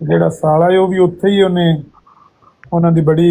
ਜਿਹੜਾ ਸਾਲਾ ਹੈ ਉਹ ਵੀ ਉੱਥੇ ਹੀ ਉਹਨੇ ਉਹਨਾਂ ਦੀ ਬੜੀ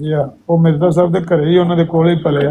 ਜੀ ਆ, ਉਹ ਮਿਰਜ਼ਾ ਸਾਹਿਬ ਦੇ ਘਰੇ ਹੀ ਉਹਨਾਂ ਦੇ ਕੋਲ ਹੀ ਪਲਿਆ।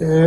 ਤੇ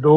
2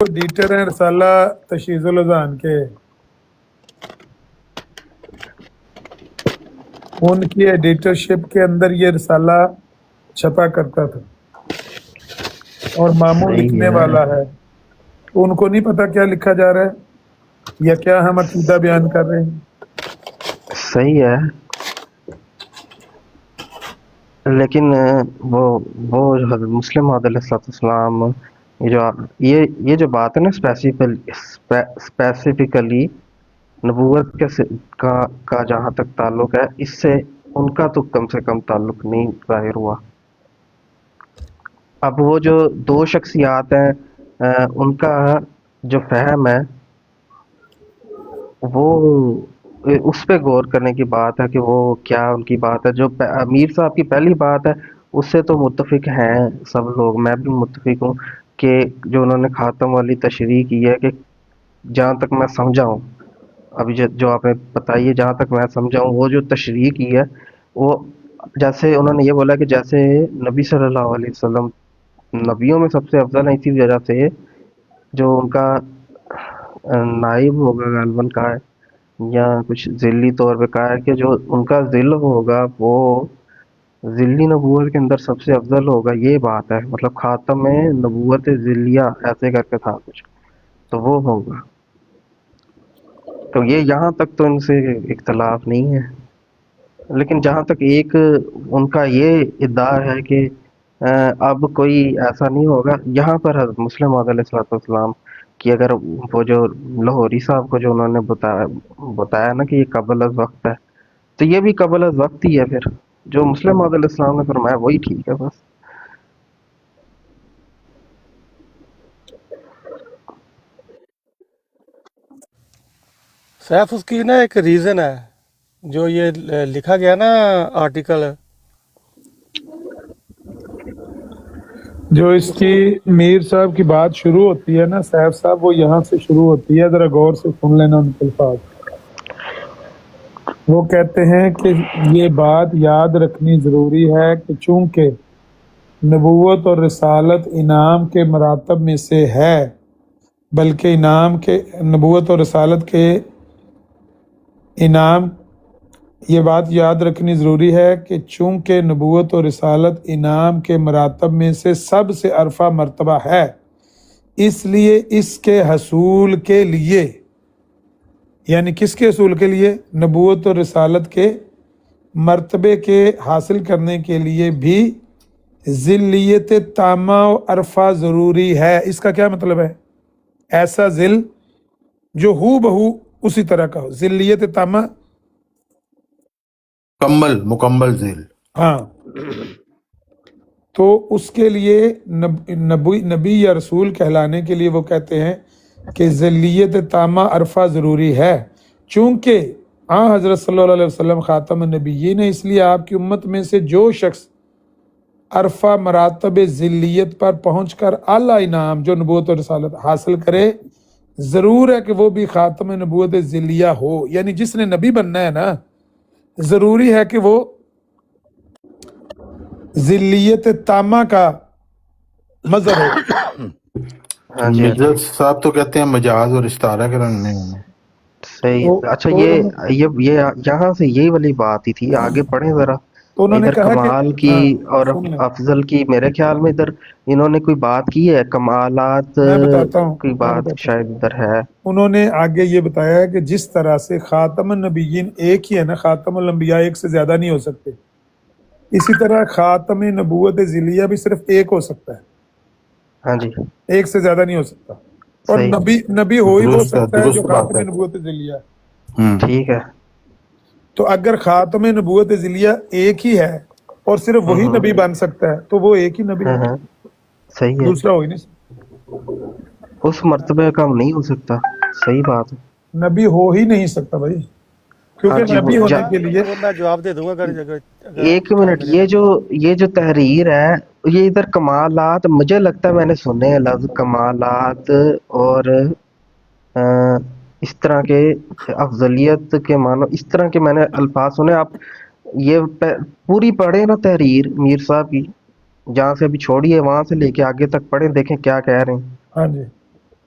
ایڈیٹر ہیں رسالہ تشیز الاذان کے، ان کی ایڈیٹرشپ کے اندر یہ رسالہ چھپا کرتا تھا، اور ماموں صحیح لکھنے ہے، والا ہے، تو ان کو نہیں پتا کیا لکھا جا رہا ہے یا کیا ہم عقیدہ بیان کر رہے ہیں۔ صحیح ہے، لیکن وہ جو حضرت مسلم موعود علیہ السلام یہ جو بات ہے نا اسپیسیفکلی نبوت کا جہاں تک تعلق ہے، اس سے ان کا تو کم سے کم تعلق نہیں ظاہر ہوا۔ اب وہ جو دو شخصیات ہیں، ان کا جو فہم ہے وہ اس پہ غور کرنے کی بات ہے کہ وہ کیا ان کی بات ہے۔ جو امیر صاحب کی پہلی بات ہے اس سے تو متفق ہیں سب لوگ، میں بھی متفق ہوں کہ جو انہوں نے خاتم والی تشریح کی ہے، کہ جہاں تک میں سمجھا ہوں، ابھی جو آپ نے بتائی ہے، جہاں تک میں سمجھا ہوں، وہ جو تشریح کی ہے وہ جیسے انہوں نے یہ بولا کہ جیسے نبی صلی اللہ علیہ وسلم نبیوں میں سب سے افضل ہیں، اسی وجہ سے جو ان کا نائب ہوگا غالباً کہا ہے یا کچھ ذلی طور پہ کہا ہے کہ جو ان کا ذل ہوگا وہ ذلی نبوت کے اندر سب سے افضل ہوگا، یہ بات ہے، مطلب خاتم نبوت ذلیہ ایسے کر کے تھا کچھ، تو وہ ہوگا۔ تو یہ یہاں تک تو ان سے اختلاف نہیں ہے، لیکن جہاں تک ایک ان کا یہ ادعا ہے کہ اب کوئی ایسا نہیں ہوگا، یہاں پر حضرت مسلم موعود علیہ السلام کہ اگر وہ جو لاہوری صاحب کو جو انہوں نے بتایا نا کہ یہ قبل از وقت ہے، تو یہ بھی قبل از وقت ہی ہے، پھر جو مسلم موعود علیہ السلام نے فرمایا وہی ٹھیک ہے بس۔ سیف اس کی نا ایک ریزن ہے جو یہ لکھا گیا نا آرٹیکل، جو اس کی میر صاحب کی بات شروع ہوتی ہے نا سیف صاحب، وہ یہاں سے شروع ہوتی ہے، ذرا غور سے سن لینا ان کے الفاظ۔ وہ کہتے ہیں کہ یہ بات یاد رکھنی ضروری ہے کہ چونکہ نبوت اور رسالت انعام کے مراتب میں سے ہے، بلکہ انعام کے نبوت اور رسالت کے انعام، یہ بات یاد رکھنی ضروری ہے کہ چونکہ نبوت اور رسالت انعام کے مراتب میں سے سب سے عرفہ مرتبہ ہے، اس لیے اس کے حصول کے لیے، یعنی کس کے حصول کے لیے؟ نبوت اور رسالت کے مرتبے کے حاصل کرنے کے لیے بھی ذلیت تامہ و عرفہ ضروری ہے۔ اس کا کیا مطلب ہے؟ ایسا ذل جو ہو بہو اسی طرح کا ہو، ذلیت تامہ، مکمل ذیل۔ ہاں، تو اس کے لیے نبی یا رسول کہلانے کے لیے وہ کہتے ہیں کہ ذلیت تامہ عرفہ ضروری ہے، چونکہ حضرت صلی اللہ علیہ وسلم خاتم النبیین ہے، اس لیے آپ کی امت میں سے جو شخص عرفہ مراتب ذلیت پر پہنچ کر اعلیٰ انعام جو نبوت اور رسالت حاصل کرے، ضرور ہے کہ وہ بھی خاتم نبوت ذلیہ ہو، یعنی جس نے نبی بننا ہے نا، ضروری ہے کہ وہ ذلیت تامہ کا مظہر ہو۔ ہاں جی، ہاں جی، مرزا صاحب تو کہتے ہیں مجاز اور استعارہ کے رنگ میں ہونا۔ صحیح۔ اچھا، یہ یہاں سے یہی والی بات ہی تھی، آگے پڑھیں ذرا۔ تو انہوں نے ادھر کہا کہ کمال کی اور سن لیں، افضل کی، میرے خیال میں ادھر انہوں نے کوئی بات کی ہے، کمالات میں بتاتا ہوں کی بات شاید ادھر ہے۔ انہوں نے آگے یہ بتایا ہے کہ جس طرح سے خاتم النبیین ایک ہی ہے نا، خاتم الانبیاء ایک سے زیادہ نہیں ہو سکتے، اسی طرح خاتم نبوت ذلیہ بھی صرف ایک ہو سکتا ہے، ہاں جی، ایک سے زیادہ نہیں ہو سکتا، اور صحیح، نبی ہو ہی وہ درست ہے، سکتا ہے جو درست بات خاتم ہے۔ نبوت ذلیہ ہے۔ ٹھیک ہے۔ تو اگر خاتم نبوت ذلیہ ایک ہی ہے اور صرف وہی نبی بن سکتا ہے تو وہ ایک ہی نبی ہے، ہاں، صحیح ہے، دوسرا ہو ہی نہیں سکتا، اس مرتبہ کم نہیں ہو سکتا، صحیح بات ہے۔ نبی ہو ہی نہیں سکتا بھائی، ہاں کیونکہ جی، نبی ہونے کے لیے وہ میں جواب دے دوں گا اگر ایک منٹ، یہ جو تحریر ہے، یہ ادھر کمالات، مجھے لگتا ہے میں نے سنے ہیں لفظ کمالات اور اس طرح کے افضلیت کے معنی، اس طرح کے میں نے الفاظ سنے۔ آپ یہ پوری پڑھیں نا تحریر میر صاحب کی، جہاں سے ابھی چھوڑیے وہاں سے لے کے آگے تک پڑھیں، دیکھیں کیا کہہ رہے ہیں۔ ہاں جی،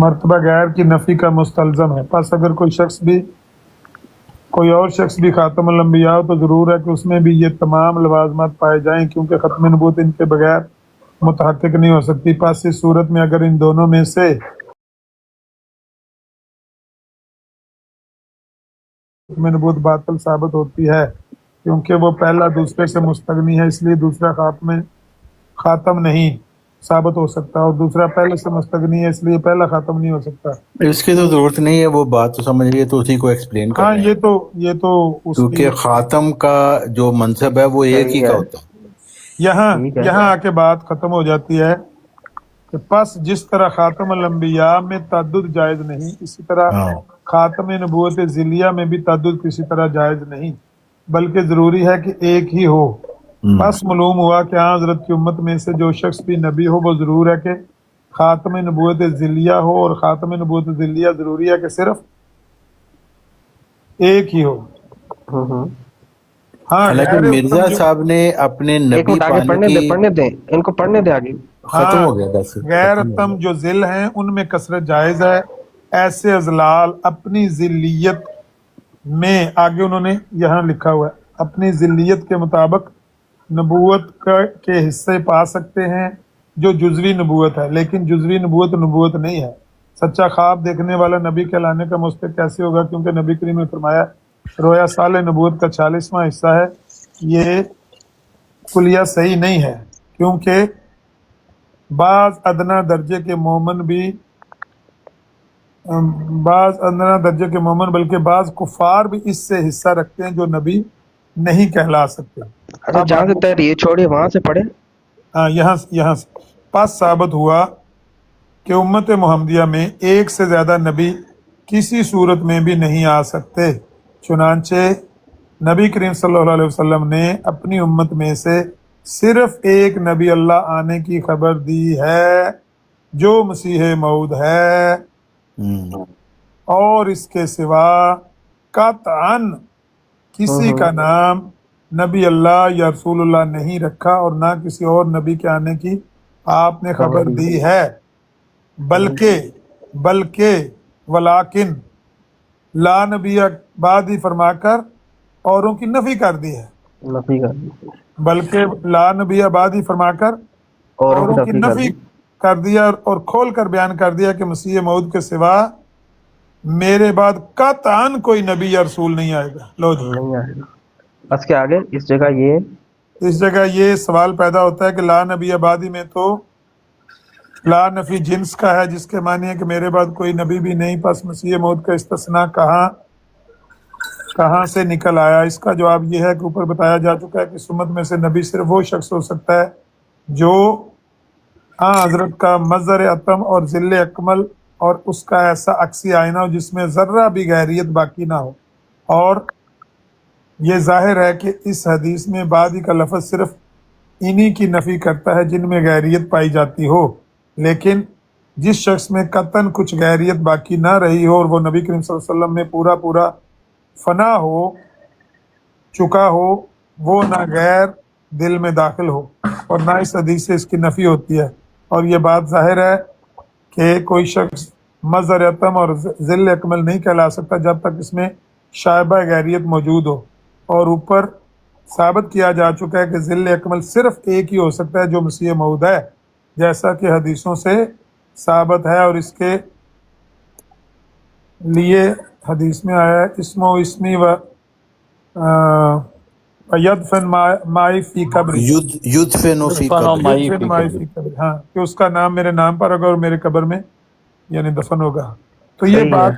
مرتبہ غیر کی نفی کا مستلزم ہے، پس اگر کوئی اور شخص بھی خاتم الانبیاء ہو تو ضرور ہے کہ اس میں بھی یہ تمام لوازمات پائے جائیں، کیونکہ ختم نبوت ان کے بغیر متحقق نہیں ہو سکتی۔ پس اس صورت میں اگر ان دونوں میں سے ختم نبوت باطل ثابت ہوتی ہے کیونکہ وہ پہلا دوسرے سے مستغنی ہے، اس لیے دوسرا خاتم نہیں ثابت ہو سکتا، اور دوسرا پہلے سے مستغنی ہے، اس لیے پہلا خاتم نہیں ہو سکتا۔ اس کی تو ضرورت نہیں ہے، وہ بات تو سمجھ لیے، تو اسی کو ایکسپلین کر ہاں رہے ہیں، یہ تو اس کی کیونکہ خاتم کا جو منصب ہے وہ ایک ہی صحیح کا ہے، ہوتا ہے۔ یہاں ٹھیک ہے، آ کے بات ختم ہو جاتی ہے کہ پس جس طرح خاتم الانبیاء میں تعدد جائز نہیں، اسی طرح ہاں خاتم نبوت ذیلیہ میں بھی تعدد کسی طرح جائز نہیں، بلکہ ضروری ہے کہ ایک ہی ہو۔ پس معلوم ہوا کہ ہاں حضرت کی امت میں سے جو شخص بھی نبی ہو وہ ضرور ہے کہ خاتم نبوت ذیلیہ ہو، اور خاتم نبوت ذیلیہ ضروری ہے کہ صرف ایک ہی ہو۔ ہاں حالانکہ غیر مرزا صاحب نے اپنے ایک نبی منٹ آگے پانے کی پڑھنے دیں ان کو، پڑھنے دیں آگے۔ ختم ہو گیا، بس غیر ختم ہو تم گیا۔ جو ذل ہیں ان میں کثرت جائز ہے، ایسے ازلال اپنی ذلیت میں، آگے انہوں نے یہاں لکھا ہوا ہے اپنی ذلیت کے مطابق نبوت کے حصے پا سکتے ہیں جو جزوی نبوت ہے، لیکن جزوی نبوت نہیں ہے۔ سچا خواب دیکھنے والا نبی کہلانے کا مستحق کیسے ہوگا؟ کیونکہ نبی کریم نے فرمایا رویا سال نبوت کا 40واں حصہ ہے۔ یہ کلیہ صحیح نہیں ہے، کیونکہ بعض ادنا درجے کے مومن بلکہ بعض کفار بھی اس سے حصہ رکھتے ہیں جو نبی نہیں کہلا سکتے۔ اچھا، اب جہاں سے تحریر چھوڑیے وہاں سے پڑھیں۔ یہاں سے پس ثابت ہوا کہ امت محمدیہ میں ایک سے زیادہ نبی کسی صورت میں بھی نہیں آ سکتے، چنانچہ نبی کریم صلی اللہ علیہ وسلم نے اپنی امت میں سے صرف ایک نبی اللہ آنے کی خبر دی ہے جو مسیح موعود ہے، اور اس کے سوا قطعاً کسی کا نام نبی اللہ یا رسول اللہ نہیں رکھا، اور نہ کسی اور نبی کے آنے کی آپ نے خبر دی ہے، بلکہ ولیکن لا نبی بعد ہی فرما کر اوروں کی نفی کر دی ہے، نفی کر دی، بلکہ لا نبی بعد ہی فرما کر اوروں کی کر نفی دی۔ کر دیا، اور کھول کر بیان کر دیا کہ مسیح موعود کے سوا میرے بعد قطعاً کوئی نبی یا رسول نہیں آئے گا۔ لو جی، نہیں آئے گا۔ بس کے آگے اس جگہ یہ سوال پیدا ہوتا ہے کہ لا نبی آبادی میں تو لا نفی جنس کا ہے، جس کے معنی ہے کہ میرے بعد کوئی نبی بھی نہیں، پس مسیح موعود کا استثناء کہاں سے نکل آیا؟ اس کا جواب یہ ہے کہ اوپر بتایا جا چکا ہے کہ اس امت میں سے نبی صرف وہ شخص ہو سکتا ہے جو حضرت کا مظہر اتم اور ذل اکمل اور اس کا ایسا عکسی آئینہ ہو جس میں ذرہ بھی غیریت باقی نہ ہو، اور یہ ظاہر ہے کہ اس حدیث میں بعد ہی کا لفظ صرف انہی کی نفی کرتا ہے جن میں غیریت پائی جاتی ہو، لیکن جس شخص میں قطعاً کچھ غیریت باقی نہ رہی ہو اور وہ نبی کریم صلی اللہ علیہ وسلم میں پورا فنا ہو چکا ہو، وہ نہ غیر دل میں داخل ہو، اور نہ اس حدیث سے اس کی نفی ہوتی ہے، اور یہ بات ظاہر ہے کہ کوئی شخص مظہر اتم اور ذل اکمل نہیں کہلا سکتا جب تک اس میں شائبہ غیریت موجود ہو، اور اوپر ثابت کیا جا چکا ہے کہ ذل اکمل صرف ایک ہی ہو سکتا ہے جو مسیح موعود ہے، جیسا کہ حدیثوں سے ثابت ہے، اور اس کے لیے حدیث میں آیا ہے اسم و اسمی و یدفن مائی فی قبری، یدفن فی قبری، یدفن مائی فی قبری، ہاں کہ اس کا نام میرے نام پر ہوگا اور میرے قبر میں یعنی دفن ہوگا۔ تو یہ صحیح ہے، بات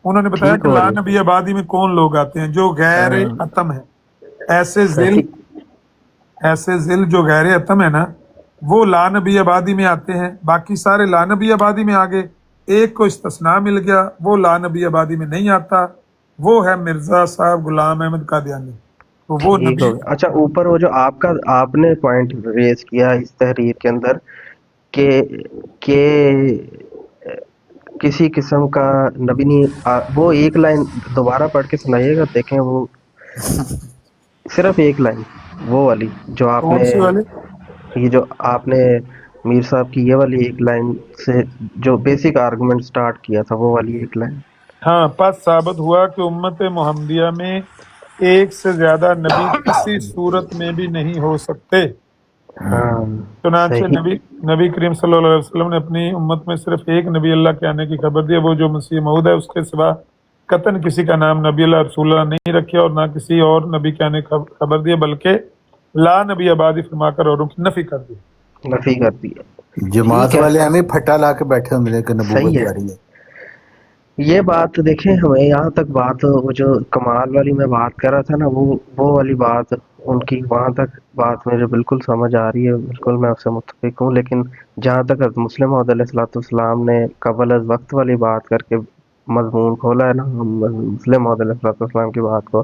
انہوں نے بتایا ٹھیک کہ ہو لا رہی ہے۔ نبی آبادی میں کون لوگ آتے ہیں؟ جو غیر اتم ہے، ایسے ذل جو غیر اتم ہے نا، وہ لا نبی آبادی میں آتے ہیں، باقی سارے لا نبی آبادی میں آگے، ایک کو استثناء مل گیا، وہ لا نبی آبادی میں نہیں آتا، وہ ہے مرزا صاحب غلام احمد قادیانی، تو وہ ٹھیک نبی۔ ہو گیا۔ اچھا، اوپر وہ جو آپ نے پوائنٹ ریز کیا اس تحریر کے اندر کہ کسی قسم کا نبی نہیں، وہ ایک لائن دوبارہ پڑھ کے سنائیے گا، دیکھیں وہ صرف ایک لائن وہ والی جو آپ کون سی والے؟ یہ جو آپ نے میر صاحب کی یہ والی ایک لائن سے جو بیسک آرگومنٹ سٹارٹ کیا تھا، وہ والی ایک لائن. ہاں، پس ثابت ہوا کہ امت محمدیہ میں ایک سے زیادہ نبی کسی صورت میں بھی نہیں ہو سکتے۔ ہاں چنانچہ صحیح. نبی کریم صلی اللہ علیہ وسلم نے اپنی امت میں صرف ایک نبی اللہ کے آنے کی خبر دی، وہ جو مسیح موعود ہے۔ اس کے سوا قطعاً کسی کا نام نبی اللہ رسول اللہ نہیں رکھا اور نہ کسی اور نبی کے آنے کی خبر دی، بلکہ لا نبی آبادی فرما کر اوروں کی نفی کر دی۔ نفی کر دی ہے. جماعت ٹھیک ہے، والے ہمیں پھٹا لا کے بیٹھے ہوں گے کہ نبوت صحیح ہے. جاری ہے۔ یہ بات دیکھیں، ہمیں یہاں تک بات، وہ جو کمال والی میں بات کر رہا تھا نا، وہ والی بات ان کی وہاں تک بات مجھے بالکل سمجھ آ رہی ہے، بالکل میں اس سے متفق ہوں. لیکن جہاں تک حضرت مسلم موعود علیہ الصلوۃ والسلام نے قبل از وقت والی بات کر کے مضمون کھولا ہے نا، ہم مسلم موعود علیہ الصلوۃ والسلام کی بات کو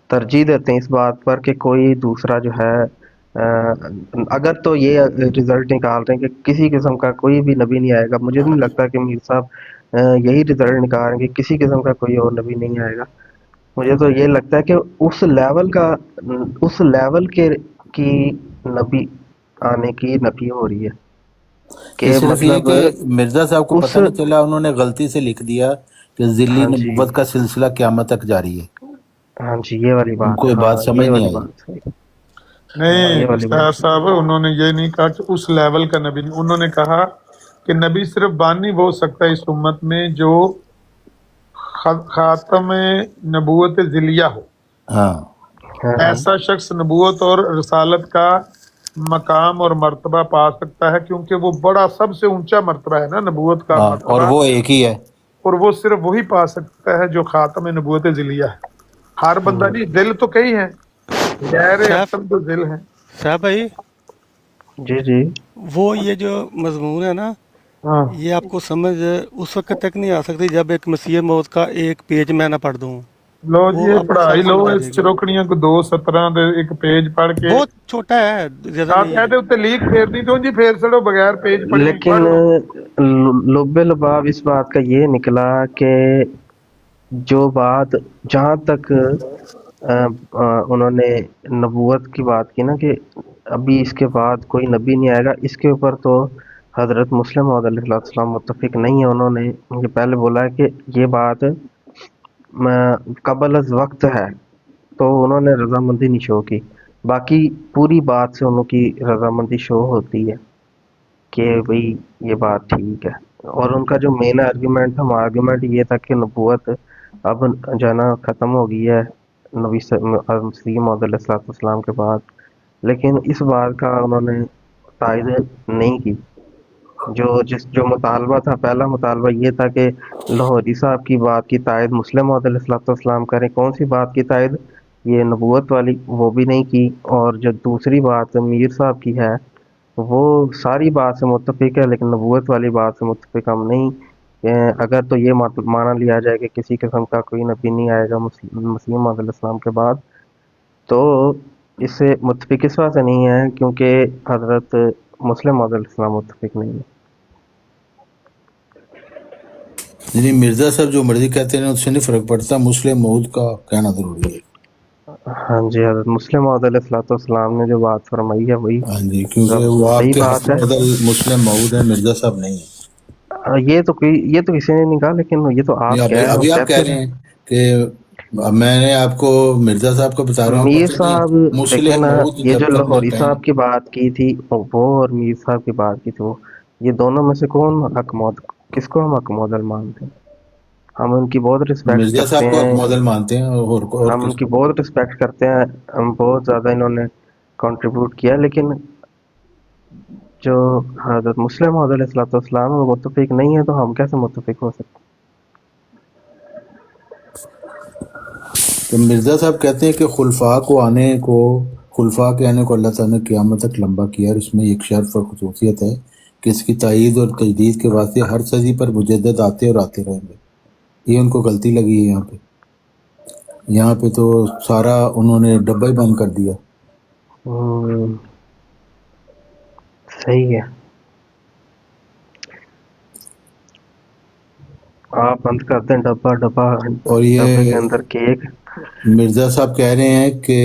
ترجیح دیتے ہیں اس بات پر کہ کوئی دوسرا جو ہے اگر تو یہ رزلٹ نکال رہے ہیں کہ کسی قسم کا کوئی بھی نبی نہیں آئے گا. مجھے نہیں لگتا کہ میر صاحب یہی رزلٹ نکال رہے ہیں کہ کسی قسم کا کوئی اور نبی نہیں آئے گا. مجھے تو یہ لگتا ہے کہ اس لیول کی نبی آنے کی نفی ہو رہی ہے یہ کہ صرف یہ مطلب کہ مرزا صاحب کو اس پتہ نہیں چلا، انہوں نے غلطی سے لکھ دیا کہ ذلی ہاں جی، نبوت کا سلسلہ قیامت تک جاری ہے، ہاں جی، یہ والی ان بات، کو یہ ہاں بات سمجھ یہ نہیں والی آئی۔ بات صحیح، نہیں یہ والی سیار بات صحیح. صاحب، انہوں نے یہ نہیں کہا کہ اس لیول کا نبی نہیں، انہوں نے کہا کہ نبی صرف بانی وہ ہو سکتا ہے اس امت میں جو خاتم نبوت ذلیہ ہو۔ ہاں ہاں ہاں ایسا شخص نبوت اور رسالت کا مقام اور مرتبہ پا سکتا ہے، کیونکہ وہ بڑا سب سے اونچا مرتبہ ہے نا نبوت کا ہاں، اور مرتبہ، وہ ایک ہی ہے۔ اور وہ صرف وہی پا سکتا ہے جو خاتم نبوت ذلیہ ہے۔ ہر بندہ نہیں، دل تو کئی ہیں، غیر سیف اکثر جو دل ہیں۔ سیف بھائی، جی جی. وہ یہ جو مضمون ہے نا، ہاں یہ آپ کو سمجھ اس وقت تک نہیں آ سکتی جب ایک مسیح موت کا ایک پیج میں نہ پڑھ دوں، لو جی، وہ یہ آپ کو پڑھائی سب لو سمجھ آ اس جائے گی. چروکڑیاں کو 2:17 دے ایک پیج پڑھ کے بہت چھوٹا ہے، زیادہ آپ نہیں ہے. کہتے اتنے لیک پھیرنی تو جی پھیر سڑو بغیر پیج پڑھی لیکن پڑھ لو۔ لب لباب اس بات کا یہ نکلا کہ جو بات، جہاں تک انہوں نے نبوت کی بات کی نا کہ ابھی اس کے بعد کوئی نبی نہیں آئے گا، اس کے اوپر تو حضرت مسلم موعود علیہ السلام متفق نہیں ہے. انہوں نے یہ پہلے بولا ہے کہ یہ بات قبل از وقت ہے، تو انہوں نے رضامندی نہیں شو کی. باقی پوری بات سے انہوں کی رضامندی شو ہوتی ہے کہ بھئی یہ بات ٹھیک ہے. اور ان کا جو مین آرگیومنٹ تھا، وہ آرگیومنٹ یہ تھا کہ نبوت اب جو ہے نا ختم ہو گئی ہے نبی مسیح موعود علیہ السلام کے بعد. لیکن اس بات کا انہوں نے تائید نہیں کی. جو مطالبہ تھا، پہلا مطالبہ یہ تھا کہ لاہوری صاحب کی بات کی تائید مسلم موعود علیہ السلام کریں. کون سی بات کی تائید؟ یہ نبوت والی، وہ بھی نہیں کی. اور جو دوسری بات میر صاحب کی ہے، وہ ساری بات سے متفق ہے لیکن نبوت والی بات سے متفق ہم نہیں. اگر تو یہ مانا لیا جائے کہ کسی قسم کا کوئی نبی نہیں آئے گا مسیح موعود علیہ السلام کے بعد، تو اس سے متفق اس وجہ سے نہیں ہے کیونکہ حضرت مسلم موعود علیہ السلام متفق نہیں ہے. یعنی مرزا صاحب جو مرضی کہتے ہیں اس سے نہیں فرق پڑتا، مسلم موعود کا کہنا ضروری ہے۔ ہاں جی، حضرت مسلم موعود علیہ السلام نے جو بات فرمائی ہے وہی ہاں جی، کیونکہ وہ آپ صحیح کے بات حسب ہے. بدل مسلم موعود ہیں، مرزا صاحب نہیں ہیں۔ یہ تو کسی نے نہیں کہا، لیکن یہ تو آپ کہہ رہے ہیں اور ابھی آپ کہہ کہتے رہے رہے. ہیں کہ اب میں نے آپ کو مرزا صاحب کو بتا رہا ہوں، میر پتہ نہیں صاحب دیکھیں مسلم نا، موعود یہ جو جب تک نہ لاہوری کہیں۔ صاحب کی بات کی تھی وہ اور میر صاحب کی بات کی تھی وہ، یہ دونوں میں سے کون حق معدل، کس کو ہم حق معدل مانتے ہیں؟ ہم ان کی بہت رسپیکٹ مرزا کرتے صاحب کو حق ہیں، معدل مانتے ہیں، اور ہم ان کس کی کو؟ بہت رسپیکٹ کرتے ہیں، ہم بہت زیادہ انہوں نے کنٹریبیوٹ کیا. لیکن جو حضرت مسلم موعود علیہ السلام وہ متفق نہیں ہے، تو ہم کیسے متفق ہو سکتے؟ تو مرزا صاحب کہتے ہیں کہ خلفاء کے آنے کو اللہ تعالیٰ نے قیامت تک لمبا کیا، اور اس میں ایک شرف اور خصوصیت ہے کہ اس کی تائید اور تجدید کے واسطے ہر صدی پر مجدد آتے اور آتے رہیں گے۔ یہ ان کو غلطی لگی ہے یہاں پہ تو سارا انہوں نے ڈبہ ہی بند کر دیا۔ صحیح ہے، آپ بند کر دیں ڈبہ اور ڈبے کے یہ اندر کیک. مرزا صاحب کہہ رہے ہیں کہ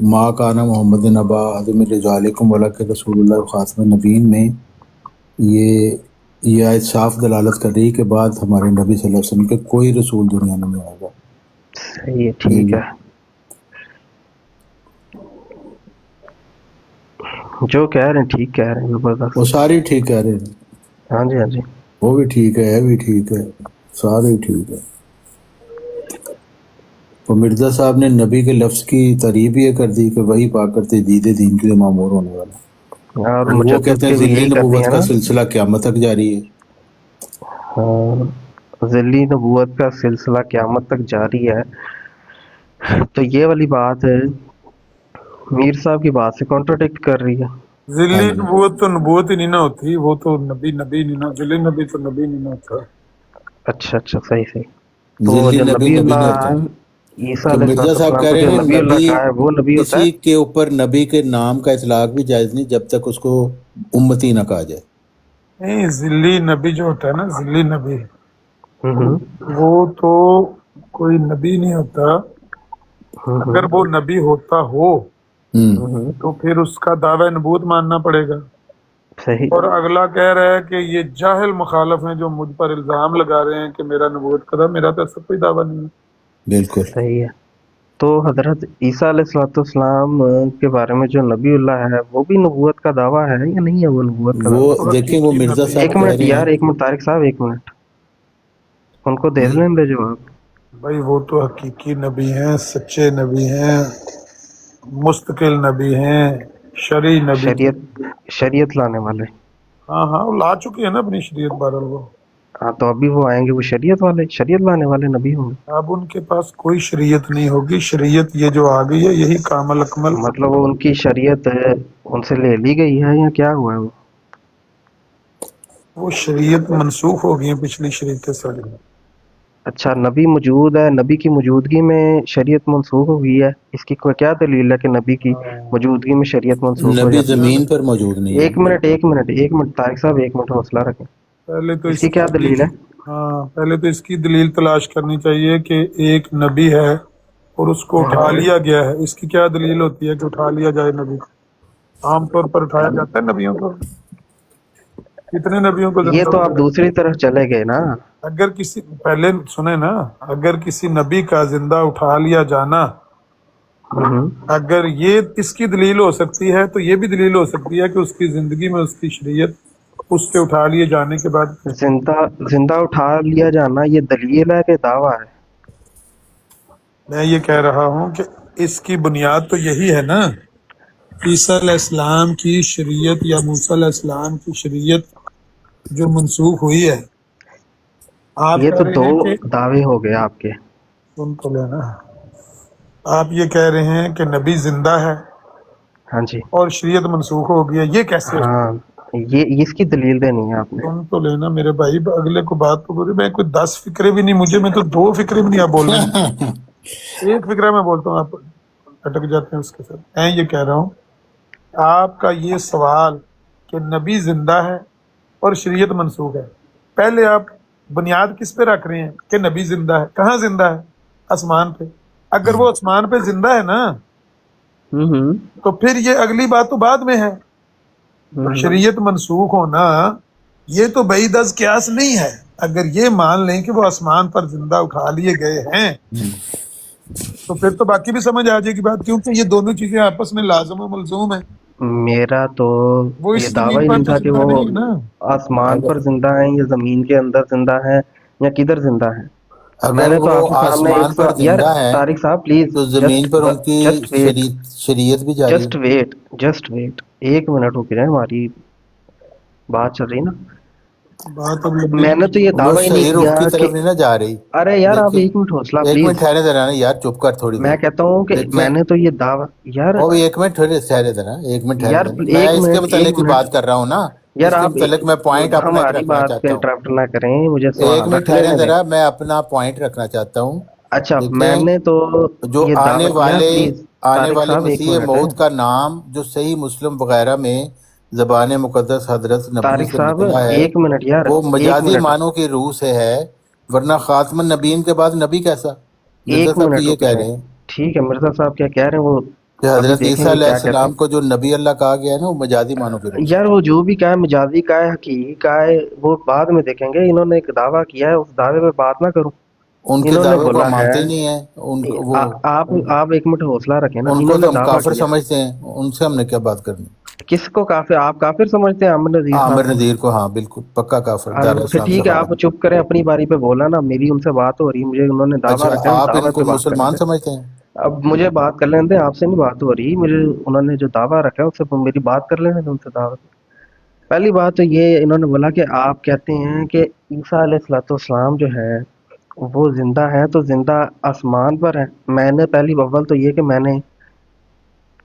ما کانا محمد نبا حضرت رجالکم ولکن رسول اللہ خاتم النبیین میں یہ آیت صاف دلالت کر رہی ہے کہ بعد ہمارے نبی صلی اللہ علیہ وسلم کے کوئی رسول دنیا میں نہیں آئے گا. صحیح ہے، ٹھیک ہے. جو کہہ رہے ہیں ٹھیک کہہ رہے ہیں، زبردست. وہ سارے ٹھیک کہہ رہے ہیں، ہاں جی ہاں جی. وہ بھی ٹھیک ہے، یہ بھی ٹھیک ہے، سارے ٹھیک ہے. اور مرزا صاحب نے نبی کے لفظ کی تعریف یہ کر دی کہ وہی پا کر تجدید دین کے لیے معمور ہونے والا. اور وہ مجدد کہتے ہیں کے بھی ذلی یہی کر نبوت دیا کا نا. سلسلہ قیامت تک جاری ہے. ہاں، ذلی نبوت کا سلسلہ قیامت تک جاری ہے. تو یہ والی بات ہے میر صاحب کی بات سے کانٹراڈکٹ کر رہی ہے. ہاں ذلی جی، نبوت تو نبوت ہی نہیں نہ ہوتی، وہ تو نبی نہیں نہ، ذلی نبی تو نبی نہیں نہ ہوتا. اچھا اچھا، صحیح صحیح. تو ذلی جو نبی نبی نبی نہیں ہوتا. اللہ عیسیٰ تو علیہ مرزا صاحب السلام کہہ کو رہے جو ہیں نبی اللہ نبی، کہا ہے وہ نبی ہوتا کسی ہے. کے اوپر نبی کے نام کا اطلاق بھی جائز نہیں جب تک اس کو امتی نہ کہا جائے. نہیں، ذلی نبی جو ہوتا ہے نا، ذلی نبی ہوں وہ تو کوئی نبی نہیں ہوتا. اگر ہوں وہ نبی ہوتا ہو ہوں ہوں. تو پھر اس کا دعوی نبوت ماننا پڑے گا. صحیح. اور اگلا کہہ رہا ہے کہ یہ جاہل مخالف ہیں جو مجھ پر الزام لگا رہے ہیں کہ میرا نبوت کا، میرا تو ایسا کوئی دعویٰ نہیں ہے. بالکل. صحیح ہے. تو حضرت عیسیٰ علیہ السلام کے بارے میں جو نبی اللہ ہے وہ بھی نبوت کا دعویٰ ہے یا نہیں ہے؟ وہ نبوت کا وہ دعویٰ. تو دیکھیں، وہ حقیقی مرزا نبی صاحب ایک ہے. کہہ منٹ رہے یار، ہیں ایک منٹ طارق صاحب، ایک منٹ ان کو دے لیں دے جواب. بھائی وہ تو حقیقی نبی ہیں، سچے نبی ہیں، مستقل نبی ہیں، شرعی نبی. شریعت لانے والے. ہاں ہاں، وہ لا چکے ہیں نا اپنی شریعت بہرحال. وہ ہاں، تو ابھی وہ آئیں گے، وہ شریعت والے، شریعت لانے والے نبی ہوں گے. اب ان کے پاس کوئی شریعت نہیں ہوگی. شریعت یہ جو آ گئی ہے یہی کامل اکمل. مطلب وہ ان کی شریعت ان سے لے لی گئی ہے یا کیا ہوا ہے وہ؟ وہ شریعت منسوخ ہو گئی ہیں پچھلی شریعتیں ساری. اچھا، نبی موجود ہے، نبی کی موجودگی میں شریعت منسوخ ہو گئی ہے، اس کی کوئی کیا دلیل ہے کہ نبی کی موجودگی میں شریعت منسوخ ہو نبی جاتی ہے؟ زمین پر موجود نہیں ہے. ایک منٹ طارق صاحب، ایک منٹ حوصلہ رکھیں. پہلے تو اس اس کی کی کیا دلیل ہے؟ ہاں، پہلے تو اس کی دلیل تلاش کرنی چاہیے کہ ایک نبی ہے اور اس کو اٹھا لیا گیا ہے. اس کی کیا دلیل ہوتی ہے کہ اٹھا لیا جائے نبی کو؟ عام طور پر اٹھایا جاتا ہے نبیوں کو. کتنے نبیوں کو یہ زندہ تو آپ ہوتا ہے؟ دوسری طرف چلے گئے نا. اگر کسی، پہلے سنیں نا، اگر کسی نبی کا زندہ اٹھا لیا جانا، ہوں. اگر یہ اس کی دلیل ہو سکتی ہے تو یہ بھی دلیل ہو سکتی ہے کہ اس کی زندگی میں اس کی شریعت اس کے اٹھا لیے جانے کے بعد. زندہ اٹھا لیا جانا یہ دلیل ہے کہ دعویٰ ہے؟ میں یہ کہہ رہا ہوں کہ اس کی بنیاد تو یہی ہے نا، عیسیٰ علیہ السلام کی شریعت یا موسیٰ علیہ السلام کی شریعت جو منسوخ ہوئی ہے. آپ یہ کہہ تو رہے دو ہیں کہ دعوے ہو گئے آپ کے. سن تو لینا، آپ یہ کہہ رہے ہیں کہ نبی زندہ ہے ہاں جی. اور شریعت منسوخ ہو گئی ہے. یہ کیسے؟ ہاں، یہ اس کی دلیل دینی ہے آپ نے. سن تو لینا میرے بھائی، اگلے کو بات تو بولی. میں کوئی 10 فکرے بھی نہیں مجھے، میں تو 2 فکرے بھی نہیں آپ بولنے میں. ایک فکرہ میں بولتا ہوں، آپ اٹک جاتے ہیں اس کے ساتھ. میں یہ کہہ رہا ہوں، آپ کا یہ سوال کہ نبی زندہ ہے اور شریعت منسوخ ہے، پہلے آپ بنیاد کس پہ رکھ رہے ہیں کہ نبی زندہ ہے؟ کہاں زندہ ہے؟ آسمان پہ. اگر وہ آسمان پہ زندہ ہے نا ہوں تو پھر یہ اگلی بات تو بعد میں ہے. ہوں. شریعت منسوخ ہونا یہ تو بعید از قیاس نہیں ہے. اگر یہ مان لیں کہ وہ آسمان پر زندہ اٹھا لیے گئے ہیں تو پھر تو باقی بھی سمجھ آ جائے گی بات، کیونکہ یہ دونوں چیزیں آپس میں لازم و ملزوم ہیں. میرا تو وہ یہ اس دعویٰ زمین ہی پر نہیں تو تھا کہ زندہ وہ نہیں ہے نا. آسمان اگر پر زندہ ہیں یا زمین کے اندر زندہ ہیں یا کدھر زندہ ہیں. میں اگر نے تو وہ آپ کے سامنے آسمان پر یار زندہ ہیں طارق صاحب پلیز، تو زمین پر ان کی جسٹ ویٹ، شریعت بھی جاری ہے. جسٹ ویٹ، ایک منٹ رک جائیں، ہماری بات چل رہی نا. بات اب لمبی میں نے تو یہ وہ دعویٰ ہی نہیں صحیح کیا رخ کی کہ طرف نہیں نہ جا رہی. ارے یار آپ دیکھیں، ایک منٹ حوصلہ ایک منٹ پلیز. ٹھہرے ذرا نا یار، چپ کر تھوڑی میں دیر. کہتا ہوں کہ دیکھیں، میں نے تو یہ دعویٰ یار وہ بھی ایک منٹ ٹھہرے ذرا، ایک منٹ ٹھہرے یار ذرا. میں ایک اس کے منٹ متعلق ہی بات کر رہا ہوں نا. یار اس کے آپ متعلق میں پوائنٹ اپنا ایک ہماری رکھنا بات پہ چاہتا ہوں. انٹرپٹ نہ کریں، مجھے ایک سوال منٹ رکھنے ٹھہرے دیں میرے. ذرا، میں اپنا پوائنٹ رکھنا چاہتا ہوں. اچھا، میں دیکھیں، نے تو جو یہ آنے دعویٰ یار والے پلیز آنے طارق والے صاحب ایک مسیح منٹ ہے. موعود کا نام جو صحیح مسلم وغیرہ میں زبان مقدس حضرت نبی طارق سے صاحب نکلا ہے، ایک منٹ یار، وہ ایک مجازی منٹ، معنوں کی روح سے ہے، ورنہ خاتم النبیین کے بعد نبی کیسا؟ مرزا ایک صاحب تو منٹ یہ رک کہہ جائیں. رہے ہیں. ٹھیک ہے، مرزا صاحب کیا کہہ رہے ہیں وہ کہ ابھی حضرت دیکھیں عیسیٰ گے علیہ کیا کہتے السلام کو جو نبی اللہ کہا گیا ہے نا وہ مجازی معنوں کے ہیں روپ یار، وہ جو بھی کہا ہے مجازی کا ہے حقیقی کا ہے وہ بعد میں دیکھیں گے. انہوں نے ایک دعویٰ کیا ہے، اس دعوے پہ بات نہ کروں. ان کے انہوں نے دعوے کو بولا ہم ہے مانتے ہی نہیں ہیں، آپ ایک منٹ حوصلہ رکھیں نا. ان کو انہوں تو نے ہم دعویٰ کافر کیا. سمجھتے ہیں، ان سے ہم نے کیا بات کرنی. کس کو کافر؟ آپ کافر سمجھتے ہیں عامر نذیر صاحب عامر کو؟ نذیر کو ہاں بالکل پکا کافر، ہاں، دار پھر اسلام سے ٹھیک ہے، آپ خارج. چپ کریں، اپنی باری پہ بولا نا. میری ان سے بات ہو رہی ہے، مجھے انہوں نے دعویٰ اچھا رکھا ہے، اس آپ ان دعوے کو پہ بات کریں مسلمان گے. سمجھتے ہیں؟ اب مجھے بات کر لینے دیں، آپ سے نہیں بات ہو رہی. مجھے انہوں نے جو دعویٰ رکھا ہے اس سے میری بات کر لینے دیں ان سے دعوت. پہلی بات تو یہ انہوں نے بولا کہ آپ کہتے ہیں کہ عیسیٰ علیہ الصلوۃ والسلام جو ہے وہ زندہ ہے، تو زندہ آسمان پر ہے. میں نے پہلی اول تو یہ کہ میں نے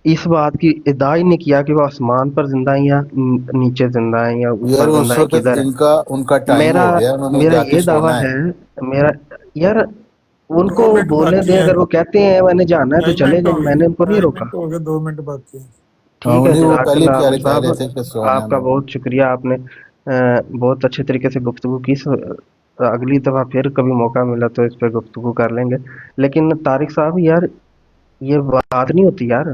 اس بات کی ادعا ہی نہیں کیا کہ وہ آسمان پر زندہ ہیں یا نیچے زندہ ہیں یا یار اوپر اس زندہ ہیں، وقت کدھر ہے. ان کا ٹائم میرا ہو گیا، انہوں نے میرا جا کے یہ دعویٰ سونا ہے. ہے. میرا یار، ان کو 2 منٹ بولنے باقی دیں. ہیں، اگر وہ کہتے ہیں میں نے جانا ہے تو 2.5 چلے منٹ ہو جائیں، گئے، میں نے ان کو نہیں 2.5 روکا. منٹ ہو گئے، 2 منٹ باقی ہیں۔ ہاں ٹھیک ہے، انہیں وہ جزاک پہلے اللہ عامر پیارے کہہ صاحب. رہے تھے کہ سونا آپ کا ہے. بہت شکریہ، آپ نے بہت اچھے طریقے سے گفتگو کی. اگلی دفعہ پھر کبھی موقع ملا تو اس پہ گفتگو کر لیں گے. لیکن طارق صاحب یار، یہ بات نہیں ہوتی یار.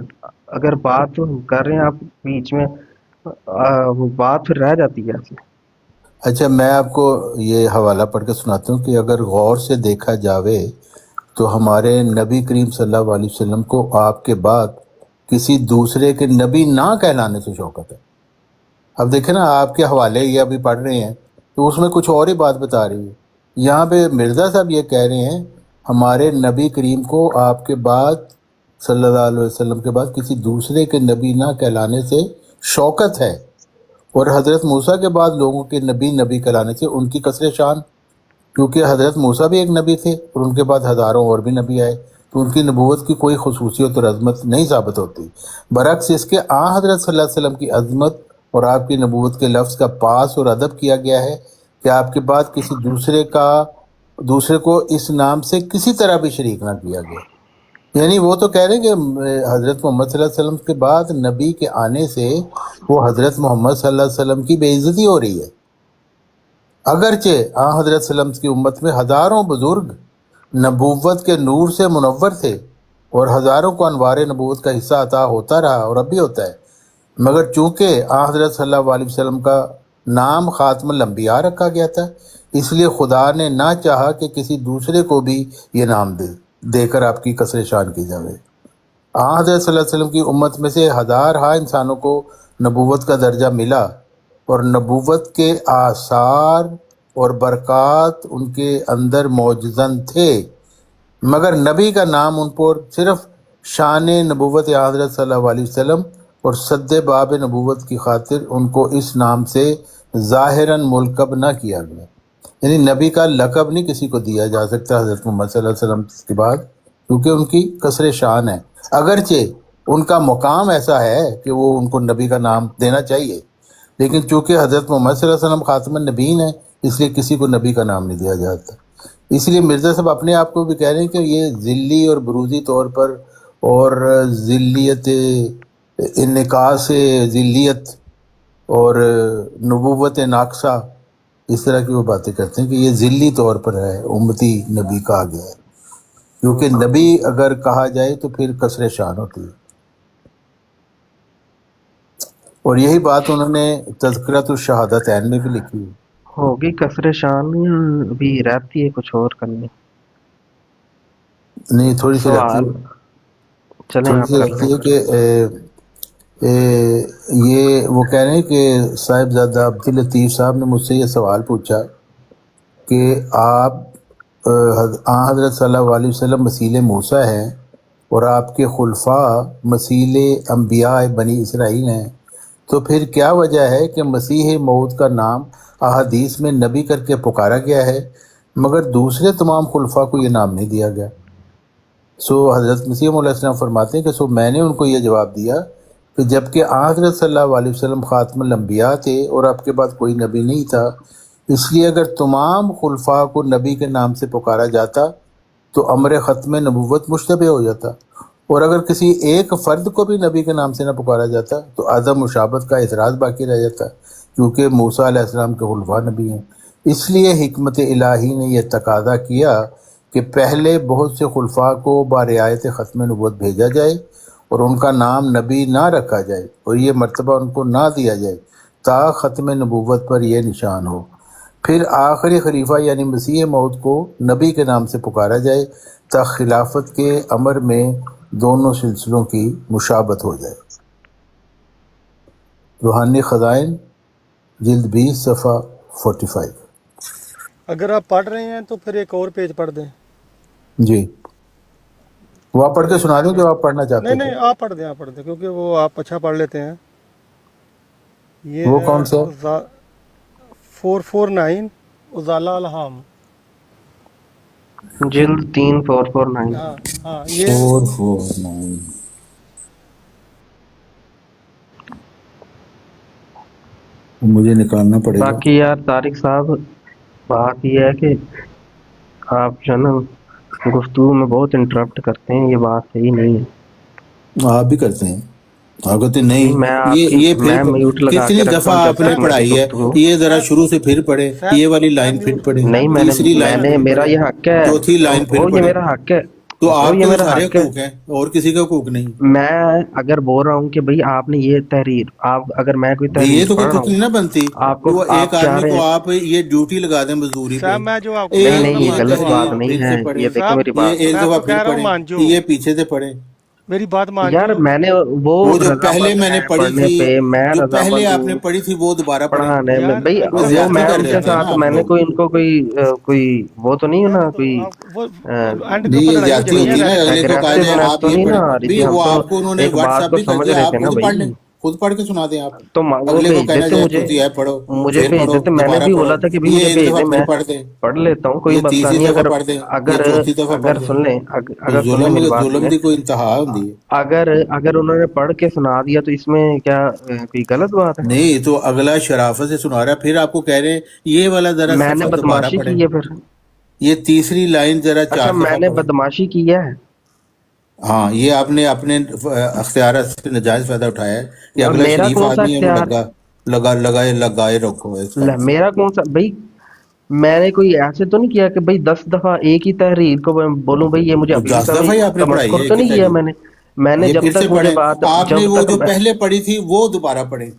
اگر بات کر رہے ہیں آپ بیچ میں، وہ بات پھر رہ جاتی ہے ایسے. اچھا میں آپ کو یہ حوالہ پڑھ کے سناتا ہوں کہ اگر غور سے دیکھا جاوے تو ہمارے نبی کریم صلی اللہ علیہ وسلم کو آپ کے بعد کسی دوسرے کے نبی نہ کہلانے سے شوقت ہے. اب دیکھیں نا آپ کے حوالے یہ ابھی پڑھ رہے ہیں تو اس میں کچھ اور ہی بات بتا رہی ہے. یہاں پہ مرزا صاحب یہ کہہ رہے ہیں ہمارے نبی کریم کو آپ کے بعد صلی اللہ علیہ وسلم کے بعد کسی دوسرے کے نبی نہ کہلانے سے شوقت ہے، اور حضرت موسیٰ کے بعد لوگوں کے نبی کہلانے سے ان کی کثر شان، کیونکہ حضرت موسیٰ بھی ایک نبی تھے اور ان کے بعد ہزاروں اور بھی نبی آئے، تو ان کی نبوت کی کوئی خصوصیت اور عظمت نہیں ثابت ہوتی. برعکس اس کے حضرت صلی اللہ علیہ وسلم کی عظمت اور آپ کی نبوت کے لفظ کا پاس اور ادب کیا گیا ہے کہ آپ کے بعد کسی دوسرے کو اس نام سے کسی طرح بھی شریک نہ کیا گیا. یعنی وہ تو کہہ رہے ہیں کہ حضرت محمد صلی اللہ علیہ وسلم کے بعد نبی کے آنے سے وہ حضرت محمد صلی اللہ علیہ وسلم کی بے عزتی ہو رہی ہے. اگرچہ حضرت صلی اللہ علیہ وسلم کی امت میں ہزاروں بزرگ نبوت کے نور سے منور تھے اور ہزاروں کو انوار نبوت کا حصہ عطا ہوتا رہا اور اب بھی ہوتا ہے، مگر چونکہ حضرت صلی اللہ علیہ وسلم کا نام خاتم الانبیاء رکھا گیا تھا، اس لیے خدا نے نہ چاہا کہ کسی دوسرے کو بھی یہ نام دے کر آپ کی کثر شان کی جائے. حضرت صلی اللہ علیہ وسلم کی امت میں سے ہزارہا انسانوں کو نبوت کا درجہ ملا اور نبوت کے آثار اور برکات ان کے اندر موجزن تھے، مگر نبی کا نام ان پر صرف شان نبوت حضرت صلی اللہ علیہ وسلم اور صد باب نبوت کی خاطر ان کو اس نام سے ظاہراً ملقب نہ کیا گیا. یعنی نبی کا لقب نہیں کسی کو دیا جا سکتا حضرت محمد صلی اللہ علیہ وسلم کے بعد، کیونکہ ان کی کثر شان ہے. اگرچہ ان کا مقام ایسا ہے کہ وہ ان کو نبی کا نام دینا چاہیے، لیکن چونکہ حضرت محمد صلی اللہ علیہ وسلم خاتم النبیین ہے اس لیے کسی کو نبی کا نام نہیں دیا جاتا. اس لیے مرزا صاحب اپنے آپ کو بھی کہہ رہے ہیں کہ یہ ذلی اور بروزی طور پر اور ذلیت انعکاس ذلیت اور نبوت ناقصہ اس طرح کی وہ باتیں کرتے ہیں کہ یہ ذلی طور پر ہے، امتی نبی کہا گیا ہے، کیونکہ نبی اگر کہا جائے تو پھر کثر شان ہوتی ہے. اور یہی بات انہوں نے تذکرۃ الشہادتین میں بھی لکھی ہے. ہوگی کثر شان، ابھی رہتی ہے کچھ اور کرنی. نہیں تھوڑی سی رہتی سوال چلیں آپ کر لیں. ہے کہ یہ وہ کہہ رہے ہیں کہ صاحبزادہ عبداللطیف صاحب نے مجھ سے یہ سوال پوچھا کہ آپ حضرت صلی اللہ علیہ وسلم مسیل موسیٰ ہیں اور آپ کے خلفاء مسیل انبیاء بنی اسرائیل ہیں، تو پھر کیا وجہ ہے کہ مسیح موعود کا نام احادیث میں نبی کر کے پکارا گیا ہے مگر دوسرے تمام خلفاء کو یہ نام نہیں دیا گیا؟ حضرت مسیح علیہ السلام فرماتے ہیں کہ میں نے ان کو یہ جواب دیا کہ جبکہ حضرت صلی اللہ علیہ وسلم خاتم الانبیاء تھے اور آپ کے بعد کوئی نبی نہیں تھا، اس لیے اگر تمام خلفاء کو نبی کے نام سے پکارا جاتا تو امر ختم نبوت مشتبہ ہو جاتا، اور اگر کسی ایک فرد کو بھی نبی کے نام سے نہ پکارا جاتا تو عدم مشابہت کا اعتراض باقی رہ جاتا، کیونکہ موسیٰ علیہ السلام کے خلفاء نبی ہیں. اس لیے حکمت الہی نے یہ تقاضا کیا کہ پہلے بہت سے خلفاء کو برعایت ختم نبوت بھیجا جائے اور ان کا نام نبی نہ رکھا جائے اور یہ مرتبہ ان کو نہ دیا جائے تا ختم نبوت پر یہ نشان ہو، پھر آخری خلیفہ یعنی مسیح موعود کو نبی کے نام سے پکارا جائے تا خلافت کے امر میں دونوں سلسلوں کی مشابت ہو جائے۔ روحانی خزائن جلد 20 صفحہ 45۔ اگر آپ پڑھ رہے ہیں تو پھر ایک اور پیج پڑھ دیں۔ جی وہ آپ پڑھ کے سنا دیں جو آپ پڑھنا چاہتے نہیں تھے۔ نہیں، آپ پڑھ دیں کیونکہ وہ آپ اچھا پڑھ لیتے ہیں۔ یہ وہ کون سا؟ 449 ازالہ الہام۔ جلد 3 449۔ ہاں ہاں، یہ 449۔ مجھے نکالنا پڑے گا۔ باقی یار طارق صاحب بات یہ ہے کہ آپ جو ہے نا گفتگو میں بہت انٹرپٹ کرتے ہیں، یہ بات صحیح نہیں ہے۔ آپ بھی کرتے ہیں، آپ کہتے ہیں نہیں، نہیں میں آپ کی یہ میں پھر میوٹ لگا کتنی کے رکھتا دفعہ ہوں جب آپ نے تک میری پڑھائی ہے، گفتگو۔ یہ ذرا شروع سے پھر پڑھے، یہ والی لائن پھر پڑھے، نہیں، تیسری لائن میں نے پھر میرا پڑھے، یہ حق ہے، چوتھی لائن پھر وہ یہ پڑھے۔ میرا حق ہے، تو وہ آپ یہ کے تو میرا سارے حق ہے۔ حقوق ہیں اور کسی کا حقوق نہیں۔ میں اگر بول رہا ہوں کہ بھئی آپ نے یہ تحریر، آپ اگر میں کوئی یہ تحریر تو کوئی پڑھ رہا تکلیف نہ بنتی ہوں، آپ کہ کو وہ ایک آپ چاہ آدمی رہے کو ہیں، آپ یہ ڈیوٹی لگا دیں مزدوری پہ، صاحب میں جو آپ کو نہیں کہہ رہا ہوں نہیں، نا یہ ایک مان غلط جو بات دفعہ آپ، نہیں پھر ہے، سے پڑھے، یہ دیکھیں صاحب میری یہ بات، ایک میں آپ دفعہ کو پھر کہہ رہا ہوں پڑھیں، مان جو، یہ پیچھے سے پڑھیں۔ میری بات مان یار جو۔ میں نے وہ جو پہلے رضامند میں نے ہے پڑھی پڑھنے تھی، پہ، میں جو پہلے رضامند آپ نے ہوں پڑھی تھی وہ دوبارہ پڑھیں۔ پڑھانے میں، یار بھئی وہ اگر وہ زیادتی میں کر ان کے دیتے ہیں نا ساتھ، آپ میں نے لوگ۔ کوئی ان کو کوئی وہ تو نہیں ہے رہنے نا، دو، کوئی آپ وہ اینڈ کے جی اوپر یہ لڑائی ہو زیادتی جانی ہے، ہوتی ہے نا، رہنے دو۔ اگلے کو کہا جائے ایگریسونیس آپ تو یہ نہیں نا پڑھیں آ رہی بھی، تھی، ہم وہ تو آپ کو انہوں نے ایک واٹس بات ایپ کو بھی کر سمجھ دیا، رہے آپ تھے نا خود پڑھ لیں، بھائی، خود پڑھ کے سنا دیں آپ، تو وہ اگلے کو بھیج کہنا دیتے جائے مجھے، خود ہی ہے پڑھو، مجھے پھر بھیج پڑھو، دیتے، میں نے دوبارہ بھی پڑھو، بولا تھا کہ بھی یہ مجھے ایک بھیج دفعہ دیں، پھر میں پڑھ دیں، پڑھ لیتا ہوں، کوئی یہ مسئلہ تیسری نہیں۔ دفعہ اگر پڑھ دیں، یہ اگر چوتھی دفعہ اگر پڑھ دیں۔ سن لیں، تو اگر سن لیں میری بات ظلم میں، کی کوئی انتہا ہوتی ہے۔ اگر انہوں نے پڑھ کے سنا دیا تو اس میں کیا کوئی غلط بات ہے؟ نہیں تو اگلا شرافت سے سنا رہا ہے، پھر آپ کو کہہ رہے ہیں یہ والا ذرا میں نے صفحہ دوبارہ بدماشی پڑھیں، کی ہے پھر؟ یہ تیسری لائن ذرا اچھا 4 میں دفعہ نے پڑھیں۔ بدماشی کی ہے؟ ہاں یہ آپ نے اپنے اختیارات سے نجائز فائدہ اٹھایا ہے کہ اگلا میرا شریف کون سا آدمی ہے وہ اختیار؟ لگائے رکھو ہے اس طرح سے۔ میرا کون سا بھائی؟ میں نے کوئی ایسے تو نہیں کیا کہ بھائی 10 دفعہ ایک ہی تحریر کو میں بولوں بھائی یہ مجھے تو اگلی 10 دفعہ دفعہ ہی آپ نے پڑھائی ہے تمسخر تو ایک ہی نہیں کیا تحریر، میں نے یہ جب پھر سے تک مجھے پڑھیں، بات، آپ نے جب وہ تک جو پہلے پڑھی تھی وہ دوبارہ پڑھیں۔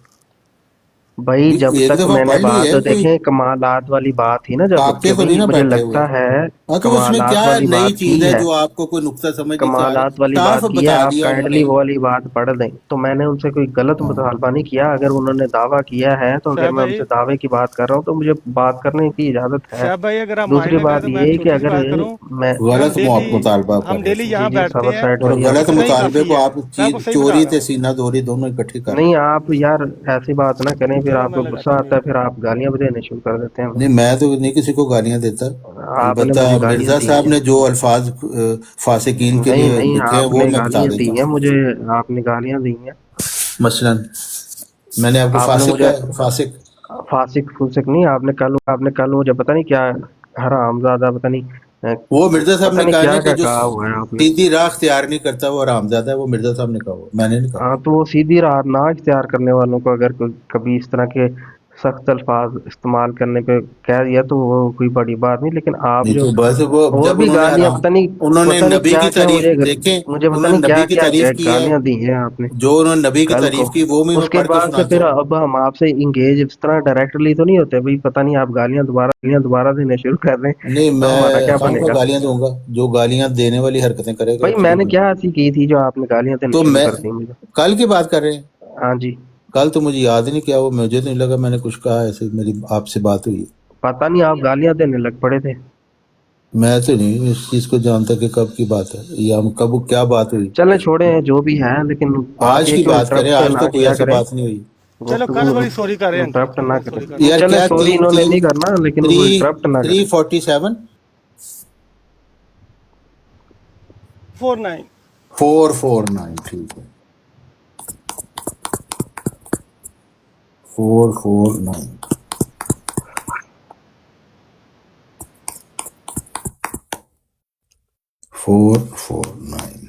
بھائی جب ایک تک دفعہ میں نے پڑھ لی بات ہے، کوئی دیکھیں کمالات والی بات تھی نا، جب کاکے کہ تو نہیں بھائی نا مجھے بیٹھے ہوئے۔ لگتا ہے ہاں تو اس میں کمالات کیا والی نئی بات کی چیز ہے ہے، جو آپ کو کوئی نقطہ سمجھ نہیں آ رہا؟ کمالات والی صاف بات کی ہے، بتا آپ دیا انہوں کائنڈلی نے۔ وہ والی بات پڑھ دیں۔ تو میں نے ان سے کوئی غلط ہاں مطالبہ نہیں کیا، اگر انہوں نے دعویٰ کیا ہے تو اگر صاحب میں ان بھائی، سے دعوے کی بات کر رہا ہوں تو مجھے بات کرنے کی اجازت ہے۔ صاحب بھائی اگر آپ دوسری مائنڈ نہ کریں بات تو میں یہ ہے کہ چھوٹی سی اگر بات کروں میں، کہ ہم غلط ڈیلی مطالبہ آپ کر ہم رہے ڈیلی تھے۔ یہاں جی بیٹھتے صبر ہیں، سائڈ تو بھائی آپ غلط اتنا ہی مطالبے کافی کو ہے۔ آپ میں آپ کو صحیح بتا چوری رہا تے ہوں۔ سینہ دوری دونوں اکٹھے کر رہے نہیں، ہیں۔ آپ یار ایسی بات نہ کریں، پھر چلو آپ میں کو غصہ لگاتا ہوں آتا ہے، میوٹ۔ پھر آپ گالیاں بھی دینے شروع کر دیتے ہیں نہیں میں تو نہیں کسی کو گالیاں دیتا، آپ نے البتہ مجھے گالیاں مرزا دی صاحب ہیں۔ نے جو الفاظ فاسقین کے نہیں لیے نہیں، لکھے ہیں آپ وہ نے میں بتا گالیاں دی دیتا ہیں ہوں۔ مجھے، آپ نے گالیاں دی ہیں، مثلا میں نے آپ کو آپ نے فاسق مجھے کہا ہے، فاسق۔ فاسق فوسق نہیں، آپ نے کل مجھے پتہ نہیں کیا حرام زادہ، پتہ نہیں وہ مرزا صاحب پتہ نے نہیں کہا نا کیا کہ کیا جو کہا ہوا ہے آپ نے۔ سیدھی راہ اختیار نہیں کرتا وہ حرامزادہ ہے، وہ مرزا صاحب نے کہا ہوا، میں نے نہیں کہا۔ ہاں تو وہ سیدھی راہ نہ اختیار کرنے والوں کو اگر کبھی اس طرح کے سخت الفاظ استعمال کرنے پہ کہہ دیا تو وہ کوئی بڑی بات نہیں، لیکن آپ نہیں جو تو بس وہ اور جب بھی انہوں نے گالیاں حرام، انہوں نے پتہ نہیں نبی کیا کی کیا تعریف دیکھیں، مجھے پتہ انہوں نہیں نے کیا نبی کی کیا تعریف کی ہے، گالیاں دی ہیں آپ نے جو انہوں نے نبی کی کل کو۔ تعریف کی وہ بھی میں اس کے پڑھ کے بعد سے سناتا پھر ہوں۔ اب ہم آپ سے انگیج اس طرح ڈائریکٹلی تو نہیں ہوتے، بھائی پتہ نہیں آپ گالیاں دوبارہ دینے شروع کر دیں نہیں تو ہمارا میں کیا خام بنے کو گا؟ گالیاں دوں گا، جو گالیاں دینے والی حرکتیں کرے گا بھائی اس میں کو نے میں۔ کیا ایسی کی تھی جو آپ نے گالیاں دینے تو شروع میں کر دی مجھے؟ کل کی بات کر رہے ہیں، ہاں جی، کل تو مجھے یاد ہی نہیں کیا، وہ مجھے تو نہیں لگا میں نے کچھ کہا، ایسے میری آپ سے بات ہوئی۔ پتہ نہیں آپ گالیاں دینے لگ پڑے تھے۔ میں تو نہیں اس چیز کو جانتا کہ کب کی بات ہے یا ہم کب کیا بات ہوئی۔ چلیں چھوڑیں جو بھی ہے، لیکن بات آج یہ کی کہ بات کریں، انٹرپٹ آج نہ تو کوئی کیا ایسی کریں، بات نہیں ہوئی۔ چلو گفتگو کل والی سوری کر رہے ہیں انکل، انٹرپٹ کل نہ والی کریں۔ سوری کر رہے یار ہیں۔ چلیں کیا سوری انہوں نے نہیں کرنا، لیکن وہ انٹرپٹ نہ کریں۔ 347 49 449 ٹھیک ہے، 449 449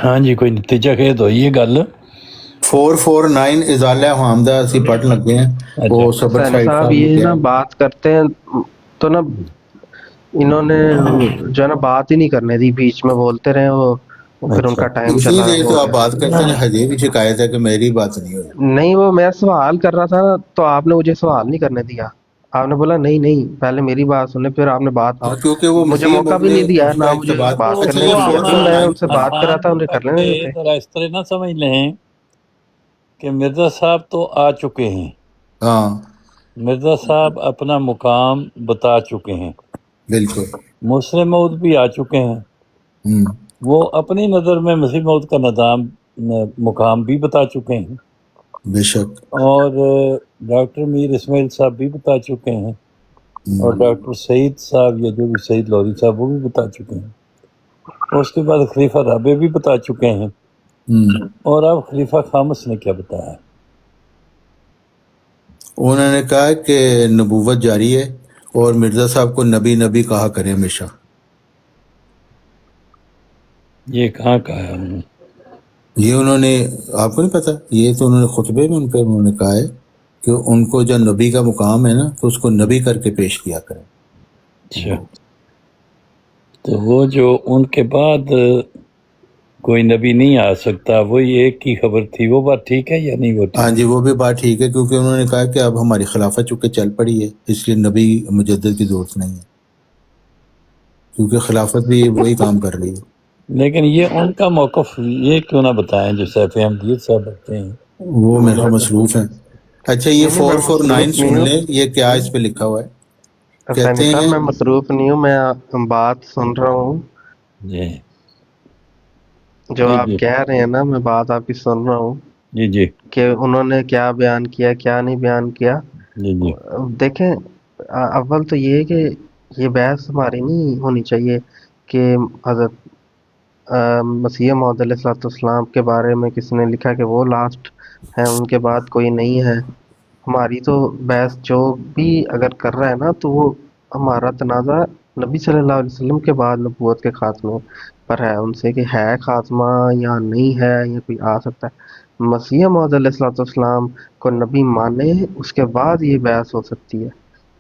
ہاں جی، کوئی نتیجہ خیز ہوئی ہے گل؟ 449 ازالہ حامدہ اسی پڑھ لگے ہیں، وہ اچھا صبر حسین سائڈ صاحب صاحب نے یہ کیا نا ہے۔ بات کرتے ہیں تو نا انہوں نے جو ہے نا بات ہی نہیں کرنے دی، بیچ میں بولتے رہے وہ پھر ان اچھا کا ٹائم اسی چلا لیے ہو تو آپ گیا۔ بات کرتے ہیں، حجی بھی شکایت ہے کہ میری بات نہیں ہوئی۔ نہیں وہ میں سوال کر رہا تھا نا، تو آپ نے مجھے سوال نہیں کرنے دیا، آپ نے بولا نہیں نہیں پہلے میری بات سنیں پھر آپ نے بات، ہاں کیونکہ وہ مجھے مسیح موقع موڈ بھی نے نہیں دیا اس کا نہ مجھے اقتباس۔ تو بات اچھا کرنے یہ دی، فور جب بھی فور میں نائن ان سے سنیں، بات کرا تھا انہیں کر کرنے کے دیتے۔ ذرا اس طرح نہ سمجھ لیں کہ مرزا صاحب تو آ چکے ہیں، ہاں مرزا صاحب اپنا مقام بتا چکے ہیں، بالکل۔ مسلم موعود بھی آ چکے ہیں، ہوں وہ اپنی نظر میں مسیح موعود کا نظام مقام بھی بتا چکے ہیں، بے شک۔ اور ڈاکٹر میر اسماعیل صاحب بھی بتا چکے ہیں، اور ڈاکٹر سعید صاحب یا جو بھی سعید لودھی صاحب وہ بھی بتا چکے ہیں، اور اس کے بعد خلیفہ رابع بھی بتا چکے ہیں، اور اب خلیفہ خامس نے کیا بتایا؟ انہوں نے کہا کہ نبوت جاری ہے اور مرزا صاحب کو نبی نبی کہا کریں ہمیشہ۔ یہ کہاں کہا ہے انہوں نے؟ یہ انہوں نے، آپ کو نہیں پتا، یہ تو انہوں نے خطبے میں انہوں نے کہا ہے کہ ان کو جو نبی کا مقام ہے نا تو اس کو نبی کر کے پیش کیا کریں۔ اچھا، تو وہ جو ان کے بعد کوئی نبی نہیں آ سکتا، وہی ایک کی خبر تھی، وہ بات ٹھیک ہے یا نہیں؟ وہ ہاں ٹھیک جی وہ بھی بات ٹھیک ہے، کیونکہ انہوں نے کہا کہ اب ہماری خلافت چونکہ چل پڑی ہے اس لیے نبی مجدد کی ضرورت نہیں ہے، کیونکہ خلافت بھی وہی کام کر رہی ہے۔ لیکن یہ ان کا موقف یہ کیوں نہ بتائیں جو سیف احمدیت صاحب بتتے ہیں؟ وہ میرا مصروف ہیں۔ اچھا یہ نہیں میں 449 مصروف نہیں سن ہوں لیں، یہ کیا اس پہ لکھا ہوا ہے؟ سیمی کہتے صاحب، ہیں میں مصروف نہیں ہوں، میں بات سن رہا ہوں جی جو جی آپ جی کہہ رہے ہیں نا، میں بات آپ کی سن رہا ہوں جی جی کہ انہوں نے کیا بیان کیا کیا نہیں بیان کیا۔ جی جی دیکھیں اول تو یہ ہے کہ یہ بحث ہماری نہیں ہونی چاہیے کہ حضرت مسیح موعود علیہ الصلوۃ والسلام کے بارے میں کس نے لکھا کہ وہ لاسٹ ہیں، ان کے بعد کوئی نہیں ہے۔ ہماری تو بحث جو بھی اگر کر رہا ہے نا تو وہ ہمارا تنازع نبی صلی اللہ علیہ وسلم کے بعد نبوت کے خاتمے پر ہے، ان سے کہ ہے خاتمہ یا نہیں ہے یا کوئی آ سکتا ہے۔ مسیح موعود علیہ الصلوۃ والسلام کو نبی مانے اس کے بعد یہ بحث ہو سکتی ہے،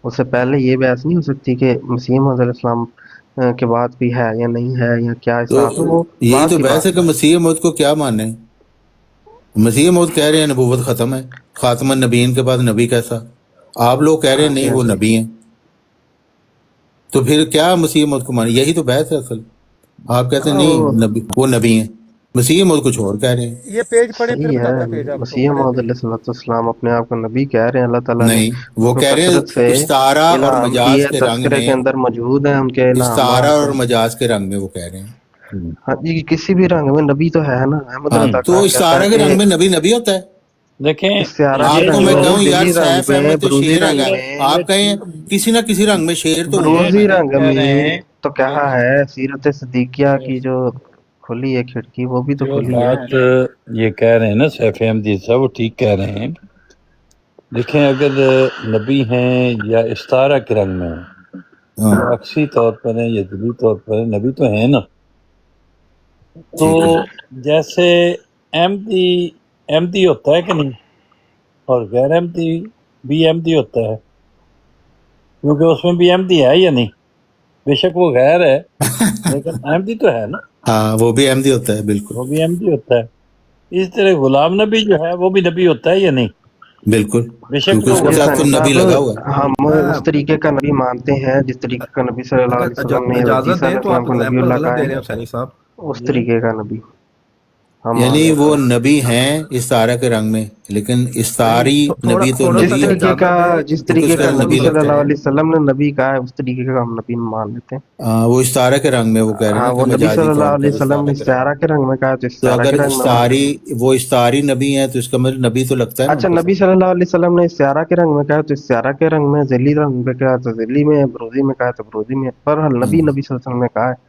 اس سے پہلے یہ بحث نہیں ہو سکتی کہ مسیح موعود علیہ السلام کے بعد بھی ہے یا نہیں ہے یا کیا تو حساب ہے، وہ یہی بعد تو کی بحث ہے بات کہ ہے۔ مسیح موعود کو کیا مانیں۔ مسیح موعود کہہ رہے ہیں نبوت ختم ہے، خاتم النبیین کے بعد نبی کیسا؟ آپ لوگ کہہ رہے ہاں ہیں جی نہیں ہاں وہ جی، نبی ہیں، تو پھر کیا مسیح موعود کو مانیں؟ یہی تو بحث ہے اصل۔ آپ کہتے ہیں نہیں نبی وہ نبی ہیں، مسیح موعود کچھ اور کہہ رہے ہیں۔ یہ پیج پڑھیں، پھر صحیح ہے، بتاتا پیج آپ کو، مسیح پڑھیں موعود پیج۔ علیہ الصلوۃ والسلام اپنے آپ کو نبی کہہ رہے ہیں، اللہ تعالیٰ نے نہیں وہ ان کو کہہ رہے کثرت سے ہیں استعارہ اور الہام مجاز کیے، کے رنگ تذکرے میں، کے اندر موجود ہیں ان کے استعارہ الہامات۔ اور مجاز کے رنگ میں وہ کہہ رہے ہیں۔ ہاں جی، کسی بھی رنگ میں نبی تو ہے نا، احمد ہاں رضا تو کہا جاتا ہے استعارہ کے کہ رنگ میں نبی نبی ہوتا ہے؟ دیکھیں استعارہ کے آپ کو رنگ میں میں کہوں یار دلی رنگ سیف میں، احمد تو بروزی شیر رنگ ہے، میں، آپ کہیں کسی نہ کسی رنگ میں شیر تو ہوں گے یہ بروزی نا۔ رنگ کہہ رہے میں ہیں تو کہا ہے سیرت صدیقیہ کی جو کھلی ہے کھڑکی، وہ بھی تو جو کھلی ہے۔ بات یہ کہہ رہے ہیں نا سیف احمدیت صاحب، وہ ٹھیک کہہ رہے ہیں۔ دیکھیں اگر نبی ہیں یا استعارہ کے رنگ میں ہیں، ہاں تو عکسی طور پر ہیں یا دلی طور پر ہیں، نبی تو ہیں نا۔ تو ٹھیک ہے۔ جیسے احمدی ہوتا ہے کہ نہیں، اور غیر احمدی بھی احمدی ہوتا ہے، کیونکہ اس میں بھی احمدی ہے یا نہیں؟ بے شک وہ غیر ہے لیکن احمدی تو ہے نا، ہاں وہ بھی احمدی ہوتا ہے بالکل وہ بھی احمدی ہوتا ہے۔ اس طرح غلام نبی جو ہے وہ بھی نبی ہوتا ہے یا نہیں؟ بالکل، بے شک کیونکہ وہ اس کے دیکھیے ساتھ تو ثانی غلام نبی صاحب، لگا ہوا ہے۔ ہم اس طریقے کا نبی مانتے ہیں جس طریقے کا نبی صلی اللہ اگر علیہ وسلم نے حضرت اجازت عیسیٰ دیں علیہ تو السلام آپ کو نبی ایگزامپل اللہ غلط کہا دے رہے ہے، ہیں حسینی صاحب۔ اس جی طریقے کا نبی ہم مان یعنی لیتے وہ ہیں۔ نبی ہیں استعارہ کے رنگ میں، لیکن نہیں استعاری نبی تو تھوڑا جس سا نبی ہے طریقے کا اجازت دیں، جس کیونکہ اس طریقے کا کا ایز اے نبی نبی صلی لگتا اللہ ہے۔ علیہ وسلم نے نبی کہا ہے، اس طریقے کا ہم نبی مان لیتے ہیں۔ وہ استعارہ کے رنگ میں وہ کہہ رہے ہیں نا کہ وہ نبی صلی مجازی اللہ طور علیہ پر وسلم نے استعارہ کے رنگ استعارہ میں، کے رنگ میں کہا تو تو استعارہ اگر کے رنگ میں مان لیتے ہیں۔ وہ استعاری نبی ہیں تو اس کا مطلب نبی تو لگتا ہے نا ان اچھا، کے نبی ساتھ۔ صلی اللہ علیہ وسلم نے استعارہ کے رنگ میں کہا تو استعارہ کے رنگ میں، ذیلی رنگ میں کہا تو ذیلی میں، بروزی میں کہا تو بروزی میں، پر نبی ہوں، نبی صلی اللہ علیہ وسلم نے کہا ہے۔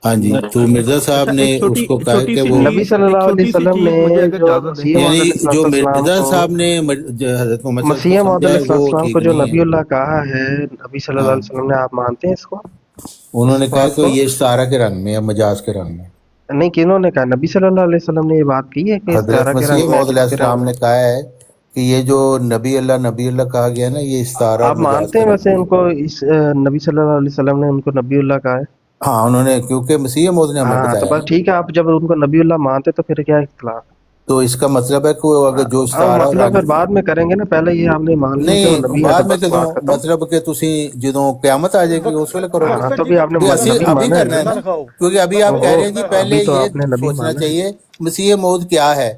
ہاں جی تو مرزا صاحب اچھا نے ایک اس کو کہا چھوٹی کہ سی وہ نبی چیز، صلی ایک اللہ علیہ چھوٹی سی وسلم نے چیز مجھے اگر جو اجازت دیں۔ مسیح موعود یعنی علیہ الصلوۃ جو والسلام مرزا کو، صاحب نے حضرت محمد صلی اللہ علیہ وسلم کو مسیح موعود سمجھا علیہ ہے وہ السلام کو ٹھیک جو نہیں نبی ہے۔ اللہ کہا ہے نبی صلی اللہ ہاں علیہ وسلم نے، آپ مانتے ہیں اس کو، انہوں اس نے کہا بات کہ کو؟ یہ استعارہ کے رنگ میں یا مجاز کے رنگ میں۔ نہیں، کنہوں نے کہا؟ نبی صلی اللہ علیہ وسلم نے یہ بات کی ہے کہ حضرت استعارہ کے مسیح رنگ میں، موعود علیہ جس کے رنگ السلام میں؟ نے کہا ہے کہ یہ جو نبی اللہ کہا گیا نا، یہ استعارہ اور آپ مجاز مانتے کا ہیں لفظ ویسے ہے۔ ان کو اس نبی صلی اللہ علیہ وسلم نے ان کو نبی اللہ کہا ہے؟ ہاں انہوں نے، کیونکہ مسیح موعود نے ہمیں ہاں تو بتایا بس نا، ٹھیک ہے، آپ جب ان کو نبی اللہ مانتے تو پھر کیا اختلاف ہے؟ تو اس کا مطلب ہے کہ وہ اگر جو اب استعارہ اور مسئلہ پھر بعد میں کریں گے نا، پہلے یہ آپ نے مان لیا کہ وہ نہیں نبی ہے بعد تو میں بس کدوں، بات ختم۔ مطلب کہ تسی جدوں قیامت آ جائے گی اس ویلے کرو گے؟ ہاں تو جی بھی کا آپ نے بھی اسی نبی ابھی مانا ہے کرنا نا؟ ہے نا، رکھاؤ کیونکہ ابھی آپ کہہ اوہو، رہے ہیں جی پہلے ابھی تو یہ آپ نے نبی سوچنا مانا ہے، چاہیے مسیح موعود کیا ہے،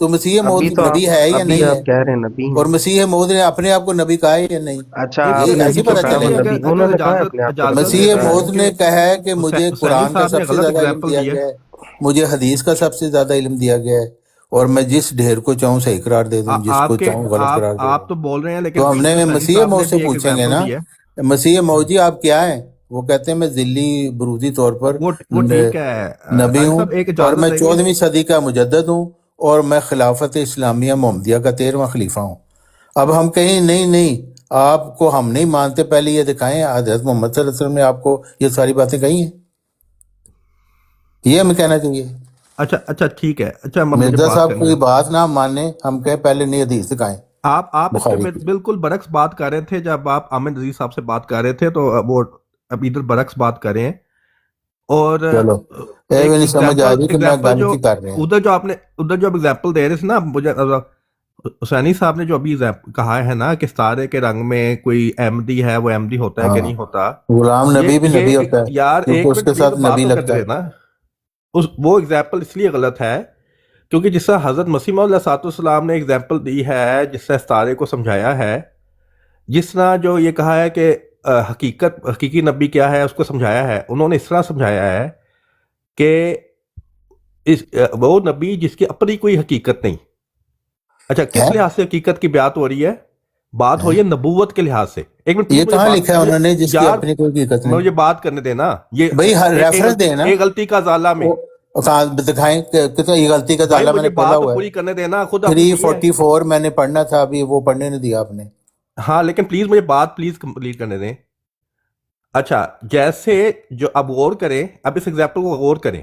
تو مسیح ابھی موعود تو نبی آپ ہے یا ابھی نہیں آپ ہے، کہہ رہے ہیں نبی اور ہیں۔ مسیح موعود نے اپنے آپ کو نبی کہا ہے یا نہیں، اچھا یہ آپ نے ایسے ابھی ہی تو پتہ کہا وہ چلے گا۔ نبی، انہوں نے کہا ہے اپنے آپ کو نبی مسیح بتایا ہے۔ موعود نے کہا ہے کہ مجھے حسینی قرآن کا صاحب نے سب سے غلط زیادہ علم اگزامپل دیا دی ہے۔ گیا ہے، مجھے حدیث کا سب سے زیادہ علم دیا گیا ہے، اور میں جس ڈھیر کو چاہوں صحیح قرار دے دوں، جس کو آپ کے چاہوں غلط قرار دے دوں۔ آپ تو بول رہے ہیں، لیکن تو ہم نے حسینی مسیح صاحب نے موعود سے بھی ایک پوچھیں گے ایگزامپل نا، دی ہے۔ مسیح موعود جی آپ کیا ہیں؟ وہ کہتے ہیں میں ذلی بروزی طور پر وہ ٹھیک ہے، نبی طاہر ہوں، صاحب ایک اور اجازت میں دیں گے؟ 14ویں صدی کا مجدد ہوں، اور میں خلافت اسلامیہ محمدیہ کا 13واں خلیفہ ہوں۔ اب ہم کہیں نہیں نہیں، آپ کو ہم نہیں مانتے، پہلے یہ دکھائیں حضرت محمد صلی اللہ علیہ وسلم نے آپ کو یہ ساری باتیں کہی ہیں، یہ ہمیں کہنا چاہیے۔ اچھا ٹھیک ہے، اچھا مجھے مرزا بات صاحب کرنے کوئی دیں۔ بات نہ مانیں، ہم کہیں پہلے نہیں حدیث دکھائیں آپ اس پہ بخاری کی۔ بالکل برعکس بات کر رہے تھے، جب آپ عامر عزیز صاحب سے بات کر رہے تھے، تو وہ اب ادھر برعکس بات کر رہے ہیں۔ اور چلو اے بھی ایک نہیں سمجھ آ رہی کہ میں ایگزامپل گن جو کی کر رہے ہیں۔ ادھر جو ایگزامپل دے رہے تھے نا، مجھے حسینی صاحب نے جو ابھی کہا ہے نا کہ ستارے کے رنگ میں کوئی احمدی ہے، وہ احمدی ہوتا ہے کہ ہاں، نہیں ہوتا، غلام نبی بھی نبی ہوتا ہے یار کیونکہ ایک اس کے منٹ، یہ ساتھ تو بات نبی تو کرتے لگتا تھے ہے۔ نا۔ وہ ایگزامپل اس لیے غلط ہے کیونکہ جس طرح حضرت مسیح علیہ الصلوۃ والسلام نے ایگزامپل دی ہے، جس طرح ستارے کو سمجھایا ہے، جس طرح جو یہ کہا ہے کہ حقیقی نبی کیا ہے اس کو سمجھایا ہے، انہوں نے اس طرح سمجھایا ہے کہ وہ نبی جس کی اپنی کوئی حقیقت نہیں۔ اچھا، ہے کس لحاظ سے حقیقت کی بات ہو رہی ہے؟ بات ہو رہی ہے نبوت کے لحاظ سے۔ ایک منٹ یہ پلیز، کہاں لکھا ہے انہوں نے جس کی یار اپنی کوئی حقیقت نہیں؟ مجھے بات کرنے دینا۔ یہ بھائی ہر ریفرنس دیں نا، ایک غلطی کا ازالہ میں، کہاں دکھائیں کہ کتنا یہ غلطی کا بھائی ضالہ میں مجھے نے کھولا بات تو ہوا ہے۔ پوری کرنے دینا، خود اپنی نہیں ہے۔ 344 میں نے پڑھنا تھا، ابھی وہ پڑھنے نہیں دیا آپ نے۔ ہاں لیکن پلیز مجھے بات پلیز کمپلیٹ کرنے دیں۔ اچھا، جیسے جو اب غور کریں، اب اس ایگزامپل کو غور کریں،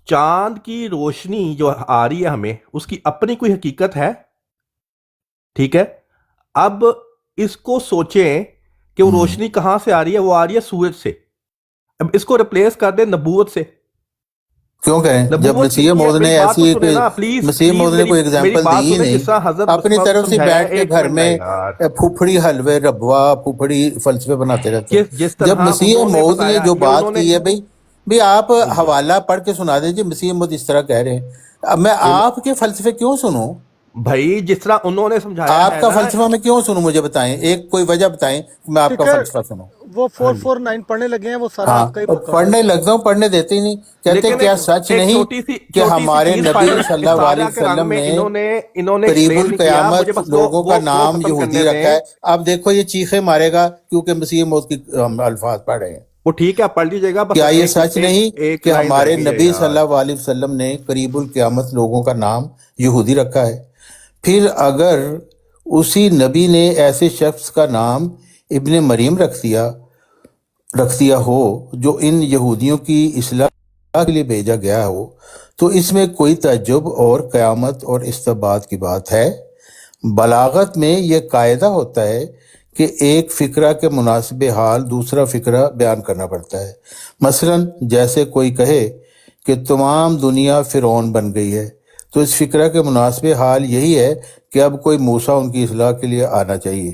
چاند کی روشنی جو آ رہی ہے ہمیں، اس کی اپنی کوئی حقیقت ہے؟ ٹھیک ہے، اب اس کو سوچیں کہ وہ روشنی کہاں سے آ رہی ہے؟ وہ آ رہی ہے سورج سے۔ اب اس کو ریپلیس کر دیں نبوت سے۔ کیوں کریں جب نبوت مسیح یہ موعود میری نے بات تو ایسی سنیں نا پلیز، مسیح موعود نے کوئی میری اگزامپل دی بات ہی سنیں، جس نہیں، طرح حضرت اپنی مسیح طرف سے سمجھایا ہے۔ بیٹھ کے ایک گھر منٹ ہے میں یار، پھوپھڑی حلوے ربوا پھوپھڑی فلسفے بناتے رہتے ہیں۔ جس جب طرح مسیح انہوں نے موعود نے بتایا جو کہ انہوں بات نے، کی ہے، بھئی آپ حوالہ پڑھ کے سنا دیجیے، مسیح موعود اس طرح کہہ رہے ہیں، اب میں آپ کے فلسفے کیوں سنوں؟ بھائی جس طرح انہوں نے سمجھایا آپ ہے کا نا۔ فلسفہ میں کیوں سنوں؟ مجھے بتائیں، ایک کوئی وجہ بتائیں کہ میں آپ کا ٹھیک ہے، فلسفہ سنوں۔ وہ ہاں جی، 449 پڑھنے لگے ہیں، وہ سارا ہاں، آپ کا ہی اور موقع ہوگا۔ پڑھنے لگتا ہوں، پڑھنے دیتے ہی نہیں، کہتے لیکن کیا سچ ایک نہیں کہ چھوٹی سی ہمارے چیز نبی پڑھ، صلی اللہ علیہ استارہ کے رنگ وسلم میں نے انہوں نے قریب ایکسپلین نہیں کیا، مجھے القیامت بس لوگوں کا وہ نام ختم یہودی کرنے رکھا دیں۔ ہے۔ اب دیکھو یہ چیخے مارے گا کیونکہ مسیح موت کی ہم الفاظ پڑھ رہے ہیں۔ وہ ٹھیک ہے، آپ پڑھ لیجیے گا، بس کیا یہ ایک سچ نہیں ایک کہ لائن رہ ہمارے گئی ہے نبی صلی یار۔ اللہ علیہ وسلم نے قریب القیامت لوگوں کا نام یہودی رکھا ہے؟ پھر اگر اسی نبی نے ایسے شخص کا نام ابن مریم رکھ دیا ہو جو ان یہودیوں کی اصلاح کے لیے بھیجا گیا ہو، تو اس میں کوئی تعجب اور قیامت اور استباد کی بات ہے؟ بلاغت میں یہ قاعدہ ہوتا ہے کہ ایک فقرہ کے مناسب حال دوسرا فقرہ بیان کرنا پڑتا ہے۔ مثلا جیسے کوئی کہے کہ تمام دنیا فرعون بن گئی ہے، تو اس فقرہ کے مناسب حال یہی ہے کہ اب کوئی موسیٰ ان کی اصلاح کے لیے آنا چاہیے۔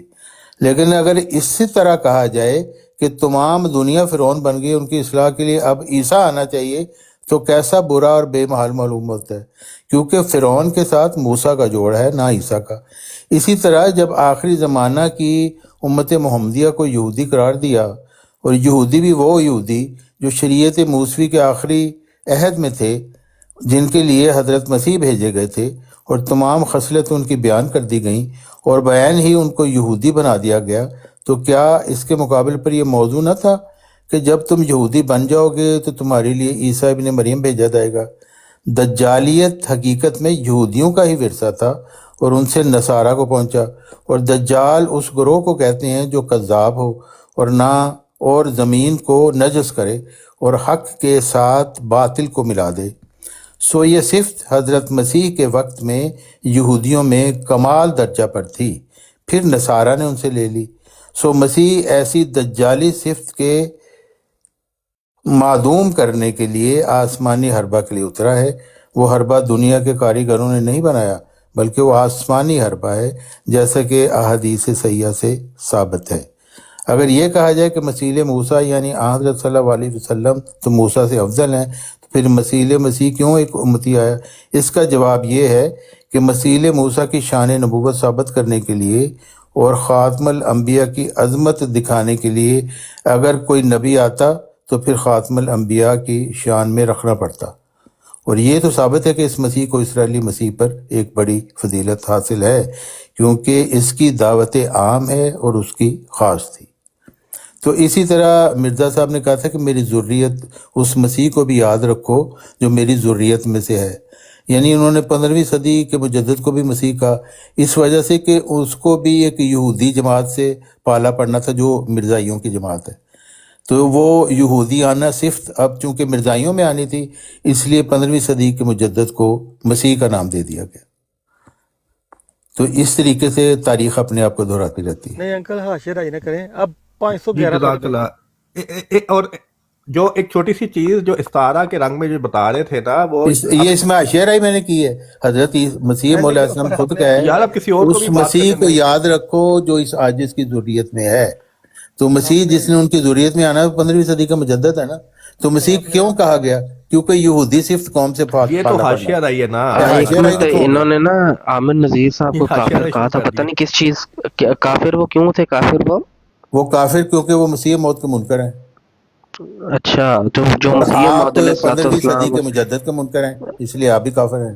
لیکن اگر اسی طرح کہا جائے کہ تمام دنیا فرعون بن گئی، ان کی اصلاح کے لیے اب عیسیٰ آنا چاہیے، تو کیسا برا اور بے محال معلوم ہوتا ہے، کیونکہ فرعون کے ساتھ موسیٰ کا جوڑ ہے، نہ عیسیٰ کا۔ اسی طرح جب آخری زمانہ کی امت محمدیہ کو یہودی قرار دیا، اور یہودی بھی وہ یہودی جو شریعت موسوی کے آخری عہد میں تھے، جن کے لیے حضرت مسیح بھیجے گئے تھے، اور تمام خصلتیں ان کی بیان کر دی گئیں اور بیان ہی ان کو یہودی بنا دیا گیا، تو کیا اس کے مقابل پر یہ موضوع نہ تھا کہ جب تم یہودی بن جاؤ گے تو تمہارے لیے عیسیٰ ابن مریم بھیجا جائے گا؟ دجالیت حقیقت میں یہودیوں کا ہی ورثہ تھا اور ان سے نصارہ کو پہنچا، اور دجال اس گروہ کو کہتے ہیں جو کذاب ہو اور زمین کو نجس کرے اور حق کے ساتھ باطل کو ملا دے۔ سو یہ صفت حضرت مسیح کے وقت میں یہودیوں میں کمال درجہ پر تھی، پھر نصارہ نے ان سے لے لی۔ سو مسیح ایسی دجالی صفت کے معدوم کرنے کے لیے آسمانی حربہ کے لیے اترا ہے۔ وہ حربہ دنیا کے کاریگروں نے نہیں بنایا، بلکہ وہ آسمانی حربہ ہے، جیسا کہ احادیث صحیحہ سے ثابت ہے۔ اگر یہ کہا جائے کہ مسیح موسیٰ یعنی حضرت صلی اللہ علیہ وسلم تو موسیٰ سے افضل ہیں، تو پھر مسیح کیوں ایک امتی آیا؟ اس کا جواب یہ ہے کہ مسیح موسیٰ کی شان نبوت ثابت کرنے کے لیے اور خاتم الانبیاء کی عظمت دکھانے کے لیے اگر کوئی نبی آتا تو پھر خاتم الانبیاء کی شان میں رکھنا پڑتا، اور یہ تو ثابت ہے کہ اس مسیح کو اسرائیلی مسیح پر ایک بڑی فضیلت حاصل ہے، کیونکہ اس کی دعوت عام ہے اور اس کی خاص تھی۔ تو اسی طرح مرزا صاحب نے کہا تھا کہ میری ذریت، اس مسیح کو بھی یاد رکھو جو میری ذریت میں سے ہے، یعنی انہوں نے 15ویں صدی کے مجدد کو بھی مسیح کہا، اس وجہ سے کہ اس کو بھی ایک یہودی جماعت سے پالا پڑنا تھا جو مرزائیوں کی جماعت ہے، تو وہ یہودی آنا صفت اب چونکہ مرزائیوں میں آنی تھی، اس لیے 15ویں صدی کے مجدد کو مسیح کا نام دے دیا گیا۔ تو اس طریقے سے تاریخ اپنے آپ کو دہراتی رہتی ہے۔ نہیں انکل حاشیہ رائی نہ کریں، اب 511 جزاک اللہ۔ اور جو ایک چھوٹی سی چیز جو استارہ کے رنگ میں جو بتا رہے تھے نا، وہ یہ اس میں اشعار ہی میں نے کی ہے، حضرت مسیح مولا اسلام خود کا یار ہے، اب کسی اور کو اس بھی بات مسیح کرنے کو میں یاد رکھو جو اس عاجز کی ذریت میں ہے۔ تو مسیح جس نے ان کی ذریت میں آنا ہے 15ویں صدی کا مجدد ہے نا، تو مسیح کیوں کہا گیا؟ کیونکہ یہودی صفت قوم سے یہ پالا تو پڑنا حاشیہ ہے۔ رائی ہے نا، ایک منٹ، انہوں نے نا عامر نذیر صاحب یہ کو حاشیہ کافر رائی کہا شروع تھا، کر پتہ دی۔ نہیں کس چیز کافر، وہ کیوں تھے کافر وہ کافر کیونکہ وہ مسیح موت کے منکر ہیں، اچھا، تو جو اور مسیح آپ موعود علیہ الصلوۃ 15ویں صدی والسلام، کے مجدد کے منکر ہیں، اس لیے آپ بھی کافر ہیں۔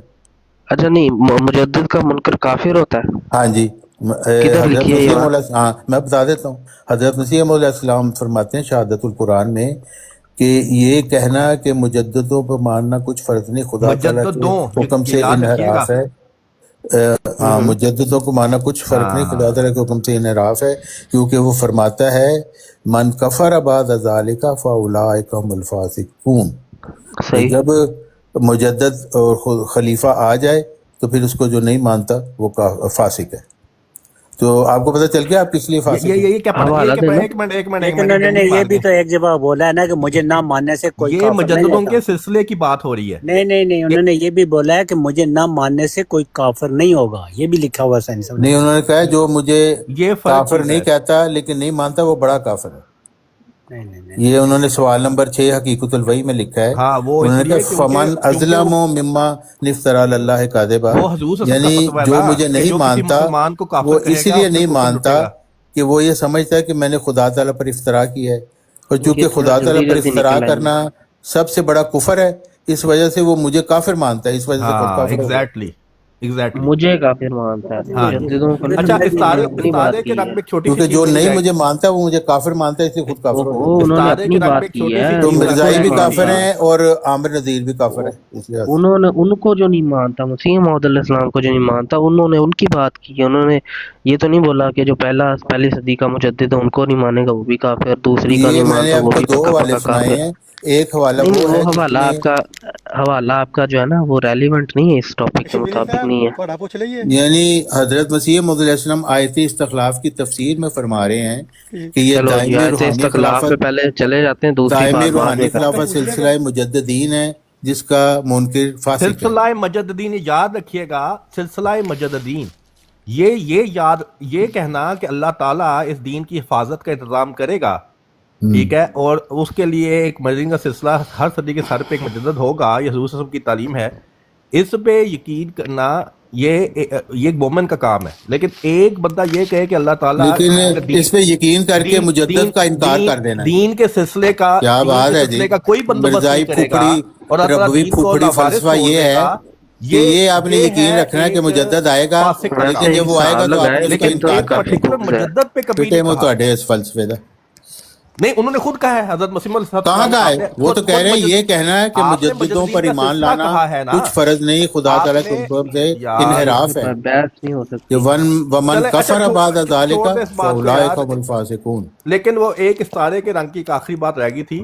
اچھا نہیں، مجدد کا منکر کافر ہوتا ہے؟ ہاں جی، کدھر حضرت لکھی ہے یہ مسیح بات؟ مولا، ہاں میں بتا دیتا ہوں، حضرت مسیح مولا السلام فرماتے ہیں شہادت القرآن میں کہ یہ کہنا کہ مجددوں پر ماننا کچھ فرض نہیں، خدا تعالیٰ کے مجددوں، حکم یہ سے یاد رکھیے گا۔ انحراف ہے۔ ہاں، مجددوں کو ماننا کچھ فرق نہیں، خدا ہاں تعالیٰ کے حکم سے انحراف ہے، کیونکہ وہ فرماتا ہے من کفر بعد ذالک فاولئک هم الفاسقون، کہ صحیح۔ جب مجدد اور خلیفہ آ جائے تو پھر اس کو جو نہیں مانتا وہ فاسق ہے۔ تو آپ کو پتہ چل گیا آپ کس لیے فاسق ہیں؟ یہ کیا پڑھا، حوالہ یہ کیا دے پڑھا، دو۔ ایک منٹ ایک منٹ ایک لیکن منٹ انہوں نے جلدی یہ مار بھی دیں۔ تو ایک جگہ بولا ہے نا کہ مجھے نہ ماننے سے کوئی یہ کافر نہیں مجددوں ہوتا۔ کے سلسلے کی بات ہو رہی ہے۔ نہیں، انہوں نے یہ بھی بولا ہے کہ مجھے نہ ماننے سے کوئی کافر نہیں ہوگا، یہ بھی لکھا ہوا ہے سائنس میں۔ نہیں، انہوں نے کہا ہے جو مجھے یہ فرق کافر چیز نہیں ہے۔ کہتا لیکن نہیں مانتا وہ بڑا کافر ہے۔ نہیں، یہ انہوں نے سوال نمبر 6 حقیقت الوحی میں لکھا ہے، ہاں وہ انہوں اس نے لیے کہا فمن اظلم مما نفترى علی اللہ کاذبا، وہ حضور صلی اللہ علیہ یعنی وسلم کا فتویٰ جو ہے نا مجھے کہ نہیں جو کسی مانتا مسلمان کو وہ کافر کہے اس گا لیے اس سے نہیں کفر مانتا رکے گا۔ کہ وہ یہ سمجھتا ہے کہ میں نے خدا تعالیٰ پر افترا کیا ہے، اور یہ چونکہ تھوڑا خدا تعالیٰ پر جلدی افترا نکل آئیں گے۔ کرنا سب سے بڑا کفر ہے، اس وجہ سے وہ مجھے کافر مانتا ہے، اس وجہ سے خود ہاں کافر ہو گیا۔ ایگزیکٹلی مجھے کافر مانتا ہے، ہاں جی۔ مجددوں کو اچھا، نہیں، انہوں نے اپنی بات استارے کے کی رنگ ہے۔ میں ایک چھوٹی سی کیونکہ چیز جو لکھی نہیں جائے مجھے مانتا وہ مجھے کافر مانتا ہے، اس لیے خود کافر ہو وہ جاتا انہوں نے استارے اپنی کے رنگ میں بات ایک کی چھوٹی ہے، سی ہے۔ تو چیز ان کو مرزائی نہیں بھی لکھی کافر مانتا، تھی۔ ہیں اور عامر نذیر بھی کافر ہے، اس لحاظ سے ان کو جو نہیں مانتا، مسیح موعود علیہ السلام کو جو نہیں مانتا، انہوں نے ان کی بات کی ہے۔ انہوں نے یہ تو نہیں بولا کہ جو پہلی صدی کا مجدد ہے ان کو نہیں مانے گا وہ بھی کافر، دوسری کا یہ نہیں میں نے مانتا آپ وہ کو بھی 2 پکا حوالے پکا سنائے کافر۔ ہیں، ایک حوالہ نہیں، وہ وہ ہے جس میں حوالہ آپ کا جو ہے نا وہ ریلیونٹ نہیں ہے، اس ٹاپک کے شبیر مطابق صاحب نہیں ہے۔ تھوڑا پوچھ لئیے یعنی حضرت مسیح موعود علیہ السلام آیت استخلاف کی تفسیر میں فرما رہے ہیں کہ یہ چلو جی، دائمی آیت روحانی استخلاف پہ پہلے چلے جاتے ہیں، دوسری بات بعد میں کرتے ہیں۔ سلسلہ مجددین ہے جس کا منکر فاسق ہے۔ سلسلہ مجددین، یاد رکھیے گا، سلسلہ مجددین، یہ کہنا کہ اللہ تعالیٰ اس دین کی حفاظت کا انتظام کرے گا، ٹھیک ہے، اور اس کے لیے ایک مجددین کا سلسلہ ہر صدی کے سر پہ ایک مجدد ہوگا، یہ حضور صلی اللہ علیہ وسلم کی تعلیم ہے، اس پہ یقین کرنا یہ ایک مومن کا کام ہے۔ لیکن ایک بندہ یہ کہے کہ اللہ تعالیٰ لیکن اس پہ یقین کر کے مجدد کا انکار کر دینا ہے، دین کے سلسلے کا کیا بات ہے جی۔ کوئی بندوبست مرزائی نہیں کرے گا، پھوپڑی اور اللہ تعالیٰ ربوی دین کو پھوپڑی لاوارث فلسفہ چھوڑ یہ دے ہے گا۔ کہ یہ آپ نے یقین رکھنا ہے کہ ایک مجدد آئے گا، فاسق کا لیکن کام۔ جب وہ آئے گا تو آپ نے اس کا لیکن تو انکار ایک کر دیا۔ پرٹیکولر مجدد پہ کبھی پٹے نہیں وہ کہا، تھوڑے اس فلسفے دا نہیں، انہوں نے خود کہا ہے، حضرت مسیح علیہ السلام کہاں کا ہے؟ وہ تو کہہ رہے ہیں یہ کہنا ہے کہ آپ نے مجددوں پر مجددین کا ایمان سلسلہ لانا کہا ہے نا، کچھ فرض نہیں، خدا آپ تعالیٰ نے کے حکم سے یار انحراف ہے، بحث نہیں ہو کہ سکتی۔ ومن چلے، اچھا کفر بعد ذالک چھوڑ دے اس بات کو فاولئک یار، هم الفاسقون۔ لیکن وہ ایک استارے کے رنگ کی ایک آخری بات رہ گئی تھی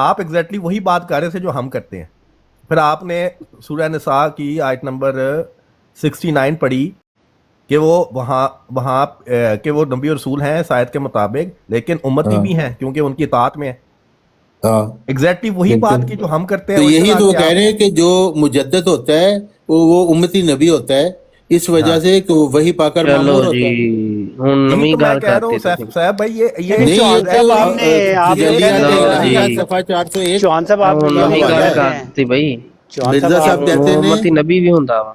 آپ ایگزیکٹلی وہی بات کر رہے تھے جو ہم کرتے ہیں. پھر آپ نے سورہ نساء کی آیت نمبر 69 پڑھی کہ وہ وہاں کہ وہ نبی رسول ہیں اس آیت کے مطابق، لیکن امتی ہاں بھی ہیں کیونکہ ان کی اطاعت میں ہے. ہاں ایگزیکٹلی وہی بالکل. بات کی جو ہم کرتے ہیں. تو اور اس یہی طرح تو وہ کے کہہ آپ رہے ہیں کہ جو مجدد ہوتا ہے وہ امتی نبی ہوتا ہے، اس ہاں وجہ سے کہ وہ وہی پا کر چلو معمور جی ہوتا ہے. ہوں یہی نمی تو میں گال کہہ رہا ہوں کرتے تسی. صاحب بھائی، یہ نہیں نہیں، یہ چوہان تو صاحب آپ نے آپ یہ تجلیات کہتے چلو ہیں جی الہیہ صفحہ 401 چوہان صاحب آپ ہوں یہ کا نہیں نمی حوالہ گال کہتے ہے. ہیں کرتی بھائی. چوہان صاحب مرزا کہ آپ صاحب کہتے ہیں امتی نبی بھی ہوندا وا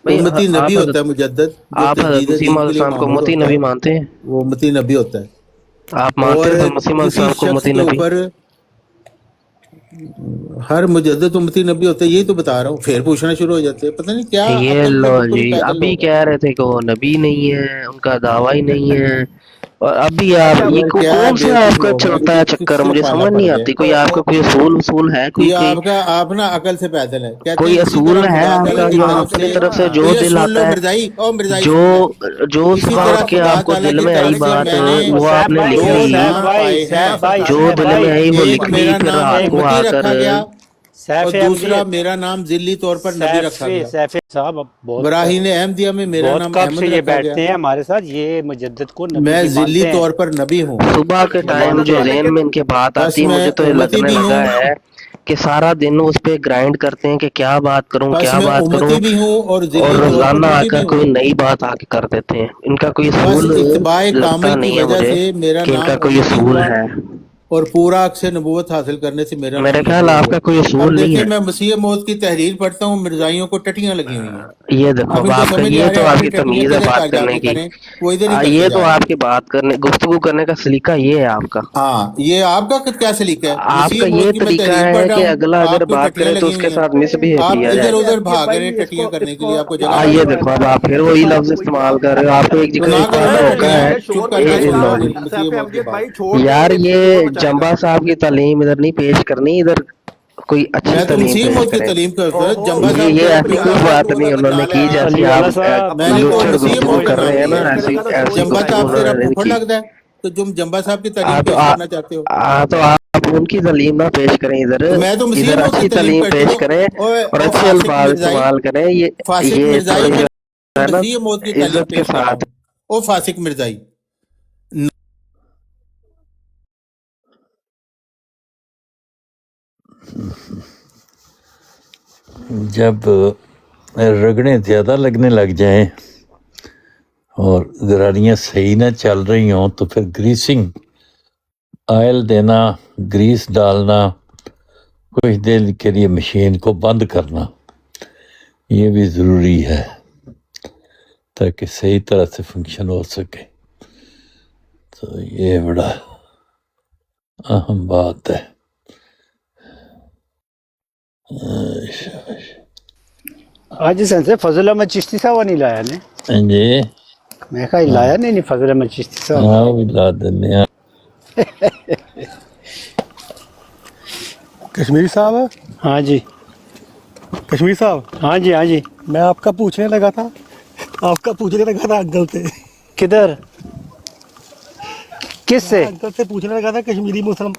بھائی. امتی نبی آپ ہوتا حضرت ہے مجدد، جو آپ حضرت تجدید مسیح دین علیہ کے لیے السلام کو معمور امتی ہوتا نبی ہے، مانتے ہیں؟ وہ امتی نبی ہوتا ہے. آپ مانتے اور ہیں حضرت مسیح علیہ کسی السلام کو شخص امتی کے نبی؟ اوپر ہر مجدد امتی نبی ہوتا ہے، یہی تو بتا رہا ہوں. پھر پوچھنا شروع ہو جاتے ہیں، پتہ نہیں کیا یہ عقل پہ لو بالکل جی، ہی پیدل ابھی لوگ ہیں. کہہ رہے تھے کہ وہ نبی نہیں ہے، ان کا دعویٰ ہی نہیں ہے، اور ابھی آپ اچھا یہ یار کیا کون سا آپ بیوقوف کا لوگ ہیں، چلتا ہے کس چکر؟ سے مجھے پالا سمجھ پڑ نہیں گئے. آتی. کوئی آپ کا کوئی اصول ہے؟ کوئی یہ کوئی آپ نا عقل سے پیدل ہے. کہتے ہیں کوئی اسی طرح اصول ہے خدا آپ تعالیٰ کا کی جو آپ طرف اپنی سے. طرف سے نا جو یہ دل سن لو آتا ہے، مرزائی، او مرزائی جو سن لے. جو اسی طرح صبح کے خدا آپ کو تعالیٰ دل کی میں آئی طرف سے بات میں نے او وہ آپ صاحب نے بھائی لکھ دو او لی. صاحب نام بھائی پائے ہیں. صاحب بھائی جو صاحب دل میں بھائی آئی وہ ایک لکھ لی، میرا پھر نام رات ایک کو امتی آ کر رکھا گیا، اور سیف دوسرا احمدیت میرا نام ذلی طور پر نبی رکھا گیا. سیف صاحب اب براہین احمدیہ میں میرا بہت نام کب سے احمد یہ رکھا گیا. بیٹھتے ہیں ہمارے ساتھ، یہ مجدد کو نبی میں بھی ذلی مانتے ہیں، طور پر نبی ہوں، صبح کے وہ ٹائم مانتے جو ہیں. ذہن میں ان کے بات بس آتی ہے، میں مجھے تو یہ امتی لگنے بھی لگا ہوں. ہے کہ سارا دن اس پہ گرائنڈ کرتے ہیں کہ کیا بات کروں بس کیا میں بات کروں، امتی بھی ہوں اور اور ذلی طور پر روزانہ آ نبی بھی کر ہوں. کوئی نئی بات آ کے کر دیتے ہیں. ان کا کوئی بس اصول اتباع لگتا کامل کی نہیں ہے وجہ مجھے سے میرا کہ ان کا نام کوئی امتی اصول ہوا، ہے. اور پورا عکس نبوت حاصل کرنے سے میرا میرے نام خیال نبی آپ ہوا. کا کوئی اب اصول نہیں دیکھیں ہے. میں مسیح موت کی تحریر پڑھتا ہوں، مرزائیوں کو ٹٹیاں لگی ہوئی ہیں. یہ دیکھو اب اب ان کو آپ کا سمجھ نہیں یہ آ تو رہا آپ اپنی کی ٹٹیاں تمیز ہے کدھر بات جا کرنے کے کی. کریں، وہ ادھر ہی یہ کرتے تو جا رہے آپ ہیں. کی بات کرنے گفتگو کرنے کا سلیقہ یہ ہے آپ کا. ہاں یہ آپ کا کیا سلیقہ ہے؟ آپ مسیح کا یہ موت کی میں طریقہ تحریر پڑھ ہے رہا کہ ہوں، اگلا اگر آپ کو بات ٹٹیاں کرے تو لگی اس کے ہوئی ہیں. ساتھ مس بہیو آپ کیا ادھر جائے. ادھر یہ بھاگ رہے ہیں بھائی اس ٹٹیاں کو کرنے اس کے کو لیے، آپ کو جگہ اتباع نہیں یہ ہے. جو ہے دیکھو نا اب آپ پھر اتباع وہی لفظ وہی استعمال کر رہے ہو. آپ کو ایک تو جگہ نہ کرو اقامہ نا روکا ٹٹیاں، ہے. چپ کر کے نہیں سنو لو یار جی. مسیح موت کی امجد بات. بھائی چھوڑ دیں، یار یہ فتنہ یہ مچائے گا. جمبا صاحب کی تعلیم ادھر نہیں پیش کرنی، ادھر کوئی اچھی میں تو تعلیم مسیح پیش موت کی کریں. تعلیم کرتا ہوں. اوہو جمبا یہ صاحب یہ کو ایسی کوئی پچھلا سال بات نہیں 2000 انہوں تک نے نہ لے کی آیا. جیسی علی آپ والا صاحب میں اپنا نے تو لچڑ سوچ مسیح گفتگو موت کا سوچ کر کے نام رہے ہیں نا، لیا پیش ہے. کرے ایسی گا نا، ایسی سوچ جمبا سمجھ گفتگو صاحب کے. تیرا انہوں نے نہیں پھوپھڑ کی. لگتا ہے، تو جمبا صاحب کی تعلیم تو پیش کرنا چاہتے ہو. آپ ان کی تعلیم نہ پیش کریں ادھر. تو میں تو مسیح ادھر موت کی اچھی تعلیم تعلیم کرتا پیش ہوں. کریں اور اور اچھے فاسق الفاظ مرزائی، استعمال کریں. فاسق یہ مرزائی، تھوڑی میں جو ہے نا مسیح موت کی تعلیم عزت کے پیش کر رہا ساتھ. ہوں. او فاسق مرزائی. جب رگڑیں زیادہ لگنے لگ جائیں اور گراریاں صحیح نہ چل رہی ہوں تو پھر گریسنگ آئل دینا، گریس ڈالنا، کچھ دیر کے لیے مشین کو بند کرنا، یہ بھی ضروری ہے تاکہ صحیح طرح سے فنکشن ہو سکے. تو یہ بڑا اہم بات ہے. آج سنسے فضل احمد چشتی صاحب نہیں لایا نے، جی میں کہا لایا نہیں فضل احمد چشتی صاحب. ہاں بھی لا دینے ہیں. کشمیری صاحب، ہاں جی کشمیری صاحب، ہاں جی ہاں جی. میں آپ کا پوچھنے لگا تھا انکل سے. کدھر کس میں سے؟ انکل سے پوچھنے لگا تھا کشمیری مسلم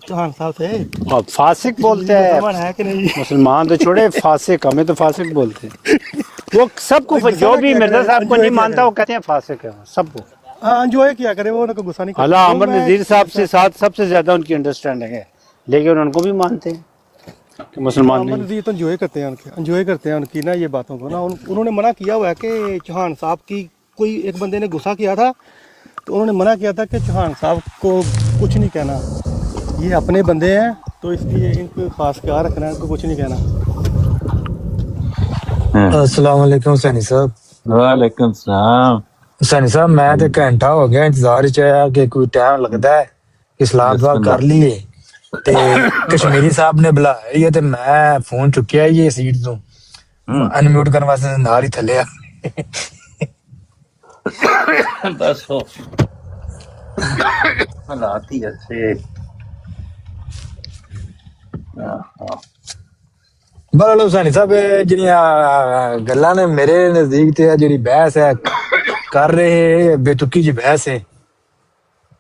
چوہان صاحب سے اب فاسق کشمیری بولتے ہیں، مسلمان ہے کہ نہیں. مسلمان تو چھوڑے، فاسق ہمیں تو فاسق بولتے ہیں. وہ سب کو کوئی غصہ جو نہ بھی کیا مرزا کرے، صاحب کو انجوائے نہیں کیا مانتا کرے. وہ کہتے ہیں فاسق ہے سب کو. ہاں انجوائے کیا کرے، وہ ان کو غصہ نہیں کرتے. اللہ وہ عمر میں نذیر صاحب سے ساتھ سب سے زیادہ ان کی انڈرسٹینڈنگ ہے، لیکن ان کو بھی مانتے ہیں کہ مسلمان عمر نہیں. نذیر تو انجوائے کرتے ہیں ان کی نا یہ باتوں کو نا. انہوں نے منع کیا ہوا ہے کہ چوہان صاحب کی کوئی ایک بندے نے غصہ کیا تھا تو انہوں نے منع کیا تھا کہ چوہان صاحب کو کچھ نہیں کہنا، یہ اپنے بندے ہیں تو اس لیے ان کو خاص خیال رکھنا ہے، ان کو کچھ نہیں کہنا. السلام علیکم حسینی صاحب. وعلیکم السلام. حسینی صاحب میں تو گھنٹہ ہو گیا انتظار چ کہ کوئی ٹائم لگتا ہے کہ سلام بسم دعا اللہ. کر لیے تے کشمیری صاحب نے بلایا ہی ہے تے میں فون چکیا ہی ہے سیٹ تو انمیوٹ کرنے واسطے نال ہی تھلے آ. بس ہو حالات ہی ایسے. بہرحال حسینی صاحب جڑیاں گلاں نے میرے نزدیک تے جڑی بحث ہے کر رہے بے تکی جی بحث ہے.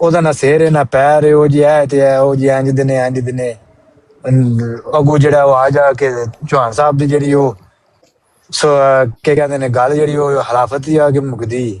ਉਹਦਾ ਨਾ ਸਿਰ ਹੈ ਨਾ ਪੈਰ ਹੈ, ਉਹ ਜੀ ਐ ਤੇ ਐ, ਉਹ ਜੀ ਇੰਜ ਦੇ ਨੇ ਅੱਗੋਂ ਜਿਹੜਾ ਉਹ ਆ ਜਾ ਕੇ ਚੌਹਾਨ ਸਾਹਿਬ ਦੀ ਜਿਹੜੀ ਉਹ ਕੀ ਕਹਿੰਦੇ ਨੇ ਗੱਲ ਜਿਹੜੀ ਉਹ ਹਲਾਫਤ ਦੀ ਆ ਕੇ ਮੁੱਕਦੀ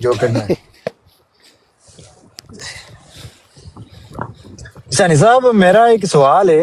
ਜੋ ਕੱਢਣਾ ਹੈ। ਸੈਣੀ ਸਾਹਿਬ ਮੇਰਾ ਇੱਕ ਸਵਾਲ ਹੈ,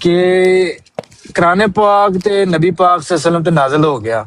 ਕਿ ਕੁਰਾਨ ਪਾਕ ਤੇ ਨਬੀ ਪਾਕ ਸੱਲੱਲਾਹੁ ਅਲੈਹਿ ਵਸੱਲਮ ਤੇ ਨਾਜ਼ਲ ਹੋ ਗਿਆ,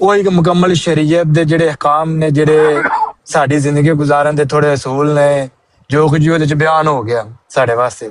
ਉਹ ਇੱਕ ਮੁਕੰਮਲ ਸ਼ਰੀਅਤ ਦੇ ਜਿਹੜੇ ਅਹਿਕਾਮ ਨੇ, ਜਿਹੜੇ ਸਾਡੀ ਜ਼ਿੰਦਗੀ ਗੁਜ਼ਾਰਨ ਦੇ ਥੋੜੇ ਅਸੂਲ ਨੇ, ਜੋ ਕੁਝ ਉਹਦੇ ਚ ਬਿਆਨ ਹੋ ਗਿਆ ਸਾਡੇ ਵਾਸਤੇ,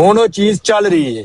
ਹੁਣ ਉਹ ਚੀਜ਼ ਚੱਲ ਰਹੀ ਹੈ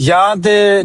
ਜਾਂ ਤੇ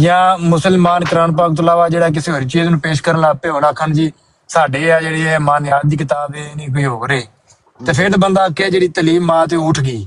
ਜਾਂ ਮੁਸਲਮਾਨ ਕੁਰਾਨ ਪਾਕ ਤੋਂ ਇਲਾਵਾ ਜਿਹੜਾ ਕਿਸੇ ਹੋਰ ਚੀਜ਼ ਨੂੰ ਪੇਸ਼ ਕਰਨ ਲੱਗ ਪਏ ਹੋਣ, ਆਖਣ ਜੀ ਸਾਡੇ ਆ ਜਿਹੜੀ ਇਹ ਮਾਨਿਆਤ ਦੀ ਕਿਤਾਬ ਹੈ ਨਹੀਂ ਕੋਈ ਹੋ ਰਹੇ, ਤੇ ਫਿਰ ਤਾਂ ਬੰਦਾ ਆਖੇ ਜਿਹੜੀ ਤਲੀਮਾਤ ਹੈ ਉੱਠ ਗਈ,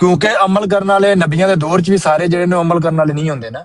ਕਿਉਂਕਿ ਅਮਲ ਕਰਨ ਵਾਲੇ ਨਬੀਆਂ ਦੇ ਦੌਰ 'ਚ ਵੀ ਸਾਰੇ ਜਿਹੜੇ ਨੇ ਅਮਲ ਕਰਨ ਵਾਲੇ ਨਹੀਂ ਹੁੰਦੇ ਨਾ।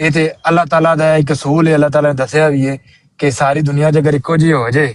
ਇਹ ਤੇ ਅੱਲਾਹ ਤਾਲਾ ਦਾ ਇੱਕ ਅਸੂਲ ਹੈ, ਅੱਲਾਹ ਤਾਲਾ ਨੇ ਦੱਸਿਆ ਵੀ ਹੈ ਕਿ ਸਾਰੀ ਦੁਨੀਆ 'ਚ ਅਗਰ ਇੱਕੋ ਜਿਹੀ ਹੋ ਜਾਏ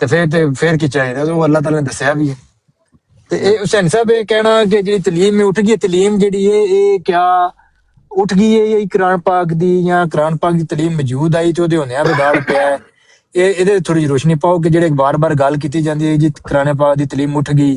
ਤੇ ਫਿਰ ਕੀ ਚਾਹੀਦਾ, ਉਹ ਅੱਲਾਹ ਤਾਲਾ ਨੇ ਦੱਸਿਆ ਵੀ ਹੈ। ਤੇ ਇਹ ਹੁਸੈਨ ਸਾਹਿਬ ਇਹ ਕਹਿਣਾ ਕਿ ਜਿਹੜੀ ਤਲੀਮ ਉੱਠ ਗਈ, ਤਲੀਮ ਜਿਹੜੀ ਹੈ ਇਹ ਕਿਆ ਉੱਠ ਗਈ ਹੈ ਇਹ ਕੁਰਾਨ ਪਾਕ ਦੀ, ਜਾਂ ਕੁਰਾਨ ਪਾਕ ਦੀ ਤਲੀਮ ਮੌਜੂਦ ਆਈ ਤੇ ਉਹਦੇ ਹੁੰਦਿਆਂ ਵਿਗਾੜ ਪਿਆ ਹੈ? ਇਹਦੇ ਥੋੜੀ ਜਿਹੀ ਰੋਸ਼ਨੀ ਪਾਓ ਕਿ ਜਿਹੜੇ ਬਾਰ-ਬਾਰ ਗੱਲ ਕੀਤੀ ਜਾਂਦੀ ਹੈ ਜੀ ਕੁਰਾਨ ਪਾਕ ਦੀ ਤਲੀਮ ਉੱਠ ਗਈ,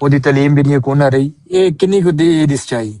ਉਹਦੀ ਤਲੀਮ ਵੀ ਨਹੀਂ ਕੋ ਨਾ ਰਹੀ, ਇਹ ਕਿੰਨੀ ਕੁ ਦੀ ਸੱਚਾਈ?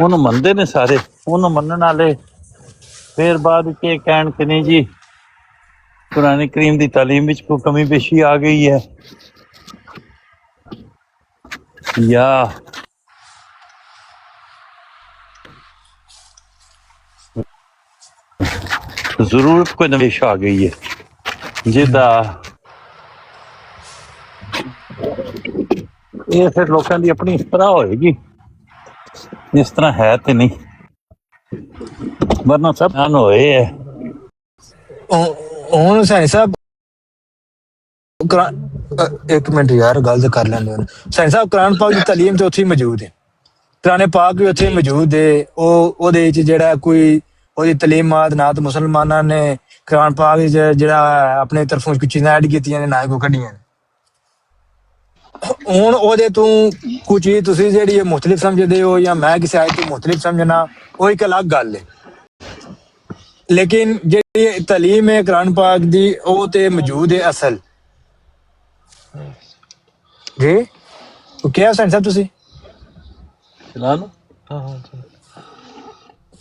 ਉਹਨੂੰ ਮੰਨਦੇ ਨੇ ਸਾਰੇ, ਉਹਨੂੰ ਮੰਨਣ ਵਾਲੇ ਫਿਰ ਬਾਅਦ ਕੇ ਕਹਿਣ ਕਿ ਨਹੀਂ ਜੀ ਕੁਰਾਨ ਕਰੀਮ ਦੀ ਤਾਲੀਮ ਵਿੱਚ ਕੋਈ ਕਮੀ ਪੇਸ਼ੀ ਆ ਗਈ ਹੈ, ਜਾਂ ਜ਼ਰੂਰਤ ਕੋਈ ਨਵੇਸ਼ ਆ ਗਈ ਹੈ ਜਿਹਦਾ ਇਹ ਫਿਰ ਲੋਕਾਂ ਦੀ ਆਪਣੀ ਇਸ ਤਰ੍ਹਾਂ ਹੋਏਗੀ, ਇਸ ਤਰ੍ਹਾਂ ਹੈ ਤੇ ਨਹੀਂ, ਵਰਨਾ ਸਭ ਨਾਲ ਹੋਏ ਹੈ। ਹੁਣ ਸੈਣੀ ਸਾਹਿਬ ਇੱਕ ਮਿੰਟ ਯਾਰ ਗੱਲ ਤਾਂ ਕਰ ਲੈਂਦੇ ਹੋ। ਸੈਣੀ ਸਾਹਿਬ ਕੁਰਾਨ ਪਾਕ ਦੀ ਤਾਲੀਮ ਤੇ ਉੱਥੇ ਹੀ ਮੌਜੂਦ ਹੈ, ਕੁਰਾਨ ਪਾਕ ਵੀ ਉੱਥੇ ਮੌਜੂਦ ਹੈ, ਉਹਦੇ ਵਿੱਚ ਜਿਹੜਾ ਕੋਈ ਉਹਦੀ ਤਲੀਮਾਤ ਨਾ ਤਾਂ ਮੁਸਲਮਾਨਾਂ ਨੇ ਕੁਰਾਨ ਪਾਕ ਵਿੱਚ ਜਿਹੜਾ ਆਪਣੇ ਤਰਫੋਂ ਕੁਝ ਚੀਜ਼ਾਂ ਐਡ ਕੀਤੀਆਂ ਨੇ ਨਾ ਕੋ ਕੱਢੀਆਂ ਨੇ। ਹੁਣ ਉਹਦੇ ਤੋਂ ਕੁਝ ਚੀਜ਼ ਤੁਸੀਂ ਜਿਹੜੀ ਮੁਖਤਲਿਫ ਸਮਝਦੇ ਹੋ ਜਾਂ ਮੈਂ ਕਿਸੇ ਆਇਤ ਤੋਂ ਮੁਖਤਲਿਫ ਸਮਝਣਾ, ਉਹ ਇੱਕ ਅਲੱਗ ਗੱਲ ਹੈ, ਲੇਕਿਨ ਜਿਹੜੀ ਤਾਲੀਮ ਹੈ ਕੁਰਾਨ ਪਾਕ ਦੀ ਉਹ ਤੇ ਮੌਜੂਦ ਹੈ ਅਸਲ ਜੀ। ਉਹ ਕਿਹਾ ਸੈਨ ਸਾਹਿਬ ਤੁਸੀਂ ਚਲਾ ਲਓ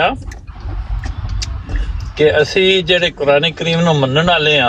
ਆ ਕਿ ਅਸੀਂ ਜਿਹੜੇ ਕੁਰਾਨ ਕਰੀਮ ਨੂੰ ਮੰਨਣ ਵਾਲੇ ਆ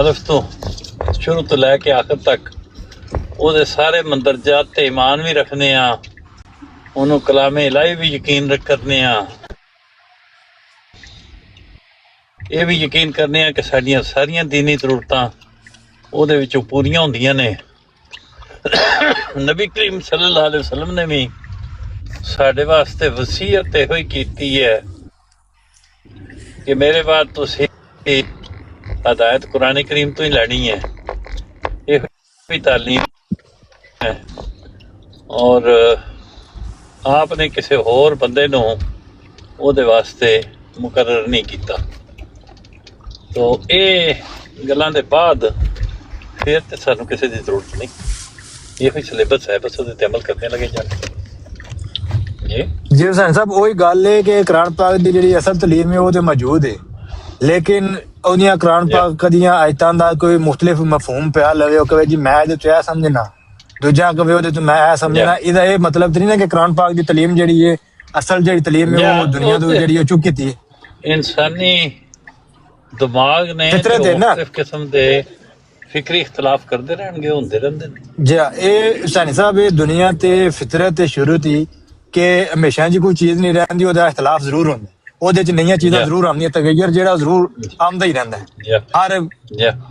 ਅਲਫ ਤੋਂ ਸ਼ੁਰੂ ਤੋਂ ਲੈ ਕੇ ਆਖਰ ਤੱਕ ਉਹਦੇ ਸਾਰੇ ਮੰਦਰਜਾਤ ਤੇ ਈਮਾਨ ਵੀ ਰੱਖਦੇ ਆ, ਉਹਨੂੰ ਕਲਾਮੇ ਇਲਾਹੀ ਵੀ ਯਕੀਨ ਕਰਨੇ ਆ, ਇਹ ਵੀ ਯਕੀਨ ਕਰਨੇ ਆ ਕਿ ਸਾਡੀਆਂ ਸਾਰੀਆਂ ਦੀਨੀ ਜ਼ਰੂਰਤਾਂ ਉਹਦੇ ਵਿੱਚੋਂ ਪੂਰੀਆਂ ਹੁੰਦੀਆਂ ਨੇ। ਨਬੀ ਕਰੀਮ ਸੱਲੱਲਾਹੁ ਅਲੈਹਿ ਵਸੱਲਮ ਨੇ ਵੀ ਸਾਡੇ ਵਾਸਤੇ ਵਸੀਅਤ ਇਹੋ ਹੀ ਕੀਤੀ ਹੈ ਕਿ ਮੇਰੇ ਬਾਅਦ ਤੁਸੀਂ ਹਦਾਇਤ ਕੁਰਾਨ ਕਰੀਮ ਤੋਂ ਹੀ ਲੈਣੀ ਹੈ, ਇਹ ਵੀ ਤਾਲੀਮ ਹੈ। ਔਰ ਆਪ ਨੇ ਕਿਸੇ ਹੋਰ ਬੰਦੇ ਨੂੰ ਉਹਦੇ ਵਾਸਤੇ ਮੁਕਰਰ ਨਹੀਂ ਕੀਤਾ। ਤੋ ਇਹ ਗੱਲਾਂ ਦੇ ਬਾਅਦ ਫਿਰ ਤੇ ਸਾਨੂੰ ਕਿਸੇ ਦੀ ਜ਼ਰੂਰਤ ਨਹੀਂ, ਇਹੋ ਹੀ ਸਿਲੇਬਸ ਹੈ, ਬਸ ਉਹਦੇ ਤੇ ਅਮਲ ਕਰਨੇ ਲੱਗੇ ਜਾਣ। ਜੀ ਜੀ ਹੁਸੈਨ ਸਾਹਿਬ, ਉਹੀ ਗੱਲ ਹੈ ਕਿ ਕੁਰਾਨ ਪਾਕ ਦੀ ਜਿਹੜੀ ਅਸਲ ਤਲੀਮ ਹੈ ਉਹ ਤੇ ਮੌਜੂਦ ਹੈ, ਲੇਕਿਨ ਉਹਦੀਆਂ ਕੁਰਾਨ ਪਾਕ ਦੀਆਂ ਆਇਤਾਂ ਦਾ ਕੋਈ ਮੁਖਤਲਿਫ ਮਫਹੂਮ ਪਿਆ ਲਵੇ, ਉਹ ਕਹੇ ਜੀ ਮੈਂ ਇਹਦੇ ਤੋਂ ਇਹ ਸਮਝਣਾ, ਦੂਜਾ ਕਹੇ ਉਹਦੇ ਤੋਂ ਮੈਂ ਇਹ ਸਮਝਣਾ। ਇਹਦਾ ਇਹ ਮਤਲਬ ਤੇ ਨਹੀਂ ਨਾ ਕਿ ਕੁਰਾਨ ਪਾਕ ਦੀ ਤਲੀਮ ਜਿਹੜੀ ਹੈ, ਅਸਲ ਜਿਹੜੀ ਤਲੀਮ ਹੈ ਉਹ ਦੁਨੀਆ ਤੋਂ ਜਿਹੜੀ ਉਹ ਚੁੱਕ ਕੀਤੀ ਹੈ। ਇਨਸਾਨੀ ਦਿਮਾਗ ਨੇ ਫਿਤਰਤ ਹੈ ਨਾ। ਮੁਖਤਲਿਫ ਕਿਸਮ ਦੇ ਫਿਕਰੀ ਇਖਤਲਾਫ ਕਰਦੇ ਰਹਿਣਗੇ, ਹੁੰਦੇ ਰਹਿੰਦੇ ਨੇ। ਜੀ ਇਹ ਹੁਸੈਨ ਸਾਹਿਬ, ਇਹ ਦੁਨੀਆ ਤੇ ਫਿਤਰਤ ਤੇ ਸ਼ੁਰੂ ਤੀ ਕਿ ਹਮੇਸ਼ਾ ਜੀ ਕੋਈ ਚੀਜ਼ ਨਹੀਂ ਰਹਿੰਦੀ, ਉਹਦਾ ਇਖਤਲਾਫ ਜ਼ਰੂਰ ਹੁੰਦਾ, ਉਹਦੇ ਚ ਨਈਆਂ ਚੀਜ਼ਾਂ ਜ਼ਰੂਰ ਆਉਂਦੀਆਂ, ਤਗੱਯਰ ਜਿਹੜਾ ਜ਼ਰੂਰ ਆਉਂਦਾ ਹੀ ਰਹਿੰਦਾ ਹੈ। ਹਰ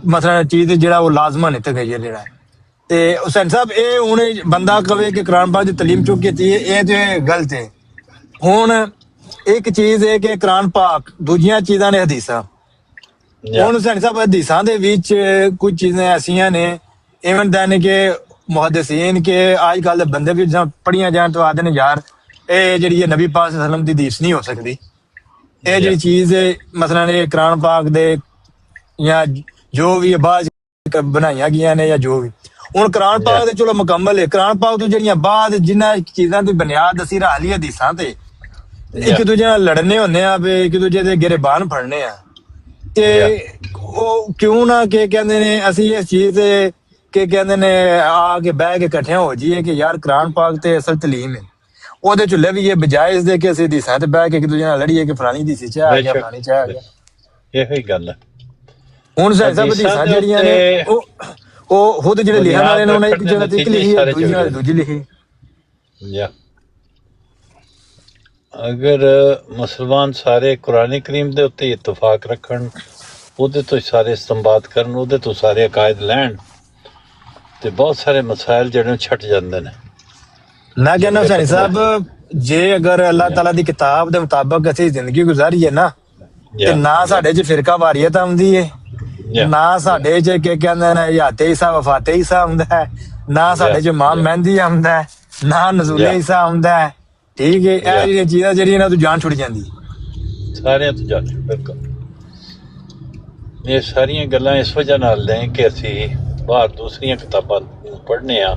ਮਸਲਾ ਚੀਜ਼ ਜਿਹੜਾ ਉਹ ਲਾਜ਼ਮਨ ਹੈ ਤਗੱਯਰ ਜਿਹੜਾ ਹੈ। ਤੇ ਹੁਸੈਨ ਸਾਹਿਬ, ਇਹ ਹੁਣ ਬੰਦਾ ਕਵੇ ਕਿ ਕੁਰਾਨ ਪਾਕ ਦੀ ਤਲੀਮ ਚੁੱਕ ਕੀਤੀ ਹੈ, ਇਹ ਤੇ ਗਲਤ ਹੈ। ਹੁਣ ਇੱਕ ਚੀਜ਼ ਹੈ ਕਿ ਕੁਰਾਨ ਪਾਕ, ਦੂਜੀਆਂ ਚੀਜ਼ਾਂ ਨੇ ਹਦੀਸਾਂ। ਹੁਣ ਹੁਸੈਨ ਸਾਹਿਬ, ਹਦੀਸਾਂ ਦੇ ਵਿੱਚ ਕੁਝ ਚੀਜ਼ਾਂ ਐਸੀਆਂ ਨੇ ਇਵਨ ਦੈਨ ਕਿ ਮੁਹੱਦਿਸੀਨ ਕੇ ਅੱਜ ਕੱਲ੍ਹ ਦੇ ਬੰਦੇ ਵੀ ਜਾਂ ਪੜ੍ਹੀਆਂ ਜਾਣ ਤੋਂ ਆਦੇ ਨੇ ਯਾਰ ਇਹ ਜਿਹੜੀ ਹੈ ਨਬੀ ਪਾਕ ਸੱਲੱਲਾਹੁ ਅਲੈਹਿ ਵਸੱਲਮ ਦੀ ਹਦੀਸ ਨਹੀਂ ਹੋ ਸਕਦੀ। ਇਹ ਜਿਹੜੀ ਚੀਜ਼ ਹੈ ਮਸਲਾਂ ਇਹ ਕੁਰਾਨ ਪਾਕ ਦੇ ਜਾਂ ਜੋ ਵੀ ਬਾਅਦ ਬਣਾਈਆਂ ਗਈਆਂ ਨੇ ਜਾਂ ਜੋ ਵੀ, ਹੁਣ ਕੁਰਾਨ ਪਾਕ ਦੇ ਚਲੋ ਮੁਕੰਮਲ ਹੈ, ਕੁਰਾਨ ਪਾਕ ਤੋਂ ਜਿਹੜੀਆਂ ਬਾਅਦ ਜਿਨ੍ਹਾਂ ਚੀਜ਼ਾਂ ਦੀ ਬੁਨਿਆਦ ਅਸੀਂ ਰਾਲੀ ਹਦੀਸਾਂ ਤੇ ਇੱਕ ਦੂਜੇ ਨਾਲ ਲੜਨੇ ਹੁੰਦੇ ਆ, ਵੀ ਇੱਕ ਦੂਜੇ ਦੇ ਗਿਰਬਾਨ ਫੜਨੇ ਆ, ਤੇ ਉਹ ਕਿਉਂ ਨਾ ਕਿ ਕਹਿੰਦੇ ਨੇ ਅਸੀਂ ਇਸ ਚੀਜ਼ ਤੇ ਕਿ ਕਹਿੰਦੇ ਨੇ ਆ ਕੇ ਬਹਿ ਕੇ ਇਕੱਠਿਆਂ ਹੋ ਜਾਈਏ ਕਿ ਯਾਰ ਕੁਰਾਨ ਪਾਕ ਤੇ ਅਸਲ ਤਲੀਮ ਹੈ, ਉਹਦੇ ਚ ਲਵੀਏ ਬਜਾਏ ਇਸ ਦੇ ਕਿ ਅਸੀਂ ਹਦੀਸਾਂ ਤੇ ਬਹਿ ਕੇ ਇੱਕ ਦੂਜੇ ਨਾਲ ਲੜੀਏ ਕਿ ਫਲਾਣੀ ਹਦੀਸ ਚ ਆ ਗਿਆ, ਫਲਾਣੀ ਚ ਆ ਗਿਆ। ਇਹੋ ਹੀ ਗੱਲ ਹੈ। ਹੁਣ ਸਭ ਹਦੀਸਾਂ ਜਿਹੜੀਆਂ ਨੇ ਉਹ ਖੁਦ ਜਿਹੜੇ ਲਿਖਣ ਵਾਲੇ ਨੇ ਉਹਨਾਂ ਇੱਕ ਜਗ੍ਹਾ ਤੇ ਇੱਕ ਲਿਖੀ ਹੈ, ਦੂਜੀ ਨਾਲ ਦੂਜੀ ਲਿਖੀ। ਅਗਰ ਮੁਸਲਮਾਨ ਸਾਰੇ ਕੁਰਾਨ ਕਰੀਮ ਦੇ ਉੱਤੇ ਇਤਫਾਕ ਰੱਖਣ, ਉਹਦੇ ਤੋਂ ਸਾਰੇ ਇਸਤੰਬਾਤ ਕਰਨ, ਉਹਦੇ ਤੋਂ ਸਾਰੇ ਅਕਾਇਦ ਲੈਣ, ਤੇ ਬਹੁਤ ਸਾਰੇ ਮਸਾਇਲ ਜਿਹੜੇ ਛੱਟ ਜਾਂਦੇ ਨੇ। ਮੈਂ ਕਹਿੰਦਾ ਹੁਸੈਨ ਸਾਹਿਬ, ਜੇ ਅਗਰ ਅੱਲਾਹ ਤਾਲਾ ਦੀ ਕਿਤਾਬ ਦੇ ਮੁਤਾਬਕ ਅਸੀਂ ਜ਼ਿੰਦਗੀ ਗੁਜ਼ਾਰੀਏ ਨਾ, ਤੇ ਨਾ ਸਾਡੇ ਚ ਫਿਰਕਾ ਵਾਰੀਅਤ ਆਉਂਦੀ ਹੈ, ਨਾ ਸਾਡੇ ਚ ਕੀ ਕਹਿੰਦੇ ਨੇ ਹਯਾਤੇ ਈਸਾ ਵਫਾਤੇ ਈਸਾ ਆਉਂਦਾ ਹੈ, ਨਾ ਸਾਡੇ ਚ ਇਮਾਮ ਮਹਿੰਦੀ ਆਉਂਦਾ ਹੈ, ਨਾ ਨਜ਼ੂਲੇ ਈਸਾ ਆਉਂਦਾ ਹੈ। ਠੀਕ ਹੈ, ਇਹ ਜਿਹੜੀਆਂ ਚੀਜ਼ਾਂ ਜਿਹੜੀਆਂ ਇਹਨਾਂ ਤੋਂ ਜਾਨ ਛੁੱਟ ਜਾਂਦੀ ਸਾਰਿਆਂ ਤੋਂ ਜਾਨ। ਬਿਲਕੁਲ, ਇਹ ਸਾਰੀਆਂ ਗੱਲਾਂ ਇਸ ਵਜ੍ਹਾ ਨਾਲ ਨੇ ਕਿ ਅਸੀਂ ਬਾਹਰ ਦੂਸਰੀਆਂ ਕਿਤਾਬਾਂ ਪੜ੍ਹਨੇ ਆ,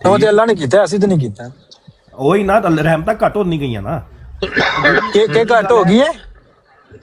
ਉਹ ਤੇ ਅੱਲਾਹ ਨੇ ਕੀਤਾ, ਅਸੀਂ ਤੇ ਨਹੀਂ ਕੀਤਾ। ਉਹੀ ਨਾ, ਰਹਿਮਤਾਂ ਘੱਟ ਹੋ ਨਹੀਂ ਗਈਆਂ ਨਾ, ਕਿ ਘੱਟ ਹੋ ਗਈ ਹੈ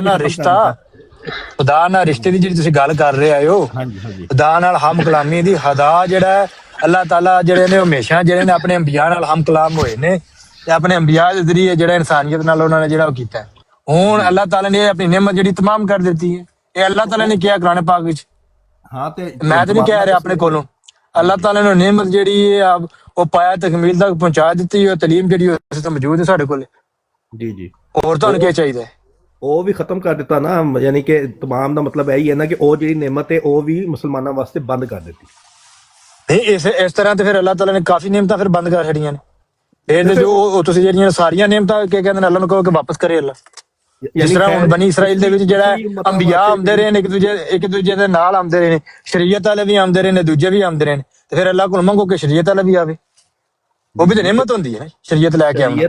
ਨਾਲ ਰਿਸ਼ਤਾ, ਖੁਦਾ ਨਾਲ ਰਿਸ਼ਤੇ ਦੀ ਜਿਹੜੀ ਤੁਸੀਂ ਗੱਲ ਕਰ ਰਹੇ ਹੋ, ਖੁਦਾ ਨਾਲ ਹਮ ਕਲਾਮੀ ਦੀ ਹਦਾ ਜਿਹੜਾ ਅੱਲਾਹ ਤਾਲਾ ਜਿਹੜੇ ਨੇ ਹਮੇਸ਼ਾ ਜਿਹੜੇ ਨੇ ਆਪਣੇ ਅੰਬੀਆ ਨਾਲ ਹਮ ਕਲਾਮ ਹੋਏ ਨੇ ਤੇ ਆਪਣੇ ਅੰਬੀਆ ਦੇ ਜ਼ਰੀਏ ਜਿਹੜਾ ਇਨਸਾਨੀਅਤ ਨਾਲ ਉਹਨਾਂ ਨੇ ਜਿਹੜਾ ਉਹ ਕੀਤਾ। ਹੁਣ ਅੱਲਾਹ ਤਾਲਾ ਨੇ ਆਪਣੀ ਨਿਮਤ ਜਿਹੜੀ ਤਮਾਮ ਕਰ ਦਿੱਤੀ ਹੈ, ਇਹ ਅੱਲਾਹ ਤਾਲਾ ਨੇ ਕਿਹਾ ਕੁਰਾਨ ਪਾਕ ਵਿੱਚ। ਹਾਂ, ਤੇ ਮੈਂ ਤਾਂ ਨਹੀਂ ਕਹਿ ਰਿਹਾ ਆਪਣੇ ਕੋਲੋਂ, ਅੱਲਾਹ ਤਾਲਾ ਨੇ ਨਿਮਤ ਜਿਹੜੀ ਹੈ ਉਹ ਪਾਇਆ ਤਕਮੀਲ ਤੱਕ ਪਹੁੰਚਾ ਦਿੱਤੀ ਹੈ। ਤਾਲੀਮ ਜਿਹੜੀ ਉਸ ਤੋਂ ਮੌਜੂਦ ਹੈ ਸਾਡੇ ਕੋਲ। ਜੀ ਹੋਰ ਤੁਹਾਨੂੰ ਕੀ ਚਾਹੀਦਾ? ਉਹ ਵੀ ਖਤਮ ਕਰ ਦਿੱਤਾ ਨਾ, ਯਾਨੀ ਕਿ ਤਮਾਮ ਦਾ ਮਤਲਬ ਇਹੀ ਹੈ ਨਾ ਕਿ ਉਹ ਜਿਹੜੀ ਨਿਮਤ ਹੈ ਉਹ ਵੀ ਮੁਸਲਮਾਨਾਂ ਵਾਸਤੇ ਬੰਦ ਕਰ ਦਿੱਤੀ। ਨਹੀਂ, ਇਸ ਤਰ੍ਹਾਂ ਤੇ ਫਿਰ ਅੱਲਾਹ ਤਾਲਾ ਨੇ ਕਾਫੀ ਨਿਯਮਤਾਂ ਫਿਰ ਬੰਦ ਕਰ ਛੱਡੀਆਂ ਨੇ। ਫਿਰ ਜੋ ਤੁਸੀਂ ਜਿਹੜੀਆਂ ਸਾਰੀਆਂ ਨਿਯਮਤਾਂ ਕੀ ਕਹਿੰਦੇ ਨੇ ਅੱਲਾਹ ਨੂੰ ਕਹੋ ਕਿ ਵਾਪਸ ਕਰੇ ਅੱਲਾਹ। ਜਿਸ ਤਰ੍ਹਾਂ ਹੁਣ ਬਨੀ ਇਸਰਾਈਲ ਦੇ ਵਿੱਚ ਜਿਹੜਾ ਅੰਬੀਆ ਆਉਂਦੇ ਰਹੇ ਨੇ, ਇੱਕ ਦੂਜੇ ਦੇ ਨਾਲ ਆਉਂਦੇ ਰਹੇ ਨੇ, ਸ਼ਰੀਅਤ ਵਾਲੇ ਵੀ ਆਉਂਦੇ ਰਹੇ ਨੇ, ਦੂਜੇ ਵੀ ਆਉਂਦੇ ਰਹੇ ਨੇ, ਤੇ ਫਿਰ ਅੱਲਾਹ ਕੋਲ ਮੰਗੋ ਕਿ ਸ਼ਰੀਅਤ ਵਾਲਾ ਵੀ ਆਵੇ, ਉਹ ਵੀ ਤਾਂ ਨਿਮਤ ਹੁੰਦੀ ਹੈ ਸ਼ਰੀਅਤ ਲੈ ਕੇ ਆਉਣਾ।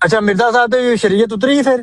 ਅੱਛਾ ਮਿਰਜ਼ਾ ਸਾਹਿਬ ਤੇ ਸ਼ਰੀਅਤ ਉਤਰੀ ਫਿਰ?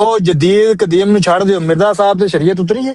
ਉਹ ਜਦੀਦ ਕਦੀਮ ਨੂੰ ਛੱਡ ਦਿਓ, ਮਿਰਜ਼ਾ ਸਾਹਿਬ ਤੇ ਸ਼ਰੀਅਤ ਉਤਰੀ ਹੈ?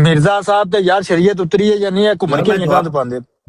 ਮਿਰਜ਼ਾ ਸਾਹਿਬ ਤੇ ਯਾਰ ਸ਼ਰੀਅਤ ਉਤਰੀ ਹੈ ਜਾਂ ਨਹੀਂ ਹੈ? ਘੁੰਮਣ ਕੇ ਨਿਗਾਹ ਪਾਉਂਦੇ।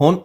ਹੁਣ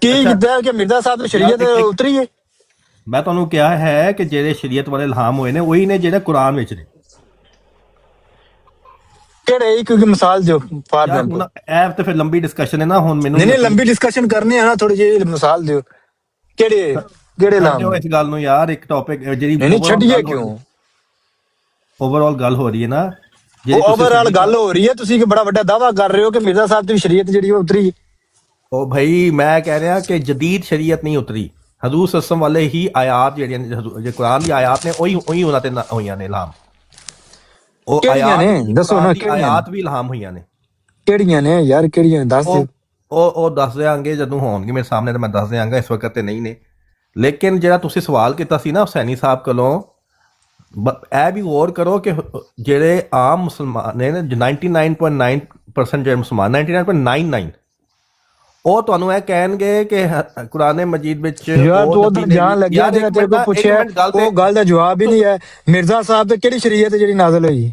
ਕੀ ਕੀਤਾ ਕਿ ਮਿਰਜ਼ਾ ਸਾਹਿਬ ਤੇ ਸ਼ਰੀਅਤ ਉਤਰੀ ਹੈ? ਮੈਂ ਤੁਹਾਨੂੰ ਕਿਹਾ ਹੈ ਕਿ ਜਿਹੜੇ ਸ਼ਰੀਅਤ ਵਾਲੇ ਇਲਹਾਮ ਹੋਏ ਨੇ ਉਹੀ ਨੇ ਜਿਹੜੇ ਕੁਰਾਨ ਵਿੱਚ ਨੇ। ਕਿਹੜੇ ਇੱਕ ਮਿਸਾਲ ਦਿਓ ਫਾਰ ਯਾਰ ਐਗਜ਼ਾਮਪਲ। ਹੁਣ ਇਹ ਤੇ ਫਿਰ ਲੰਬੀ ਡਿਸਕਸ਼ਨ ਹੈ ਨਾ, ਹੁਣ ਮੈਨੂੰ ਨਹੀਂ ਲੰਬੀ ਡਿਸਕਸ਼ਨ ਕਰਨੀ ਹੈ ਨਾ, ਥੋੜੀ ਜਿਹੀ ਮਿਸਾਲ ਦਿਓ ਕਿਹੜੇ ਛੱਡਿਓ ਲਾਮ। ਇਸ ਗੱਲ ਨੂੰ ਯਾਰ, ਇੱਕ ਟੌਪਿਕ ਜਿਹੜੀ ਨਹੀਂ ਛੱਡੀਏ ਕਿਉਂ? ਓਵਰਆਲ ਗੱਲ ਹੋ ਰਹੀ ਹੈ ਨਾ, ਉਹ ਓਵਰਆਲ ਗੱਲ ਹੋ ਰਹੀ ਹੈ, ਤੁਸੀਂ ਕਿ ਬੜਾ ਵੱਡਾ ਦਾਵਾ ਕਰ ਰਹੇ ਹੋ ਕਿ ਮਿਰਜ਼ਾ ਸਾਹਿਬ ਦੀ ਸ਼ਰੀਅਤ ਜਿਹੜੀ ਉਹ ਉਤਰੀ। ਉਹ ਭਾਈ ਮੈਂ ਕਹਿ ਰਿਹਾ ਕਿ ਜਦੀਦ ਸ਼ਰੀਅਤ ਨਹੀਂ ਉਤਰੀ, ਹਜ਼ੂਰ ਸੱਸਮ ਵਾਲੇ ਹੀ ਆਇਤ ਜਿਹੜੀਆਂ ਜੇ ਕੁਰਾਨ ਦੀ ਆਇਤ ਨੇ ਉਹੀ ਉਹਨਾਂ ਤੇ ਹੋਈਆਂ ਨੇ ਇਲਹਾਮ। ਉਹ ਕਿਹੜੀਆਂ ਨੇ ਦੱਸੋ ਨਾ, ਕਿਹੜੀਆਂ ਆਇਤ ਵੀ ਇਲਹਾਮ ਹੋਈਆਂ ਨੇ? ਕਿਹੜੀਆਂ ਨੇ ਯਾਰ, ਕਿਹੜੀਆਂ ਦੱਸ ਦਿਓ। ਉਹ ਦੱਸ ਦਿਆਂਗੇ ਜਦੋਂ ਹੋਣਗੇ ਮੇਰੇ ਸਾਹਮਣੇ, ਤਾਂ ਮੈਂ ਦੱਸ ਦਿਆਂਗਾ, ਇਸ ਵਕਤ ਤੇ ਨਹੀਂ ਨੇ। ਲੇਕਿਨ ਜਿਹੜਾ ਤੁਸੀਂ ਸਵਾਲ ਕੀਤਾ ਸੀ ਨਾ ਹੁਸੈਨੀ ਸਾਹਿਬ ਕੋਲੋਂ, ਇਹ ਵੀ ਗੌਰ ਕਰੋ ਕਿ ਜਿਹੜੇ ਆਮ ਮੁਸਲਮਾਨ ਨੇ 99.9% ਜਿਹੜੇ ਮੁਸਲਮਾਨ 99.99 ਉਹ ਤੁਹਾਨੂੰ ਇਹ ਕਹਿਣਗੇ ਕਿ ਕੁਰਾਨ ਮਜੀਦ ਵਿੱਚ ਯਾਰ ਤੂੰ ਉਧਰ ਜਾਣ ਲੱਗਿਆ, ਜਿਹੜਾ ਤੇਰੇ ਕੋਲ ਪੁੱਛਿਆ ਉਹ ਗੱਲ ਦਾ ਜਵਾਬ ਹੀ ਨਹੀਂ ਹੈ। ਮਿਰਜ਼ਾ ਸਾਹਿਬ ਤੇ ਕਿਹੜੀ ਸ਼ਰੀਅਤ ਜਿਹੜੀ ਨਾਜ਼ਲ ਹੋਈ?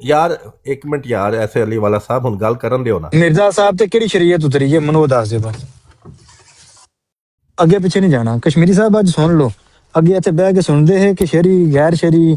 ਯਾਰ ਇੱਕ ਮਿੰਟ ਯਾਰ, ਐਸੇ ਅਲੀ ਵਾਲਾ ਸਾਹਿਬ ਹੁਣ ਗੱਲ ਕਰਨ ਦਿਓ ਨਾ। ਮਿਰਜ਼ਾ ਸਾਹਿਬ ਤੇ ਕਿਹੜੀ ਸ਼ਰੀਅਤ ਉਤਰੀ ਹੈ ਮੈਨੂੰ ਉਹ ਦੱਸ ਦਿਓ ਬਸ, ਅੱਗੇ ਪਿੱਛੇ ਨਹੀਂ ਜਾਣਾ। ਕਸ਼ਮੀਰੀ ਸਾਹਿਬ ਅੱਜ ਸੁਣ ਲਓ, ਅੱਗੇ ਇੱਥੇ ਬਹਿ ਕੇ ਸੁਣਦੇ ਹੈ ਕਿ ਸ਼ਰੀ ਗੈਰ ਸ਼ਰੀ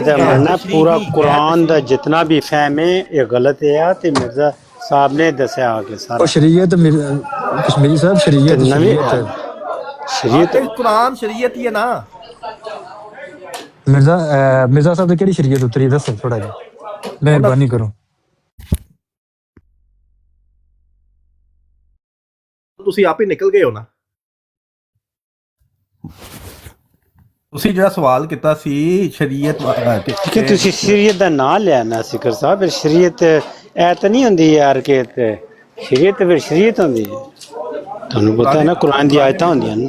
ਤੇ ਮੰਨਣਾ ਪੂਰਾ ਕੁਰਾਨ ਦਾ ਜਿੰਨਾ ਵੀ ਫਹਿਮ ਹੈ ਇਹ ਗਲਤ ਹੈ ਤੇ ਮਿਰਜ਼ਾ ਸਾਹਿਬ ਨੇ ਦੱਸਿਆ ਆ ਕੇ ਸਾਰਾ। ਉਹ ਸ਼ਰੀਅਤ ਕਸ਼ਮੀਰੀ ਸਾਹਿਬ ਸ਼ਰੀਅਤ ਸ਼ਰੀਅਤ ਕੁਰਾਨ ਸ਼ਰੀਅਤ ਹੀ ਹੈ ਨਾ। ਮਿਰਜ਼ਾ ਸਾਹਿਬ ਤੇ ਕਿਹੜੀ ਸ਼ਰੀਅਤ ਉਤਰੀ ਦੱਸੋ ਥੋੜਾ ਜਿਹਾ, ਮਿਹਰਬਾਨੀ ਕਰੋ। ਤੁਸੀਂ ਆਪ ਹੀ ਨਿਕਲ ਗਏ ਹੋ ਨਾ। ਤੁਸੀਂ ਜਿਹੜਾ ਸਵਾਲ ਕੀਤਾ ਸੀ ਸ਼ਰੀਅਤ ਕਿ ਤੁਸੀਂ ਸ਼ਰੀਅਤ ਦਾ ਨਾਂ ਲਿਆ ਨਾ ਸਿਕਰ ਸਾਹਿਬ, ਸ਼ਰੀਅਤ ਇਹ ਤਾਂ ਨਹੀਂ ਹੁੰਦੀ ਯਾਰ ਕਿ ਸ਼ਰੀਅਤ ਫਿਰ ਸ਼ਰੀਅਤ ਹੁੰਦੀ ਹੈ, ਤੁਹਾਨੂੰ ਪਤਾ ਹੈ ਨਾ ਕੁਰਾਨ ਦੀ ਆਇਤਾਂ ਹੁੰਦੀਆਂ ਨੇ।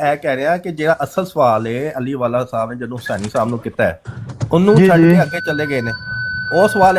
ਇਹ ਕਹਿ ਰਿਹਾ ਕਿ ਜਿਹੜਾ ਅਸਲ ਸਵਾਲ ਹੈ ਅਲੀ ਵਾਲਾ ਸਾਹਿਬ ਨੇ ਜਦੋਂ ਹੁਸੈਨੀ ਸਾਹਿਬ ਨੂੰ ਕੀਤਾ ਹੈ ਉਹਨੂੰ ਛੱਡ ਕੇ ਅੱਗੇ ਚਲੇ ਗਏ ਨੇ। ਉਹ ਸਵਾਲ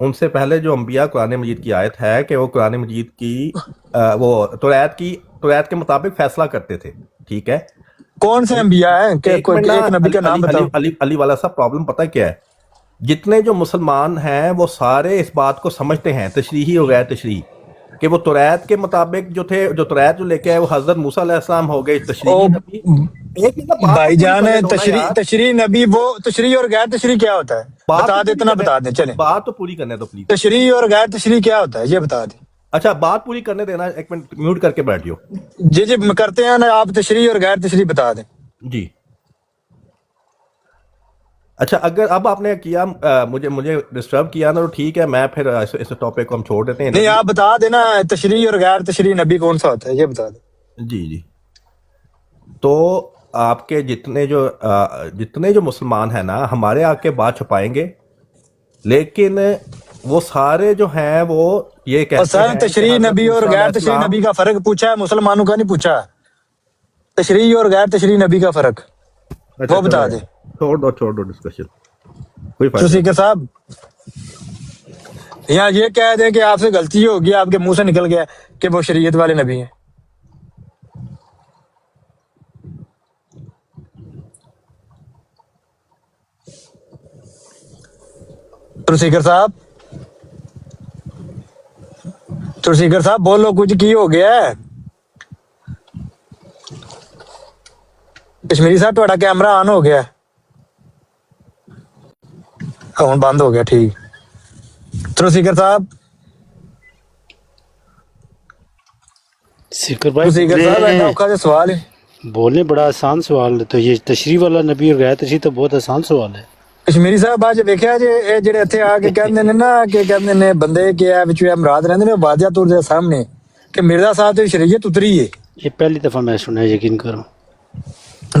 ان سے پہلے جو انبیاء قرآن مجید کی آیت ہے کہ وہ قرآن مجید کی وہ توریت کے مطابق فیصلہ کرتے تھے. ٹھیک ہے, کون سے انبیاء ہیں کہ ایک منٹ نا, ایک نبی کا نام بتاؤ. علی والا صاحب پرابلم پتہ کیا ہے, جتنے جو مسلمان ہیں وہ سارے اس بات کو سمجھتے ہیں, تشریحی اور غیر تشریحی, کہ وہ توریت کے مطابق جو تھے, جو توریت جو لے کے آئے وہ حضرت موسیٰ علیہ السلام ہو گئے تشریحی نبی. بھائی جان تشریح نبی, وہ تشریح اور غیر تشریح کیا ہوتا ہے بتا دیں, اتنا بتا دیں. چلیں بات تو پوری کرنے دو پلیز. تشریح اور غیر تشریح کیا ہوتا ہے یہ بتا دیں. اچھا بات پوری کرنے دینا, ایک منٹ میوٹ کر کے بیٹھ جاؤ. جی کرتے ہیں نا, آپ تشریح اور غیر تشریح بتا دیں. جی اچھا, اگر اب آپ نے کیا مجھے ڈسٹرب کیا نا تو ٹھیک ہے, میں پھر اس ٹاپک کو ہم چھوڑ دیتے ہیں. نہیں آپ بتا دینا تشریح اور غیر تشریح نبی کون سا ہوتا ہے یہ بتا دیں. جی تو آپ کے جتنے جو مسلمان ہیں نا, ہمارے آ کے بات چھپائیں گے, لیکن وہ سارے جو ہیں وہ یہ کہتے ہیں تشریح نبی اور غیر تشریح نبی کا فرق پوچھا ہے, مسلمانوں کا نہیں پوچھا. تشریح اور غیر تشریح نبی کا فرق وہ بتا دیں. چھوڑ دو ڈسکشن, کوئی فائدہ سپیکر صاحب یہاں یہ کہہ دیں کہ آپ سے غلطی ہوگی, آپ کے منہ سے نکل گیا کہ وہ شریعت والے نبی ہیں. ترسیکر صاحب بولو, کچھ کی ہو گیا ہے. کشمیری صاحب تھوڑا کیمرہ آن ہو گیا, ہوں بند ہو گیا. ٹھیک, ترسیکر صاحب سیکر بھائی ایسا اوکھا سوال ہے, بولنے بڑا آسان سوال ہے, تو یہ تشریح والا نبی اور غیر تشریح تو بہت آسان سوال ہے. کشمیری صاحب آج دیکھا جی جڑے اتنے آ کے کہتے ہیں نا کہ کہتے ہیں بندے کے امراض رہتے ہیں واضح طور سے سامنے کہ مرزا صاحب تو شریعت اتری ہے. یہ پہلی دفعہ میں سنا ہے, یقین کرو.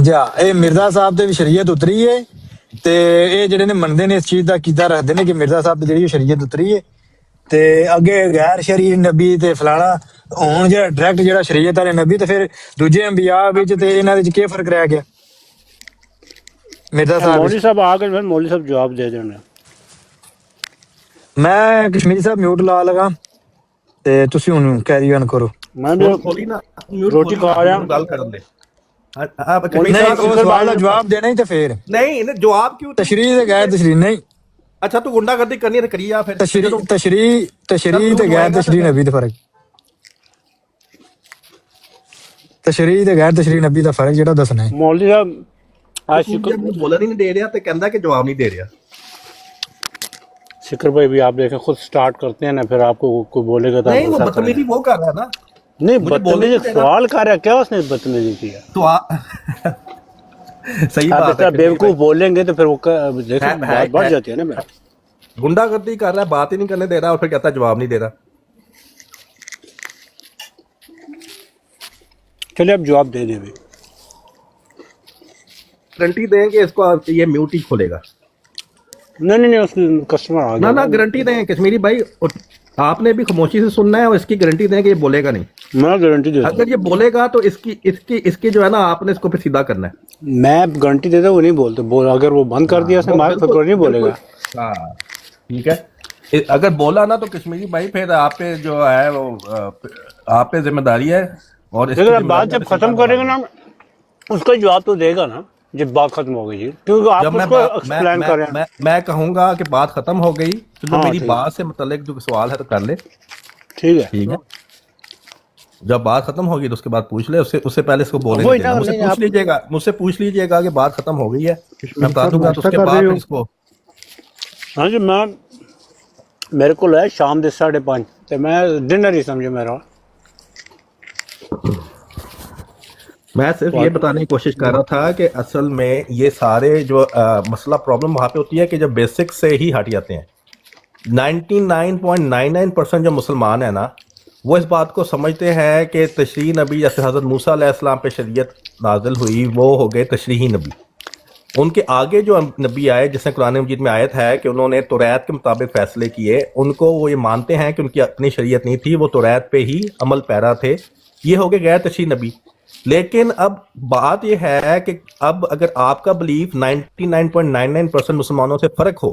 جا اے مرزا صاحب تے شریعت اتری ہے, تے اے جڑے نے منتے نے اس چیز کا کیتا رکھتے ہیں کہ مرزا صاحب تے شریعت اتری ہے, تے اگے غیر شرعی نبی تے فلانا ہون جڑا ڈائریکٹ جڑا شریعت والے نبی, تے پھر دوجے انبیاء وچ تے انہاں وچ کی فرق رہ گیا. مرزا صاحب مولوی صاحب آ گئے, مولوی صاحب جواب دے دینا. میں کشمیری صاحب میوٹ لا لگا تے تسی ہن کیری آن کرو. میں روٹی کھا رہا ہوں. گل کرن دے. نہیں سوال کا جواب دینا ہی تے پھر نہیں جواب کیوں, تشریح تے غیر تشریح نہیں. اچھا تو گنڈا گردی کرنی ہے تو کریے پھر. تشریح تے غیر تشریح نبی دا فرق, تشریح تے غیر تشریح نبی دا فرق جڑا دسنا ہے. مولوی صاحب بولن ہی نہیں دے رہا تو کہندا کہ جواب نہیں دے رہا. شکر بھائی بھی آپ دیکھیں خود سٹارٹ کرتے ہیں نا, پھر آپ کو کوئی بولے گا تو نہیں, وہ بدتمیزی وہ کر رہا ہے نا. نہیں بدتمیزی سوال کر رہا ہے, کیا اس نے بدتمیزی کیا تو صحیح بات ہے, بیوقوف بولیں گے تو پھر وہ بات بڑھ جاتی ہے نا. میرا گنڈا گردی کر رہا ہے, بات ہی نہیں کرنے دے رہا, اور پھر کہتا ہے جواب نہیں دے رہا. چلیے اب جواب دے دیں. گارنٹی دیں کہ اس کو یہ میوٹ ہی کھولے گا. نہیں اس کسٹمر آ گیا. نہ گارنٹی دیں کشمیری بھائی, آپ نے بھی خاموشی سے سننا ہے, اور اس کی گارنٹی دیں کہ یہ بولے گا نہیں. میں گارنٹی دیتا ہوں, اگر یہ بولے گا تو اس کی جو ہے نا, آپ نے اس کو پھر سیدھا کرنا ہے. میں گارنٹی دیتا ہوں, وہ نہیں بولتے. اگر وہ بند کر دیا اس نے پھر نہیں بولے گا. ہاں ٹھیک ہے, اگر بولا نا تو کشمیری بھائی پھر آپ پہ جو ہے وہ آپ پہ ذمہ داری ہے. اور بات جب ختم کرے گا نا اس کا جواب تو دے گا نا جب بات ختم ہو گئی, کیونکہ آپ اس کو ایکسپلین کر رہے ہیں. میں کہوں گا کہ بات ختم ہو گئی تو جو میری بات سے متعلق جو سوال ہے تو کر لے. ٹھیک ہے, جب بات ختم ہوگی تو اس کے بعد پوچھ لے, اس سے پہلے اس کو بولنے نہیں دینا. مجھ سے پوچھ لیجیے گا کہ بات ختم ہو گئی ہے, میں بتا دوں گا, تو اس کے بعد اس کو. ہاں جی, میرے کو ہے شام دے 5:30 تو میں ڈنر ہی سمجھے میرا. میں صرف یہ بتانے کی کوشش کر رہا تھا کہ اصل میں یہ سارے جو مسئلہ پرابلم وہاں پہ ہوتی ہے کہ جب بیسک سے ہی ہٹ جاتے ہیں. 99.99% جو مسلمان ہیں نا, وہ اس بات کو سمجھتے ہیں کہ تشریحی نبی جیسے حضرت موسیٰ علیہ السلام پہ شریعت نازل ہوئی وہ ہو گئے تشریحی نبی. ان کے آگے جو نبی آئے, جس نے قرآن مجید میں آیت ہے کہ انہوں نے توریت کے مطابق فیصلے کیے, ان کو وہ یہ مانتے ہیں کہ ان کی اپنی شریعت نہیں تھی, وہ توریت پہ ہی عمل پیرا تھے, یہ ہو گئے غیر تشریحی نبی. لیکن اب بات یہ ہے کہ اب اگر آپ کا بلیف 99.99% مسلمانوں سے فرق ہو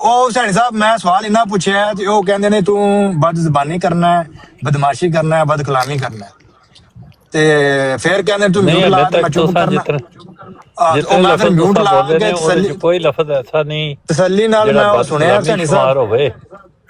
ਉਹ ਸੈਣੀ ਸਾਹਿਬ ਮੈਂ ਸਵਾਲ ਇਹਨਾਂ ਪੁੱਛਿਆ ਤੇ ਉਹ ਕਹਿੰਦੇ ਨੇ ਤੂੰ ਬਦ ਜ਼ਬਾਨੀ ਕਰਨਾ ਹੈ, ਬਦਮਾਸ਼ੀ ਕਰਨਾ ਹੈ, ਬਦ ਕਲਾਮੀ ਕਰਨਾ ਹੈ, ਤੇ ਫਿਰ ਕਹਿੰਦੇ ਤੂੰ ਮਿਊਟ ਲਾ ਕੇ ਮੈਂ ਚੁੱਪ ਕਰਨਾ। ਉਹ ਮੈਂ ਫਿਰ ਮਿਊਟ ਲਾ ਕੇ ਕੋਈ ਲਫ਼ਜ਼ ਐਸਾ ਨਹੀਂ ਤਸੱਲੀ ਨਾਲ ਮੈਂ ਉਹ ਸੁਣਿਆ ਸੈਣੀ ਸਾਹਿਬ ਹੋਵੇ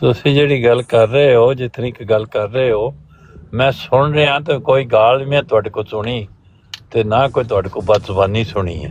ਤੁਸੀਂ ਜਿਹੜੀ ਗੱਲ ਕਰ ਰਹੇ ਹੋ, ਜਿਤਨੀ ਕਿ ਗੱਲ ਕਰ ਰਹੇ ਹੋ ਮੈਂ ਸੁਣ ਰਿਹਾ, ਤੇ ਕੋਈ ਗਾਲ ਮੈਂ ਤੁਹਾਡੇ ਕੋਲ ਸੁਣੀ ਤੇ ਨਾ ਕੋਈ ਤੁਹਾਡੇ ਕੋਲ ਬਦਜ਼ੁਬਾਨੀ ਸੁਣੀ ਹੈ।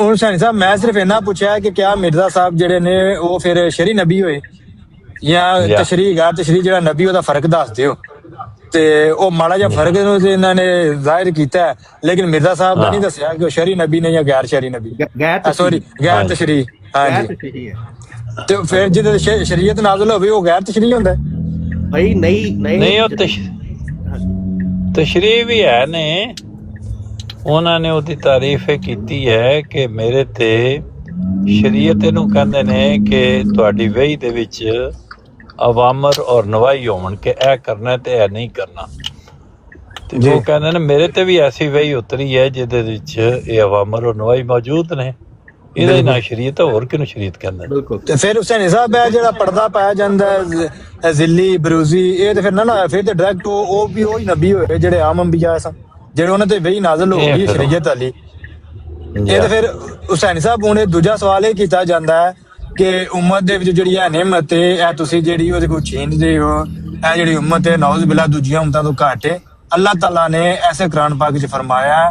ਹੁਣ ਸੈਣੀ ਸਾਹਿਬ ਮੈਂ ਸਿਰਫ ਇਹਨਾਂ ਪੁੱਛਿਆ ਕਿ ਕਿਆ ਮਿਰਜ਼ਾ ਸਾਹਿਬ ਜਿਹੜੇ ਨੇ ਉਹ ਫਿਰ ਸ਼ਰੀ ਨਬੀ ਹੋਏ ਜਾਂ ਤਸ਼ਰੀਹ ਗੈਰ ਤਸ਼ਰੀਹ ਜਿਹੜਾ ਨਬੀ ਉਹਦਾ ਫਰਕ ਦੱਸ ਦਿਓ। ਤੇ ਉਹ ਮਾੜਾ ਜਿਹਾ ਫਰਕ ਨੂੰ ਇਹਨਾਂ ਨੇ ਜ਼ਾਹਿਰ ਕੀਤਾ, ਲੇਕਿਨ ਮਿਰਜ਼ਾ ਸਾਹਿਬ ਨੇ ਨਹੀਂ ਦੱਸਿਆ ਕਿ ਉਹ ਸ਼ਰੀ ਨਬੀ ਨੇ ਜਾਂ ਗੈਰ ਸ਼ਰੀ ਨਬੀ, ਸੌਰੀ ਗੈਰ ਤਸ਼ਰੀਹ। ਹਾਂਜੀ, ਤੇ ਫਿਰ ਜਿਹਦੇ ਸ਼ਰੀਅਤ ਨਾਜ਼ਿਲ ਹੋਵੇ ਉਹ ਗੈਰ ਤਸ਼ਰੀਹ ਹੁੰਦਾ ਭਾਈ? ਨਹੀਂ ਉਹ ਤਸ਼ਰੀਹ ਵੀ ਹੈ ਨੇ, ਉਹਨਾਂ ਨੇ ਉਹਦੀ ਤਾਰੀਫ ਇਹ ਕੀਤੀ ਹੈ ਕਿ ਮੇਰੇ ਤੇ ਸ਼ਰੀਅਤ ਇਹਨੂੰ ਕਹਿੰਦੇ ਨੇ ਕਿ ਤੁਹਾਡੀ ਵਹੀ ਦੇ ਵਿੱਚ ਅਵਾਮਰ ਔਰ ਨਵਾਹੀ ਹੋਣ ਕਿ ਇਹ ਕਰਨਾ ਤੇ ਇਹ ਨਹੀਂ ਕਰਨਾ, ਤੇ ਉਹ ਕਹਿੰਦੇ ਨੇ ਮੇਰੇ ਤੇ ਵੀ ਐਸੀ ਵਹੀ ਉਤਰੀ ਹੈ ਜਿਹਦੇ ਵਿੱਚ ਇਹ ਅਵਾਮਰ ਔਰ ਨਵਾਹੀ ਮੌਜੂਦ ਨੇ, ਇਹਦਾ ਹੀ ਨਾਂ ਸ਼ਰੀਅਤ ਹੈ, ਹੋਰ ਕਿਹਨੂੰ ਸ਼ਰੀਅਤ ਕਹਿੰਦੇ ਨੇ। ਤੇ ਫਿਰ ਹੁਸੈਨ ਸਾਹਿਬ ਹੈ ਜਿਹੜਾ ਪਰਦਾ ਪਾਇਆ ਜਾਂਦਾ ਜ਼ਿੱਲੀ ਬਰੂਜ਼ੀ, ਇਹ ਤੇ ਫਿਰ ਨਾ ਫਿਰ ਤੇ ਡਾਇਰੈਕਟ ਉਹ ਵੀ ਉਹੀ ਨਬੀ ਹੋਏ ਜਿਹੜੇ ਆਮ ਅੰਬੀਆ ਸਨ, ਜਿਹੜੇ ਉਹਨਾਂ ਤੇ ਵਹੀ ਨਾਜ਼ਿਲ ਹੋ ਗਈ ਸ਼ਰੀਅਤ ਵਾਲੀ। ਇਹ ਤੇ ਫਿਰ ਹੁਸੈਨ ਸਾਹਿਬ ਹੁਣ ਦੂਜਾ ਸਵਾਲ ਇਹ ਕੀਤਾ ਜਾਂਦਾ ਹੈ ਕਿ ਉਮਤ ਦੇ ਵਿੱਚ ਜਿਹੜੀ ਹੈ ਨਿਮਤ ਇਹ ਤੁਸੀਂ ਜਿਹੜੀ ਉਹਦੇ ਕੋਲ ਛੀਨਦੇ ਹੋ, ਇਹ ਜਿਹੜੀ ਉਮਤ ਹੈ ਨੌਜ਼ ਬਿਲਾ ਦੂਜੀਆਂ ਉਮਤਾਂ ਤੋਂ ਘੱਟ ਹੈ। ਅੱਲਾਹ ਤਾਲਾ ਨੇ ਐਸੇ ਕੁਰਾਨ ਪਾਕ ਵਿੱਚ ਫਰਮਾਇਆ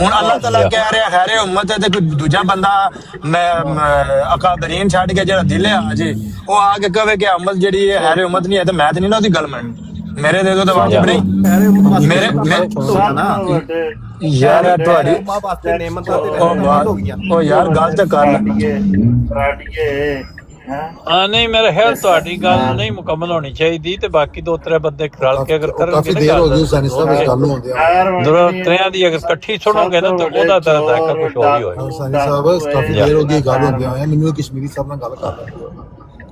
ਹੁਣ ਅੱਲਾਹ ਤਾਲਾ ਕਹਿ ਰਿਹਾ ਖੈਰ ਉਮਤ ਹੈ, ਤੇ ਕੋਈ ਦੂਜਾ ਬੰਦਾ ਅਕਾਬਰੀਨ ਛੱਡ ਕੇ ਜਿਹੜਾ ਦਿਲ ਆ ਜੇ ਉਹ ਆ ਕੇ ਕਹੇ ਕਿ ਅਮਲ ਜਿਹੜੀ ਹੈ ਖੈਰ ਉਮਤ ਨਹੀਂ ਹੈ, ਤੇ ਮੈਂ ਤੇ ਨਹੀਂ ਨਾ ਉਹਦੀ ਗੱਲ ਮੰਨਣੀ। ਮੇਰੇ ਦੇ ਦੋ ਤਾਂ ਵਾਜਬ ਨਹੀਂ, ਮੇਰੇ ਯਾਰ ਇਹ ਤੁਹਾਡੀ ਕੌਮਾਂ ਵਾਸਤੇ ਨੇਮਤਾਂ ਤੇ ਉਹ ਰਹਿਮਤਾਂ ਹੋ ਗਈਆਂ ਉਹ ਯਾਰ ਗੱਲ ਤਾਂ ਕਰ ਲੈ ਨਹੀਂ ਮੇਰਾ ਖਿਆਲ ਤੁਹਾਡੀ ਗੱਲ ਨਹੀਂ ਮੁਕੰਮਲ ਹੋਣੀ ਚਾਹੀਦੀ ਤੇ ਬਾਕੀ ਦੋ ਤਰੇ ਬੰਦੇ ਰਲ ਕੇ ਅਗਰ ਕਰਨਗੇ ਕਾਫੀ ਨਾ ਦੇਰ ਹੋ ਗੱਲ ਗਈ ਸਾਨੀ ਸਾਹਿਬ ਇਸ ਗੱਲ ਨੂੰ ਹੁੰਦੇ ਆ ਦੋਹਾਂ ਤਰਿਆਂ ਦੀ ਅਗਰ ਇਕੱਠੀ ਸੁਣੋਗੇ ਨਾ ਤਾਂ ਉਹਦਾ ਤਾਂ ਜ਼ਾਇਕਾ ਕੁਝ ਹੋਰ ਹੀ ਹੋਏਗਾ। ਸਾਨੀ ਸਾਹਿਬ ਕਾਫੀ ਦੇਰ ਹੋ ਗਈ ਗੱਲ ਹੁੰਦੇ ਹੋਏ ਮੈਨੂੰ ਕਸ਼ਮੀਰੀ ਸਾਹਿਬ ਨਾਲ ਗੱਲ ਕਰ ਰਹੇ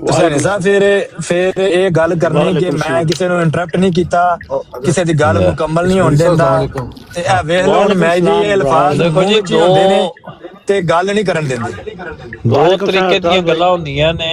ਹੁਸੈਨ ਸਾਹਿਬ ਫਿਰ ਇਹ ਗੱਲ ਕਰਨੀ ਕਿ ਮੈਂ ਕਿਸੇ ਨੂੰ ਇੰਟਰਪਟ ਨਹੀਂ ਕੀਤਾ, ਕਿਸੇ ਦੀ ਗੱਲ ਮੁਕੰਮਲ ਨਹੀਂ ਹੋਣ ਦਿੰਦਾ ਤੇ ਇਹ ਵੇਖ ਲਓ ਹੁਣ ਮੈਂ ਜੀ ਇਹ ਅਲਫਾਜ਼ ਦੇਖੋ ਜੀ ਮੂੰਹ 'ਚ ਹੀ ਹੁੰਦੇ ਨੇ ਤੇ ਗੱਲ ਨਹੀਂ ਕਰਨ ਦਿੰਦੇ। ਦੋ ਤਰੀਕੇ ਦੀਆਂ ਗੱਲਾਂ ਹੁੰਦੀਆਂ ਨੇ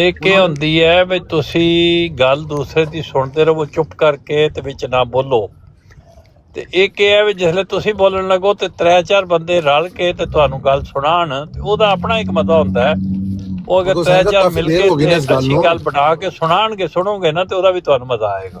ਇੱਕ ਇਹ ਹੁੰਦੀ ਹੈ ਵੀ ਤੁਸੀਂ ਗੱਲ ਦੂਸਰੇ ਦੀ ਸੁਣਦੇ ਰਹੋ ਚੁੱਪ ਕਰਕੇ ਤੇ ਵਿੱਚ ਨਾ ਬੋਲੋ, ਤੇ ਇੱਕ ਇਹ ਹੈ ਵੀ ਜਿਸਲੇ ਤੁਸੀਂ ਬੋਲਣ ਲੱਗੋ ਤੇ 3-4 ਬੰਦੇ ਰਲ ਕੇ ਤੇ ਤੁਹਾਨੂੰ ਗੱਲ ਸੁਣਾਉਣ ਤੇ ਉਹਦਾ ਆਪਣਾ ਇੱਕ ਮਜ਼ਾ ਹੁੰਦਾ ਹੈ। ਉਹ ਅਗਰ 3-4 ਮਿਲ ਕੇ ਤੇ ਅੱਛੀ ਗੱਲ ਬਣਾ ਕੇ ਸੁਣਾਉਣਗੇ ਸੁਣੋਗੇ ਨਾ ਤੇ ਉਹਦਾ ਵੀ ਤੁਹਾਨੂੰ ਮਜ਼ਾ ਆਏਗਾ।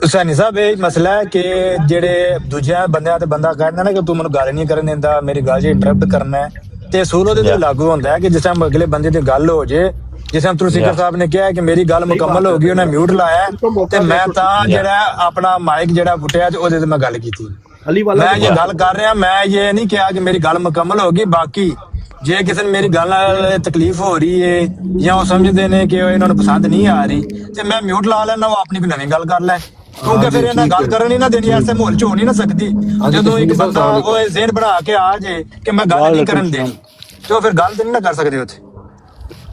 ਹੁਸੈਨ ਸਾਹਿਬ ਇਹ ਮਸਲਾ ਹੈ ਕਿ ਜਿਹੜੇ ਦੂਜਿਆਂ ਬੰਦਿਆਂ ਤੇ ਬੰਦਾ ਕਹਿੰਦਾ ਨਾ ਕਿ ਤੂੰ ਮੈਨੂੰ ਗੱਲ ਨਹੀਂ ਕਰਨ ਦਿੰਦਾ, ਮੇਰੀ ਗੱਲ 'ਚ ਇੰਟਰਪਟ ਕਰਨਾ ਹੈ, ਤੇ ਅਸੂਲ ਉਹਦੇ ਤੇ ਲਾਗੂ ਹੁੰਦਾ ਹੈ ਕਿ ਜਿਸ ਟਾਈਮ ਅਗਲੇ ਬੰਦੇ ਦੀ ਗੱਲ ਹੋ ਜੇ, ਜਿਸ ਟਾਈਮ ਤੁਲਸੀਕਰ ਸਾਹਿਬ ਨੇ ਕਿਹਾ ਕਿ ਮੇਰੀ ਗੱਲ ਮੁਕੰਮਲ ਹੋ ਗਈ, ਉਹਨੇ ਮਿਊਟ ਲਾਇਆ ਤੇ ਮੈਂ ਤਾਂ ਜਿਹੜਾ ਆਪਣਾ ਮਾਈਕ ਜਿਹੜਾ ਪੁੱਟਿਆ ਤੇ ਉਹਦੇ ਤੇ ਮੈਂ ਗੱਲ ਕੀਤੀ। ਅਲੀ ਵਾਲਾ ਮੈਂ ਇਹ ਗੱਲ ਕਰ ਰਿਹਾ, ਮੈਂ ਇਹ ਨਹੀਂ ਕਿਹਾ ਕਿ ਮੇਰੀ ਗੱਲ ਮੁਕੰਮਲ ਹੋ ਗਈ। ਬਾਕੀ ਜੇ ਕਿਸੇ ਨੂੰ ਮੇਰੀ ਗੱਲ ਨਾਲ ਤਕਲੀਫ ਹੋ ਰਹੀ ਹੈ ਜਾਂ ਉਹ ਸਮਝਦੇ ਨੇ ਕਿ ਉਹ ਇਹਨਾਂ ਨੂੰ ਪਸੰਦ ਨਹੀਂ ਆ ਰਹੀ ਤੇ ਮੈਂ ਮਿਊਟ ਲਾ ਲੈਣਾ, ਉਹ ਆਪਣੀ ਕੋਈ ਨਵੀਂ ਗੱਲ ਕਰ ਲੈ, ਕਿਉਂਕਿ ਫਿਰ ਇਹਨਾਂ ਗੱਲ ਕਰਨ ਹੀ ਨਾ ਦੇਣੀ, ਐਸੇ ਮਾਹੌਲ 'ਚ ਹੋ ਨਹੀਂ ਨਾ ਸਕਦੀ। ਜਦੋਂ ਇੱਕ ਬੰਦਾ ਉਹ ਜ਼ਹਿਨ ਬਣਾ ਕੇ ਆ ਜੇ ਕਿ ਮੈਂ ਗੱਲ ਨਹੀਂ ਕਰਨ ਦੇਣੀ ਤੇ ਉਹ ਫਿਰ ਗੱਲ ਤੇ ਨਹੀਂ ਨਾ ਕਰ ਸਕਦੇ ਉੱਥੇ।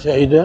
ਸ਼ਹੀਦ ਹੈ।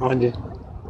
ਹਾਂਜੀ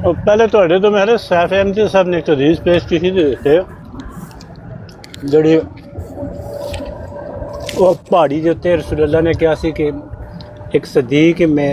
ਉਹ ਪਹਿਲੇ ਤੁਹਾਡੇ ਤੋਂ ਮੇਰੇ ਸੈਫ ਅਹਿਮਦ ਸਾਹਿਬ ਨੇ ਇੱਕ ਹਦੀਸ ਪੇਸ਼ ਕੀਤੀ ਤੇ ਦਿੱਤੇ ਜਿਹੜੀ ਉਹ ਪਹਾੜੀ ਦੇ ਉੱਤੇ ਰਸੂਲullah ਨੇ ਕਿਹਾ ਸੀ ਕਿ ਇੱਕ ਸਦੀਕ ਮੈਂ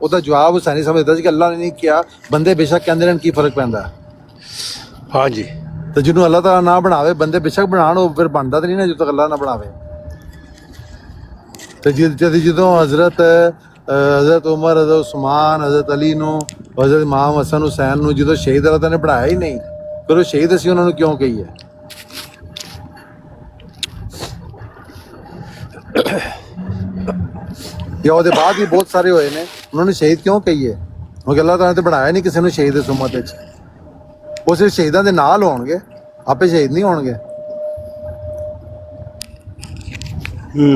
ਉਹਦਾ ਜਵਾਬ ਹੁਸੈਨੀ ਸਾਹਿਬ ਦਿੱਤਾ ਸੀ ਕਿ ਅੱਲਾਹ ਨੇ ਨਹੀਂ ਕਿਹਾ। ਬੰਦੇ ਬੇਸ਼ੱਕ ਕਹਿੰਦੇ ਨੇ ਕੀ ਫਰਕ ਪੈਂਦਾ, ਹਾਂਜੀ ਤੇ ਜਿਹਨੂੰ ਅੱਲਾਹ ਤਾਲਾ ਨਾ ਬਣਾਵੇ ਬੰਦੇ ਬੇਸ਼ੱਕ ਬਣਾਉਣ, ਉਹ ਫਿਰ ਬਣਦਾ ਤਾਂ ਨਹੀਂ ਨਾ ਜਦੋਂ ਤੱਕ ਅੱਲਾਹ ਨਾ ਬਣਾਵੇ। ਤੇ ਜਦੋਂ ਹਜ਼ਰਤ ਉਮਰ, ਹਜ਼ਰਤ ਉਸਮਾਨ, ਹਜ਼ਰਤ ਅਲੀ ਨੂੰ, ਹਜ਼ਰਤ ਇਮਾਮ ਹਸਨ ਹੁਸੈਨ ਨੂੰ ਜਦੋਂ ਸ਼ਹੀਦ ਅੱਲਾਹ ਤਾਲਾ ਨੇ ਬਣਾਇਆ ਹੀ ਨਹੀਂ, ਫਿਰ ਉਹ ਸ਼ਹੀਦ ਅਸੀਂ ਉਹਨਾਂ ਨੂੰ ਕਿਉਂ ਕਹੀਏ? ਜਾਂ ਉਹਦੇ ਬਾਅਦ ਵੀ ਬਹੁਤ ਸਾਰੇ ਹੋਏ ਨੇ, ਉਹਨਾਂ ਨੂੰ ਸ਼ਹੀਦ ਕਿਉਂ ਕਹੀਏ? ਕਿਉਂਕਿ ਅੱਲਾਹ ਤਾਲਾ ਨੇ ਤਾਂ ਬਣਾਇਆ ਨਹੀਂ ਕਿਸੇ ਨੂੰ ਸ਼ਹੀਦ ਇਸ ਉਮਤ ਵਿੱਚ। ਉਹ ਸਿਰਫ ਸ਼ਹੀਦਾਂ ਦੇ ਨਾਲ ਹੋਣਗੇ, ਆਪੇ ਸ਼ਹੀਦ ਨਹੀਂ ਹੋਣਗੇ।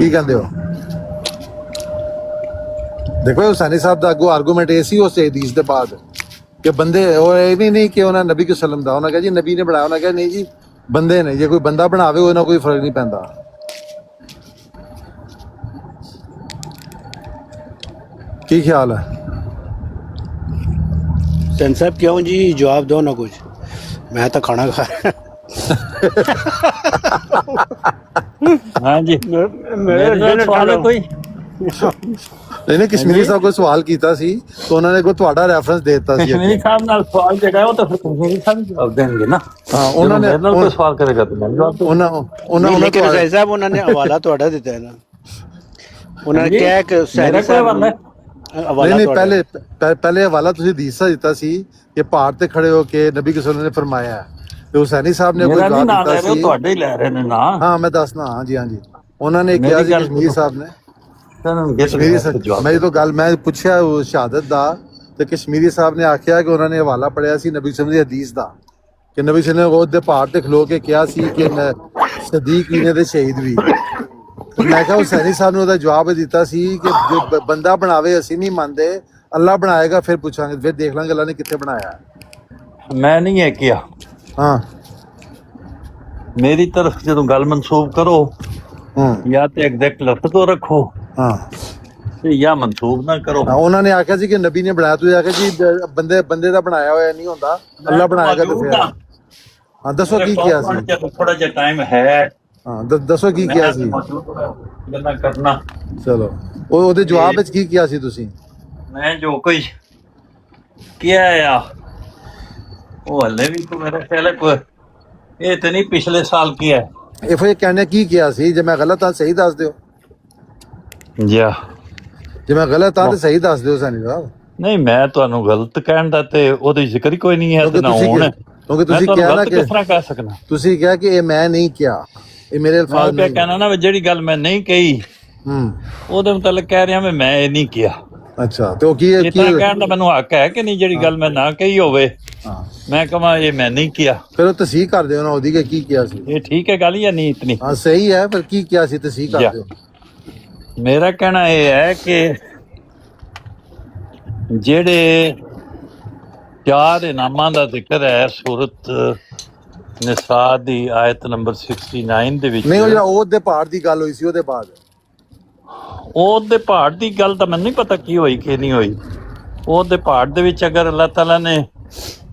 ਕੀ ਕਹਿੰਦੇ ਹੋ? ਦੇਖੋ ਹੁਸੈਨੀ ਸਾਹਿਬ ਦਾ ਅੱਗੋਂ ਆਰਗੂਮੈਂਟ ਇਹ ਸੀ ਉਸ ਹਦੀਸ ਦੇ ਬਾਅਦ ਕਿ ਬੰਦੇ, ਉਹ ਇਹ ਵੀ ਨਹੀਂ ਕਿ ਉਹਨਾਂ ਨਬੀ ਕੇ ਸਲਮ ਦਾ, ਉਹਨਾਂ ਕਿਹਾ ਜੀ ਨਬੀ ਨੇ ਬਣਾਇਆ, ਉਹਨਾਂ ਕਿਹਾ ਨਹੀਂ ਜੀ ਬੰਦੇ ਨੇ, ਜੇ ਕੋਈ ਬੰਦਾ ਬਣਾਵੇ ਉਹ ਨਾਲ ਕੋਈ ਫਰਕ ਨਹੀਂ ਪੈਂਦਾ। ਕੀ ਖਿਆਲ ਹੈ? ਸੈਨ ਸਾਹਿਬ ਕਿਉਂ ਜੀ? ਜਵਾਬ ਦਿਓ ਨਾ ਕੁਝ, ਮੈਂ ਤਾਂ ਖਾਣਾ ਖਾ ਰਿਹਾ। ਹਾਂਜੀ ਮੇਰੇ ਸਵਾਲ ਹੈ ਕੋਈ? ਇਹਨੇ ਕਸ਼ਮੀਰੀ ਸਾਹਿਬ ਕੋਲ ਸਵਾਲ ਕੀਤਾ ਸੀ ਤਾਂ ਉਹਨਾਂ ਨੇ ਕੋਈ ਤੁਹਾਡਾ ਰੈਫਰੈਂਸ ਦੇ ਦਿੱਤਾ ਸੀ। ਕਸ਼ਮੀਰੀ ਸਾਹਿਬ ਨਾਲ ਸਵਾਲ ਜਿਹੜਾ ਹੈ ਉਹ ਤਾਂ ਫਿਰ ਕਸ਼ਮੀਰੀ ਸਾਹਿਬ ਜਵਾਬ ਦੇਣਗੇ ਨਾ। ਹਾਂ ਉਹਨਾਂ ਨੇ ਮੇਰੇ ਨਾਲ ਕੋਈ ਸਵਾਲ ਕਰੇਗਾ ਤਾਂ ਮੈਂ ਜਵਾਬ ਦੂੰਗਾ। ਉਹਨਾਂ ਲੇਕਿਨ ਹੁਸੈਨ ਸਾਹਿਬ ਉਹਨਾਂ ਨੇ ਹਵਾਲਾ ਤੁਹਾਡਾ ਦਿੱਤਾ ਹੈ ਨਾ, ਉਹਨਾਂ ਨੇ ਕਿਹਾ ਕਿ ਹੁਸੈਨ ਸਾਹਿਬ ਨਹੀਂ ਪਹਿਲੇ ਹਵਾਲਾ ਤੁਸੀਂ ਦੀਸਾ ਦਿੱਤਾ ਸੀ ਕਿ ਪਹਾੜ ਤੇ ਖੜੇ ਹੋ ਕੇ ਨਬੀ ਕਿਸਮ ਨੇ ਫਰਮਾਇਆ, ਤੇ ਹੁਸੈਨੀ ਸਾਹਿਬ ਨੇ ਕੋਈ ਜਵਾਬ ਦਿੱਤਾ ਸੀ। ਤੁਹਾਡੇ ਹੀ ਲੈ ਰਹੇ ਨੇ ਨਾ। ਹਾਂ ਮੈਂ ਦੱਸਣਾ, ਹਾਂਜੀ ਹਾਂਜੀ ਉਹਨਾਂ ਨੇ ਕਿਹਾ ਸੀ ਕਸ਼ਮੀਰ ਸਾਹਿਬ ਨੇ। ਮੈਂ ਜਦੋਂ ਗੱਲ ਮੈਂ ਪੁੱਛਿਆ ਉਹ ਸ਼ਹਾਦਤ ਦਾ, ਤੇ ਕਸ਼ਮੀਰੀ ਸਾਹਿਬ ਨੇ ਆਖਿਆ ਕਿ ਉਹਨਾਂ ਨੇ ਹਵਾਲਾ ਪੜਿਆ ਸੀ ਨਬੀ ਕਿਸਮ ਦੀ ਹਦੀਸ ਦਾ ਕਿ ਨਬੀ ਕਿਸਮ ਨੇ ਉਹਦੇ ਪਹਾੜ ਤੇ ਖਲੋ ਕੇ ਕਿਹਾ ਸੀ ਕਿ ਸਦੀਕ ਵੀ ਨੇ ਤੇ ਸ਼ਹੀਦ ਵੀ। ਮੈਂ ਕਿਹਾ ਹੁਸੈਨੀ ਸਾਹਿਬ ਨੇ ਉਹਦਾ ਜਵਾਬ ਦਿੱਤਾ ਸੀ ਕਿ ਜੋ ਬੰਦਾ ਬਣਾਵੇ ਅਸੀਂ ਨਹੀਂ ਮੰਨਦੇ, ਅੱਲਾਹ ਬਣਾਏਗਾ ਫਿਰ ਪੁੱਛਾਂਗੇ, ਫਿਰ ਦੇਖ ਲਾਂਗੇ ਅੱਲਾਹ ਨੇ ਕਿੱਥੇ ਬਣਾਇਆ। ਮੈਂ ਨਹੀਂ ਇਹ ਕਿਹਾ, ਹਾਂ ਮੇਰੀ ਤਰਫ ਜਦੋਂ ਗੱਲ ਮਨਸੂਬ ਕਰੋ ਜਾਂ ਤੇ ਐਗਜ਼ੈਕਟ ਲਫ਼ਜ਼ ਤੋਂ ਰੱਖੋ ਹਾਂ ਤੇ ਜਾਂ ਮਨਸੂਬ ਨਾ ਕਰੋ। ਉਹਨਾਂ ਨੇ ਆਖਿਆ ਸੀ ਕਿ ਨਬੀ ਨੇ ਬਣਾਇਆ, ਤੁਸੀਂ ਆਖਿਆ ਜੀ ਬੰਦੇ ਦਾ ਬਣਾਇਆ ਹੋਇਆ ਨਹੀਂ ਹੁੰਦਾ, ਅੱਲਾ ਬਣਾਏਗਾ। ਤੇ ਫਿਰ ਹਾਂ ਦੱਸੋ ਕੀ ਕਿਹਾ ਸੀ? ਥੋੜਾ ਜਿਹਾ ਟਾਈਮ ਹੈ। ਹਾਂ ਦੱਸੋ ਕੀ ਕਿਹਾ ਸੀ? ਗੱਲਾਂ ਕਰਨਾ। ਚਲੋ ਉਹਦੇ ਜਵਾਬ ਵਿੱਚ ਕੀ ਕਿਹਾ ਸੀ ਤੁਸੀਂ? ਮੈਂ ਜੋ ਕੋਈ ਕਿਹਾ ਆ ਉਹ ਹਲੇ ਵੀ ਤੂੰ ਮੇਰਾ ਖਿਆਲ ਹੈ ਇਹ ਤੇ ਨਹੀਂ ਪਿਛਲੇ ਸਾਲ ਕੀ ਹੈ। ਇਹ ਫਿਰ ਕਹਿੰਦੇ ਕੀ ਕਿਹਾ ਸੀ? ਜੇ ਮੈਂ ਗਲਤ ਹਾਂ ਸਹੀ ਦੱਸ ਦਿਓ। ਜੇ ਮੈਂ ਗਲਤ ਹਾਂ ਤਾਂ ਸਹੀ ਦੱਸ ਦਿਓ ਸੈਣੀ ਸਾਹਿਬ। ਨਹੀਂ ਮੈਂ ਤੁਹਾਨੂੰ ਗਲਤ ਕਹਿਣ ਦਾ ਤੇ ਉਹਦੀ ਜ਼ਿਕਰ ਹੀ ਕੋਈ ਨਹੀਂ ਹੈ। ਕਿਉਂਕਿ ਤੁਸੀਂ ਕਿਹਾ ਨਾ ਕਿ ਕਿਸ ਤਰ੍ਹਾਂ ਕਹਿ ਸਕਣਾ? ਤੁਸੀਂ ਕਿਹਾ ਕਿ ਇਹ ਮੈਂ ਨਹੀਂ ਕਿਹਾ, ਇਹ ਮੇਰੇ ਅਲਫਾਜ਼ ਨਹੀਂ। ਕਹਿਣਾ ਨਾ ਜਿਹੜੀ ਗੱਲ ਮੈਂ ਨਹੀਂ ਕਹੀ ਉਹਦੇ ਮੁਤਲਕ ਕਹਿ ਰਿਹਾ ਮੈਂ ਇਹ ਨਹੀਂ ਕਿਹਾ। ਅੱਛਾ ਤੇ ਉਹ ਕੀ ਕਹਿਣ ਦਾ ਮੈਨੂੰ ਹੱਕ ਹੈ ਕਿ ਨਹੀਂ? ਜਿਹੜੀ ਗੱਲ ਮੈਂ ਨਾ ਕਹੀ ਹੋਵੇ ਮੈਂ ਕਹਾਂ ਇਹ ਮੈਂ ਨਹੀਂ ਕਿਹਾ, ਫਿਰ ਉਹ ਤਸਦੀਕ ਕਰ ਦਿਓ ਨਾ ਉਹਦੀ ਕਿ ਕੀ ਕਿਹਾ ਸੀ। ਇਹ ਠੀਕ ਹੈ ਗੱਲ ਜਾਂ ਨਹੀਂ? ਇਤਨੀ ਹਾਂ ਸਹੀ ਹੈ, ਪਰ ਕੀ ਕਿਹਾ ਸੀ ਤਸਦੀਕ ਕਰ ਦਿਓ। ਮੇਰਾ ਕਹਿਣਾ ਇਹ ਹੈ ਕਿ ਜਿਹੜੇ 4 ਇਨਾਮਾਂ ਦਾ ਜ਼ਿਕਰ ਹੈ ਸੂਰਤ ਨਿਸਾ ਦੀ ਆਇਤ ਨੰਬਰ 69 ਦੇ ਵਿੱਚ। ਨਹੀਂ ਉਹ ਜਿਹੜਾ ਉਹਦ ਦੇ ਪਹਾੜ ਦੀ ਗੱਲ ਹੋਈ ਸੀ ਉਹਦੇ ਬਾਅਦ। ਉਹਦ ਦੇ ਪਹਾੜ ਦੀ ਗੱਲ ਤਾਂ ਮੈਨੂੰ ਨਹੀਂ ਪਤਾ ਕੀ ਹੋਈ ਕਿ ਨਹੀਂ ਹੋਈ। ਉਹਦ ਦੇ ਪਹਾੜ ਦੇ ਵਿੱਚ ਅਗਰ ਅੱਲਾਹ ਤਾਲਾ ਨੇ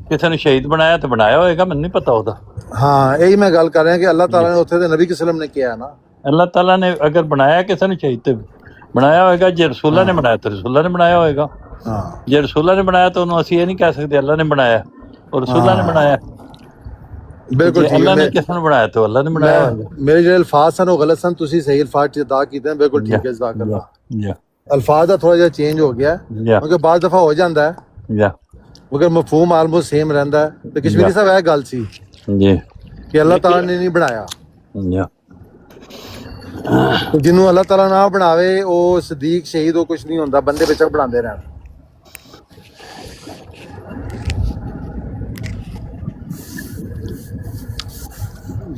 ਕਿਸੇ ਨੂੰ ਸ਼ਹੀਦ ਬਣਾਇਆ ਤਾਂ ਬਣਾਇਆ ਹੋਏਗਾ, ਮੈਨੂੰ ਨਹੀਂ ਪਤਾ ਉਹਦਾ। ਹਾਂ ਇਹੀ ਮੈਂ ਗੱਲ ਕਰ ਰਿਹਾ ਕਿ ਅੱਲਾਹ ਤਾਲਾ ਨੇ ਉੱਥੇ ਦੇ ਨਬੀ ਵਸੱਲਮ ਨੇ ਕਿਹਾ ਨਾ, ਅੱਲਾਹ ਤਾਲਾ ਨੇ ਅਗਰ ਬਣਾਇਆ ਕਿਸੇ ਨੂੰ ਸ਼ਹੀਦ ਤੇ ਬਣਾਇਆ ਹੋਏਗਾ। ਜੇ ਰਸੂਲਾਂ ਨੇ ਬਣਾਇਆ ਤਾਂ ਰਸੂਲਾਂ ਨੇ ਬਣਾਇਆ ਹੋਏਗਾ। ਜੇ ਰਸੂਲਾਂ ਨੇ ਬਣਾਇਆ ਤਾਂ ਉਹਨੂੰ ਅਸੀਂ ਇਹ ਨਹੀਂ ਕਹਿ ਸਕਦੇ ਅੱਲਾਹ ਨੇ ਬਣਾਇਆ ਔਰ ਰਸੂਲਾਂ ਨੇ ਬਣਾਇਆ। ਬਿਲਕੁਲ ਠੀਕ ਅੱਲਾਹ ਨੇ ਕਿਸ ਨੂੰ ਬਣਾਇਆ ਤਾਂ ਅੱਲਾਹ ਨੇ ਬਣਾਇਆ ਹੋਏਗਾ। ਮੇਰੇ ਜਿਹੜੇ ਅਲਫਾਜ਼ ਸਨ ਉਹ ਗਲਤ ਸਨ, ਤੁਸੀਂ ਸਹੀ ਅਲਫਾਜ਼ ਚ ਅਦਾ ਕੀਤੇ। ਬਿਲਕੁਲ ਠੀਕ ਹੈ, ਜਜ਼ਾਕੱਲਾ। ਅਲਫਾਜ਼ ਦਾ ਥੋੜਾ ਜਿਹਾ ਚੇਂਜ ਹੋ ਗਿਆ ਕਿਉਂਕਿ ਬਾਅਦ ਦਫਾ ਹੋ ਜਾਂਦਾ ਹੈ, ਮਗਰ ਮਫਹੂਮ ਆਲਮੋਸਟ ਸੇਮ ਰਹਿੰਦਾ ਹੈ। ਤੇ ਕਸ਼ਮੀਰੀ ਸਾਹਿਬ ਇਹ ਗੱਲ ਸੀ ਕਿ ਅੱਲਾਹ ਤਾਲਾ ਨੇ ਨਹੀਂ ਬਣਾਇਆ। ਜਿਹਨੂੰ ਅੱਲਾਹ ਤਾਲਾ ਨਾ ਬਣਾਵੇ ਉਹ ਸਦੀਕ ਸ਼ਹੀਦ ਉਹ ਕੁਛ ਨਹੀਂ ਹੁੰਦਾ, ਬੰਦੇ ਵਿੱਚ ਬਣਾਉਂਦੇ ਰਹਿਣ।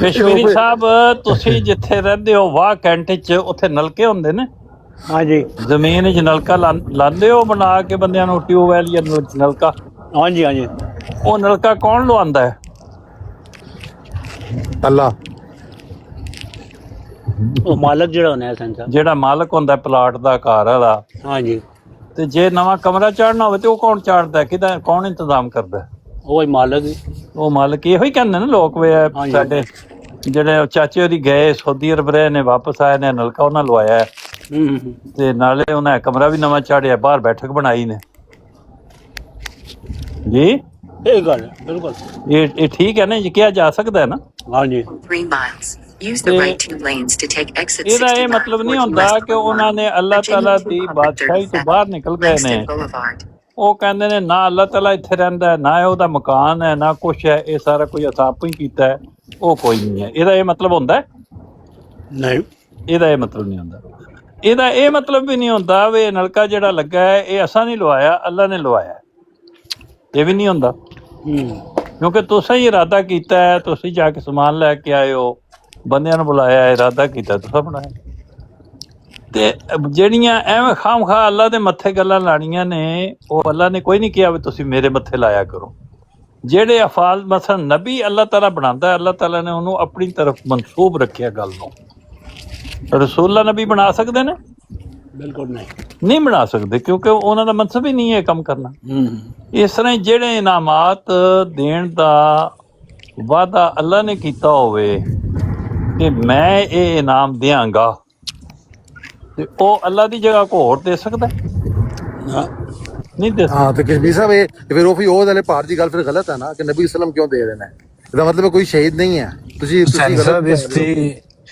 ਕਸ਼ਮੀਰੀ ਸਾਹਿਬ ਤੁਸੀਂ ਜਿੱਥੇ ਰਹਿੰਦੇ ਹੋ ਵਾਹ ਕੈਂਟ ਚ ਉੱਥੇ ਨਲਕੇ ਹੁੰਦੇ ਨੇ? ਹਾਂਜੀ ਜ਼ਮੀਨ 'ਚ ਨਲਕਾ ਲਾਉਂਦੇ ਹੋ ਬਣਾ ਕੇ ਬੰਦਿਆਂ ਨੂੰ ਟਿਊਬਵੈਲ ਜਾਂ ਨਲਕਾ? ਹਾਂਜੀ ਹਾਂਜੀ। ਉਹ ਨਲਕਾ ਕੌਣ ਲਵਾਉਂਦਾ ਹੈ? ਅੱਲਾਹ। ਉਹ ਮਾਲਕ ਜਿਹੜਾ ਹੁੰਦਾ ਹੈ, ਜਿਹੜਾ ਮਾਲਕ ਹੁੰਦਾ ਪਲਾਟ ਦਾ ਘਰ ਵਾਲਾ। ਹਾਂਜੀ। ਤੇ ਜੇ ਨਵਾਂ ਕਮਰਾ ਚਾੜਨਾ ਹੋਵੇ ਤੇ ਉਹ ਕੌਣ ਚਾੜਦਾ? ਕਿਹਦਾ ਕੌਣ ਇੰਤਜ਼ਾਮ ਕਰਦਾ? ਉਹ ਹੀ ਮਾਲਕ। ਉਹ ਮਾਲਕ ਇਹੋ ਹੀ ਕਹਿੰਦੇ ਨੇ ਲੋਕ ਵੇ ਸਾਡੇ ਜਿਹੜੇ ਚਾਚੇ ਉਹਦੀ ਗਏ ਸਾਊਦੀ ਅਰਬ ਰਹੇ ਨੇ, ਵਾਪਸ ਆਏ ਨੇ, ਨਲਕਾ ਉਹਨਾਂ ਲਵਾਇਆ ਤੇ ਨਾਲੇ ਉਹਨਾਂ ਕਮਰਾ ਵੀ ਨਵਾਂ ਚਾੜਿਆ, ਬਾਹਰ ਬੈਠਕ ਬਣਾਈ ਨੇ ਜੀ। ਇਹ ਗੱਲ ਬਿਲਕੁਲ ਇਹ ਠੀਕ ਹੈ ਨਾ ਜੀ, ਕਿਹਾ ਜਾ ਸਕਦਾ ਹੈ ਨਾ। ਹਾਂਜੀ। ਇਹਦਾ ਇਹ ਮਤਲਬ ਨਹੀਂ ਹੁੰਦਾ ਕਿ ਉਹਨਾਂ ਨੇ ਅੱਲਾਹ ਤਾਲਾ ਦੀ ਬਾਦਸ਼ਾਹੀ ਤੋਂ ਬਾਹਰ ਨਿਕਲ ਗਏ ਨੇ। ਉਹ ਕਹਿੰਦੇ ਨੇ ਨਾ ਅੱਲਾਹ ਤਾਲਾ ਇੱਥੇ ਰਹਿੰਦਾ ਹੈ, ਨਾ ਉਹਦਾ ਮਕਾਨ ਹੈ, ਨਾ ਕੁਛ ਹੈ, ਇਹ ਸਾਰਾ ਕੁਝ ਆਪ ਹੀ ਕੀਤਾ ਹੈ, ਉਹ ਕੋਈ ਨਹੀਂ ਹੈ। ਇਹਦਾ ਇਹ ਮਤਲਬ ਹੁੰਦਾ? ਨਹੀਂ, ਇਹਦਾ ਇਹ ਮਤਲਬ ਨਹੀਂ ਹੁੰਦਾ। ਇਹਦਾ ਇਹ ਮਤਲਬ ਵੀ ਨਹੀਂ ਹੁੰਦਾ ਵੀ ਨਲਕਾ ਜਿਹੜਾ ਲੱਗਾ ਹੈ ਇਹ ਅਸਾਂ ਨਹੀਂ ਲਵਾਇਆ, ਅੱਲਾਹ ਨੇ ਲਵਾਇਆ। ਇਹ ਵੀ ਨਹੀਂ ਹੁੰਦਾ ਕਿਉਂਕਿ ਤੁਸੀਂ ਹੀ ਇਰਾਦਾ ਕੀਤਾ ਹੈ, ਤੁਸੀਂ ਜਾ ਕੇ ਸਮਾਨ ਲੈ ਕੇ ਆਏ ਹੋ, ਬੰਦਿਆਂ ਨੂੰ ਬੁਲਾਇਆ, ਇਰਾਦਾ ਕੀਤਾ, ਤੁਸੀਂ ਬਣਾਇਆ। ਤੇ ਜਿਹੜੀਆਂ ਐਵੇਂ ਖਾਮਖਾ ਅੱਲਾ ਦੇ ਮੱਥੇ ਗੱਲਾਂ ਲਾਣੀਆਂ ਨੇ, ਉਹ ਅੱਲਾ ਨੇ ਕੋਈ ਨਹੀਂ ਕਿਹਾ ਵੀ ਤੁਸੀਂ ਮੇਰੇ ਮੱਥੇ ਲਾਇਆ ਕਰੋ। ਜਿਹੜੇ ਅਫਾਲ ਮਸਲਨ ਨਬੀ ਅੱਲਾਹ ਤਾਲਾ ਬਣਾਉਂਦਾ, ਅੱਲਾਹ ਤਾਲਾ ਨੇ ਉਹਨੂੰ ਆਪਣੀ ਤਰਫ ਮਨਸੂਬ ਰੱਖਿਆ ਗੱਲ ਨੂੰ। ਰਸੂਲਾਂ ਨਬੀ ਬਣਾ ਸਕਦੇ ਨੇ? ਬਿਲਕੁਲ ਨਹੀਂ ਬਣਾ ਸਕਦੇ ਕਿਉਂਕਿ ਉਹਨਾਂ ਦਾ ਮਨਸਬ ਹੀ ਨਹੀਂ ਹੈ ਕੰਮ ਕਰਨਾ। ਇਸ ਤਰ੍ਹਾਂ ਜਿਹੜੇ ਇਨਾਮਾਤ ਦੇਣ ਦਾ ਵਾਅਦਾ ਅੱਲਾ ਨੇ ਕੀਤਾ ਹੋਵੇ ਕਿ ਮੈਂ ਇਹ ਇਨਾਮ ਦਿਆਂਗਾ, ਤੇ ਉਹ ਅੱਲਾ ਦੀ ਜਗ੍ਹਾ ਕੋ ਹੋਰ ਦੇ ਸਕਦਾ? ਨਹੀਂ ਦੇ ਸਕਦਾ। ਹਾਂ ਤੇ ਕਸ਼ਮੀਰ ਸਾਹਿਬ ਇਹ ਫਿਰ ਉਹ ਵਾਲੇ ਪਹਾੜ ਦੀ ਗੱਲ ਫਿਰ ਗਲਤ ਹੈ ਨਾ ਕਿ ਨਬੀ ਵਸੱਲਮ ਕਿਉਂ ਦੇ ਰਹੇ ਨੇ? ਇਹਦਾ ਮਤਲਬ ਕੋਈ ਸ਼ਹੀਦ ਨਹੀਂ ਹੈ। ਤੁਸੀਂ ਗਲਤ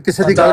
ਕਿਸੇ ਦੀ ਗੱਲ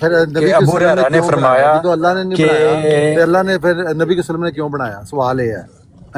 ਫਿਰ ਨਬੀ ਅਬੂ ਹੁਰੈਰਾ ਨੇ ਫਰਮਾਇਆ ਜਦੋਂ ਅੱਲਾ ਨੇ ਨਹੀਂ ਬਣਾਇਆ ਤੇ ਅੱਲਾ ਨੇ ਫਿਰ ਨਬੀ ਵਸੱਲਮ ਨੇ ਕਿਉਂ ਬਣਾਇਆ? ਸਵਾਲ ਇਹ ਹੈ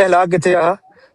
ਹਿਲਾ ਕਿੱਥੇ ਆ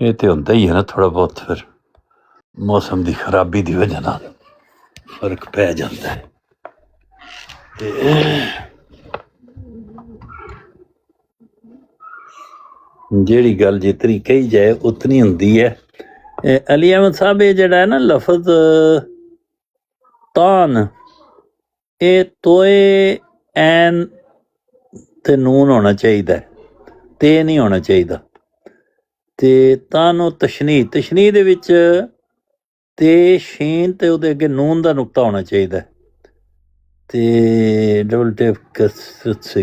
ਇਹ ਤੇ ਹੁੰਦਾ ਹੀ ਹੈ ਨਾ ਥੋੜਾ ਬਹੁਤ ਫਿਰ ਮੌਸਮ ਦੀ ਖਰਾਬੀ ਦੀ ਵਜ੍ਹਾ ਨਾਲ ਫਰਕ ਪੈ ਜਾਂਦਾ ਹੈ ਤੇ ਜਿਹੜੀ ਗੱਲ ਜਿਤਨੀ ਕਹੀ ਜਾਏ ਉਤਨੀ ਹੁੰਦੀ ਹੈ ਅਲੀ ਅਹਿਮਦ ਸਾਹਿਬ ਇਹ ਜਿਹੜਾ ਹੈ ਨਾ ਲਫ਼ਜ਼ ਤਾਨ ਇਹ ਤੋਏ ਐਨ ਤੇ ਨੂਨ ਹੋਣਾ ਚਾਹੀਦਾ ਹੈ ਤੇ ਨਹੀਂ ਹੋਣਾ ਚਾਹੀਦਾ ਤੇ ਤਾਨੋ ਤਸ਼ਨੀ ਦੇ ਵਿੱਚ ਤੇ ਸ਼ੀਨ ਤੇ ਉਹਦੇ ਅੱਗੇ ਨੂਨ ਦਾ ਨੁਕਤਾ ਹੋਣਾ ਚਾਹੀਦਾ ਹੈ ਤੇ ਡਬਲ ਟੈਪ ਕਸਰਤ ਸੇ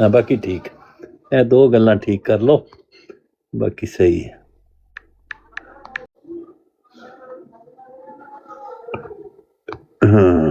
ਹਾਂ ਬਾਕੀ ਠੀਕ ਇਹ ਦੋ ਗੱਲਾਂ ਠੀਕ ਕਰ ਲਓ ਬਾਕੀ ਸਹੀ ਹੈ ਹਾਂ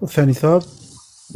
ਹੁਸੈਨੀ ਸਾਹਿਬ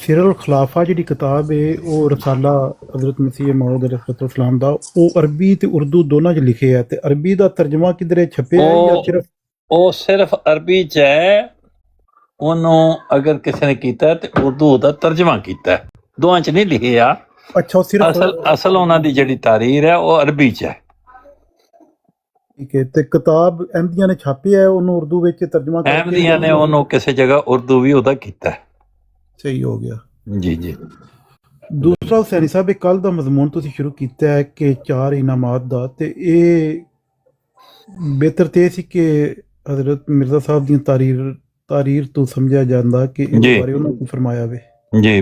ਸਿਰਲ ਖਿਲਾਫਾ ਜਿਹੜੀ ਕਿਤਾਬ ਹੈ ਉਹ ਰਸਾਲਾ ਹਜ਼ਰਤ ਮਸੀਹ ਮੌਦ ਅਲੈਹਿਸਸਲਾਮ ਦਾ ਉਹ ਅਰਬੀ ਤੇ ਉਰਦੂ ਦੋਨਾਂ 'ਚ ਲਿਖਿਆ ਹੈ ਤੇ ਅਰਬੀ ਦਾ ਤਰਜਮਾ ਕਿਧਰੇ ਛਪਿਆ ਹੈ ਜਾਂ ਸਿਰਫ ਉਹ ਸਿਰਫ ਅਰਬੀ ਚ ਹੈ ਉਹਨੂੰ ਅਗਰ ਕਿਸੇ ਨੇ ਕੀਤਾ ਤੇ ਉਰਦੂ ਦਾ ਤਰਜਮਾ ਕੀਤਾ ਦੋਵਾਂ ਚ ਨਹੀਂ ਲਿਖਿਆ ਅੱਛਾ ਉਹ ਸਿਰਫ ਅਸਲ ਉਹਨਾਂ ਦੀ ਜਿਹੜੀ ਤਾਰੀਰ ਹੈ ਉਹ ਅਰਬੀ ਚ ਹੈ ਠੀਕ ਹੈ ਤੇ ਕਿਤਾਬ ਅਹਿਮਦੀਆਂ ਨੇ ਛਾਪਿਆ ਹੈ ਉਹਨੂੰ ਉਰਦੂ ਵਿੱਚ ਤਰਜਮਾ ਕਰਕੇ ਅਹਿਮਦੀਆਂ ਨੇ ਉਹਨੂੰ ਕਿਸੇ ਜਗ੍ਹਾ ਉਰਦੂ ਵੀ ਉਹਦਾ ਕੀਤਾ ਸਹੀ ਹੋ ਗਿਆ ਜੀ ਜੀ ਦੂਸਰਾ ਹੁਸੈਨੀ ਸਾਹਿਬ ਇਹ ਕੱਲ ਦਾ ਮਜ਼ਮੂਨ ਤੁਸੀਂ ਸ਼ੁਰੂ ਕੀਤਾ ਹੈ ਕਿ 4 ਇਨਾਮਾਤ ਦਾ ਤੇ ਇਹ ਬਿਹਤਰ ਤੇ ਇਹ ਸੀ ਕਿ ਹਜ਼ਰਤ ਮਿਰਜ਼ਾ ਸਾਹਿਬ ਦੀਆਂ ਤਾਰੀਰ ਤੋਂ ਸਮਝਿਆ ਜਾਂਦਾ ਕਿ ਇਹਦੇ ਬਾਰੇ ਉਹਨਾਂ ਨੇ ਫਰਮਾਇਆ ਵੇ ਜੀ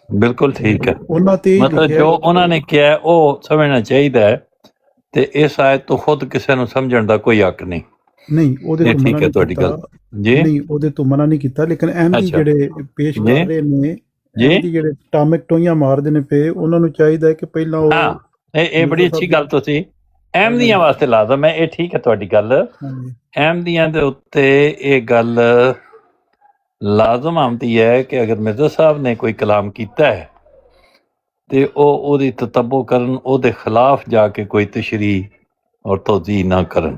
ਬਿਲਕੁਲ ਠੀਕ ਹੈ ਉਹਨਾਂ ਤੇ ਮਤਲਬ ਜੋ ਉਹਨਾਂ ਨੇ ਕਿਹਾ ਉਹ ਸਮਝਣਾ ਚਾਹੀਦਾ ਹੈ ਤੇ ਇਸ ਆਇਤ ਤੋਂ ਖੁਦ ਕਿਸੇ ਨੂੰ ਸਮਝਣ ਦਾ ਕੋਈ ਹੱਕ ਨਹੀਂ ਨਹੀਂ ਉਹਦੇ ਤੋਂ ਠੀਕ ਹੈ ਤੁਹਾਡੀ ਗੱਲ ਜੀ ਨਹੀਂ ਉਹਦੇ ਤੋਂ ਮਨਾ ਨਹੀਂ ਕੀਤਾ ਲੇਕਿਨ ਅਹਿਮਦੀ ਜਿਹੜੇ ਪੇਸ਼ ਕਰ ਰਹੇ ਨੇ ਅਹਿਮਦੀ ਜਿਹੜੇ ਟਾਮਿਕ ਟੋਈਆਂ ਮਾਰਦੇ ਨੇ ਪਏ ਉਹਨਾਂ ਨੂੰ ਚਾਹੀਦਾ ਹੈ ਕਿ ਪਹਿਲਾਂ ਉਹ ਇਹ ਬੜੀ ਅੱਛੀ ਗੱਲ ਤੁਸੀਂ ਅਹਿਮਦੀਆਂ ਵਾਸਤੇ ਲਾਜ਼ਮ ਹੈ ਇਹ ਠੀਕ ਹੈ ਤੁਹਾਡੀ ਗੱਲ ਅਹਿਮਦੀਆਂ ਦੇ ਉੱਤੇ ਇਹ ਗੱਲ ਲਾਜ਼ਮ ਆਉਂਦੀ ਹੈ ਕਿ ਅਗਰ ਮਿਰਜ਼ਾ ਸਾਹਿਬ ਨੇ ਕੋਈ ਕਲਾਮ ਕੀਤਾ ਹੈ ਤੇ ਉਹ ਉਹਦੀ ਤਤੱਬੋ ਕਰਨ ਉਹਦੇ ਖਿਲਾਫ ਜਾ ਕੇ ਕੋਈ ਤਸ਼ਰੀਹ ਔਰ ਤੌਜ਼ੀਹ ਨਾ ਕਰਨ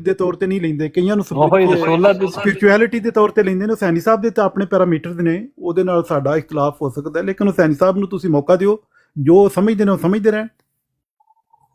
ਦੇ ਤੌਰ ਤੇ ਨਹੀਂ ਲੈਂਦੇ, ਕਈਆਂ ਨੂੰ ਉਹੀ ਰਸੂਲullah ਦੀ ਸਪਿਰਚੁਅਲਿਟੀ ਦੇ ਤੌਰ ਤੇ ਲੈਂਦੇ ਨੇ। ਹੁਸੈਨੀ ਸਾਹਿਬ ਦੇ ਤਾਂ ਆਪਣੇ ਪੈਰਾਮੀਟਰਸ ਨੇ, ਉਹਦੇ ਨਾਲ ਸਾਡਾ ਇਖਤਲਾਫ ਹੋ ਸਕਦਾ ਹੈ, ਲੇਕਿਨ ਹੁਸੈਨੀ ਸਾਹਿਬ ਨੂੰ ਤੁਸੀਂ ਮੌਕਾ ਦਿਓ, ਜੋ ਸਮਝਦੇ ਨੇ ਉਹ ਸਮਝਦੇ ਰਹਿਣ।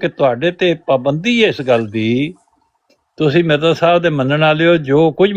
ਕਿ ਤੁਹਾਡੇ ਤੇ ਪਾਬੰਦੀ ਹੈ ਇਸ ਗੱਲ ਦੀ, ਤੁਸੀਂ ਮਿਰਜ਼ਾ ਸਾਹਿਬ ਦੇ ਮੰਨਣ ਵਾਲੇ ਹੋ, ਜੋ ਕੁਝ